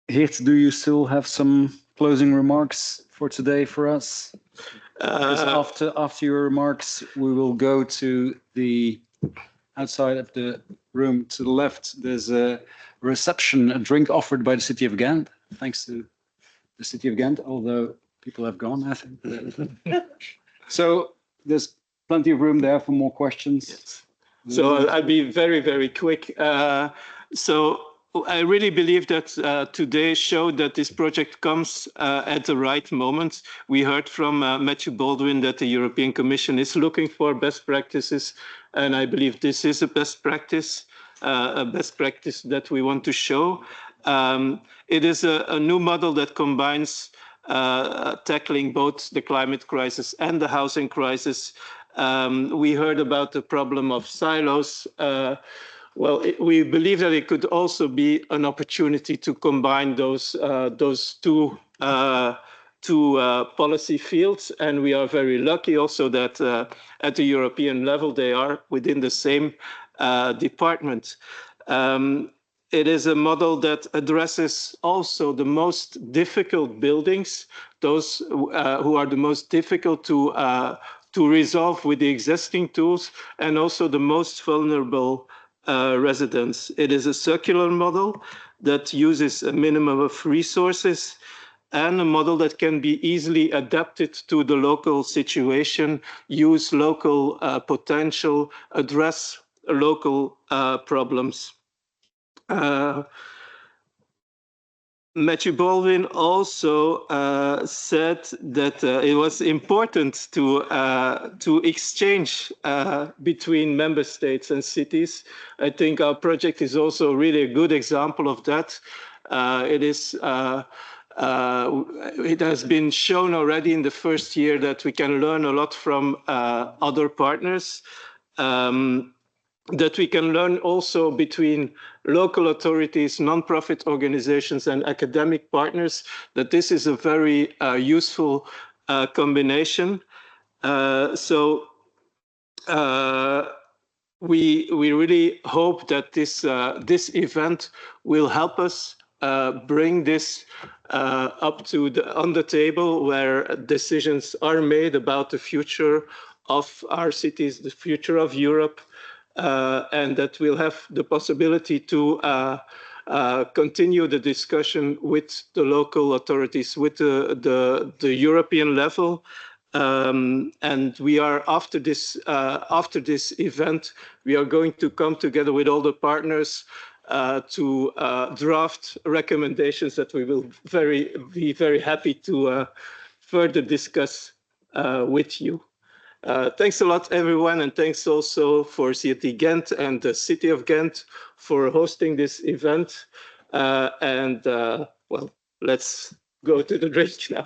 Geert, do you still have some closing remarks for today for us? Because after your remarks, we will go to the outside of the room to the left. There's a reception, a drink offered by the city of Ghent, thanks to the city of Ghent, although people have gone, I think. So there's plenty of room there for more questions. Yes. So I'll be very, very quick. So I really believe that today showed that this project comes at the right moment. We heard from Matthew Baldwin that the European Commission is looking for best practices, and I believe this is a best practice. a best practice that we want to show. It is a new model that combines tackling both the climate crisis and the housing crisis. We heard about the problem of silos. Well, we believe that it could also be an opportunity to combine those two policy fields, and we are very lucky also that at the European level they are within the same department. It is a model that addresses also the most difficult buildings, those who are the most difficult to resolve with the existing tools, and also the most vulnerable residents. It is a circular model that uses a minimum of resources and a model that can be easily adapted to the local situation, use local potential, address local problems. Matthew Baldwin also said that it was important to exchange between member states and cities. I think our project is also really a good example of that. It has been shown already in the first year that we can learn a lot from other partners. That we can learn also between local authorities, non-profit organizations, and academic partners, that this is a very useful combination. We really hope that this event will help us bring this up to on the table, where decisions are made about the future of our cities, the future of Europe, and that we'll have the possibility to continue the discussion with the local authorities, with the European level. And we are, after this event, we are going to come together with all the partners to draft recommendations that we will be very happy to further discuss with you. Thanks a lot, everyone, and thanks also for CLT Ghent and the City of Ghent for hosting this event. Well, let's go to the drink now.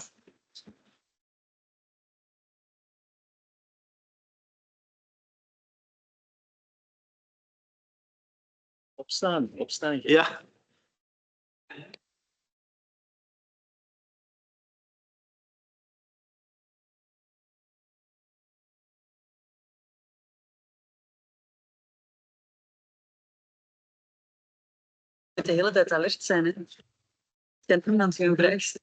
Opstaan. Ja. De hele tijd alert zijn, hè. Kent hem dan geen rechts.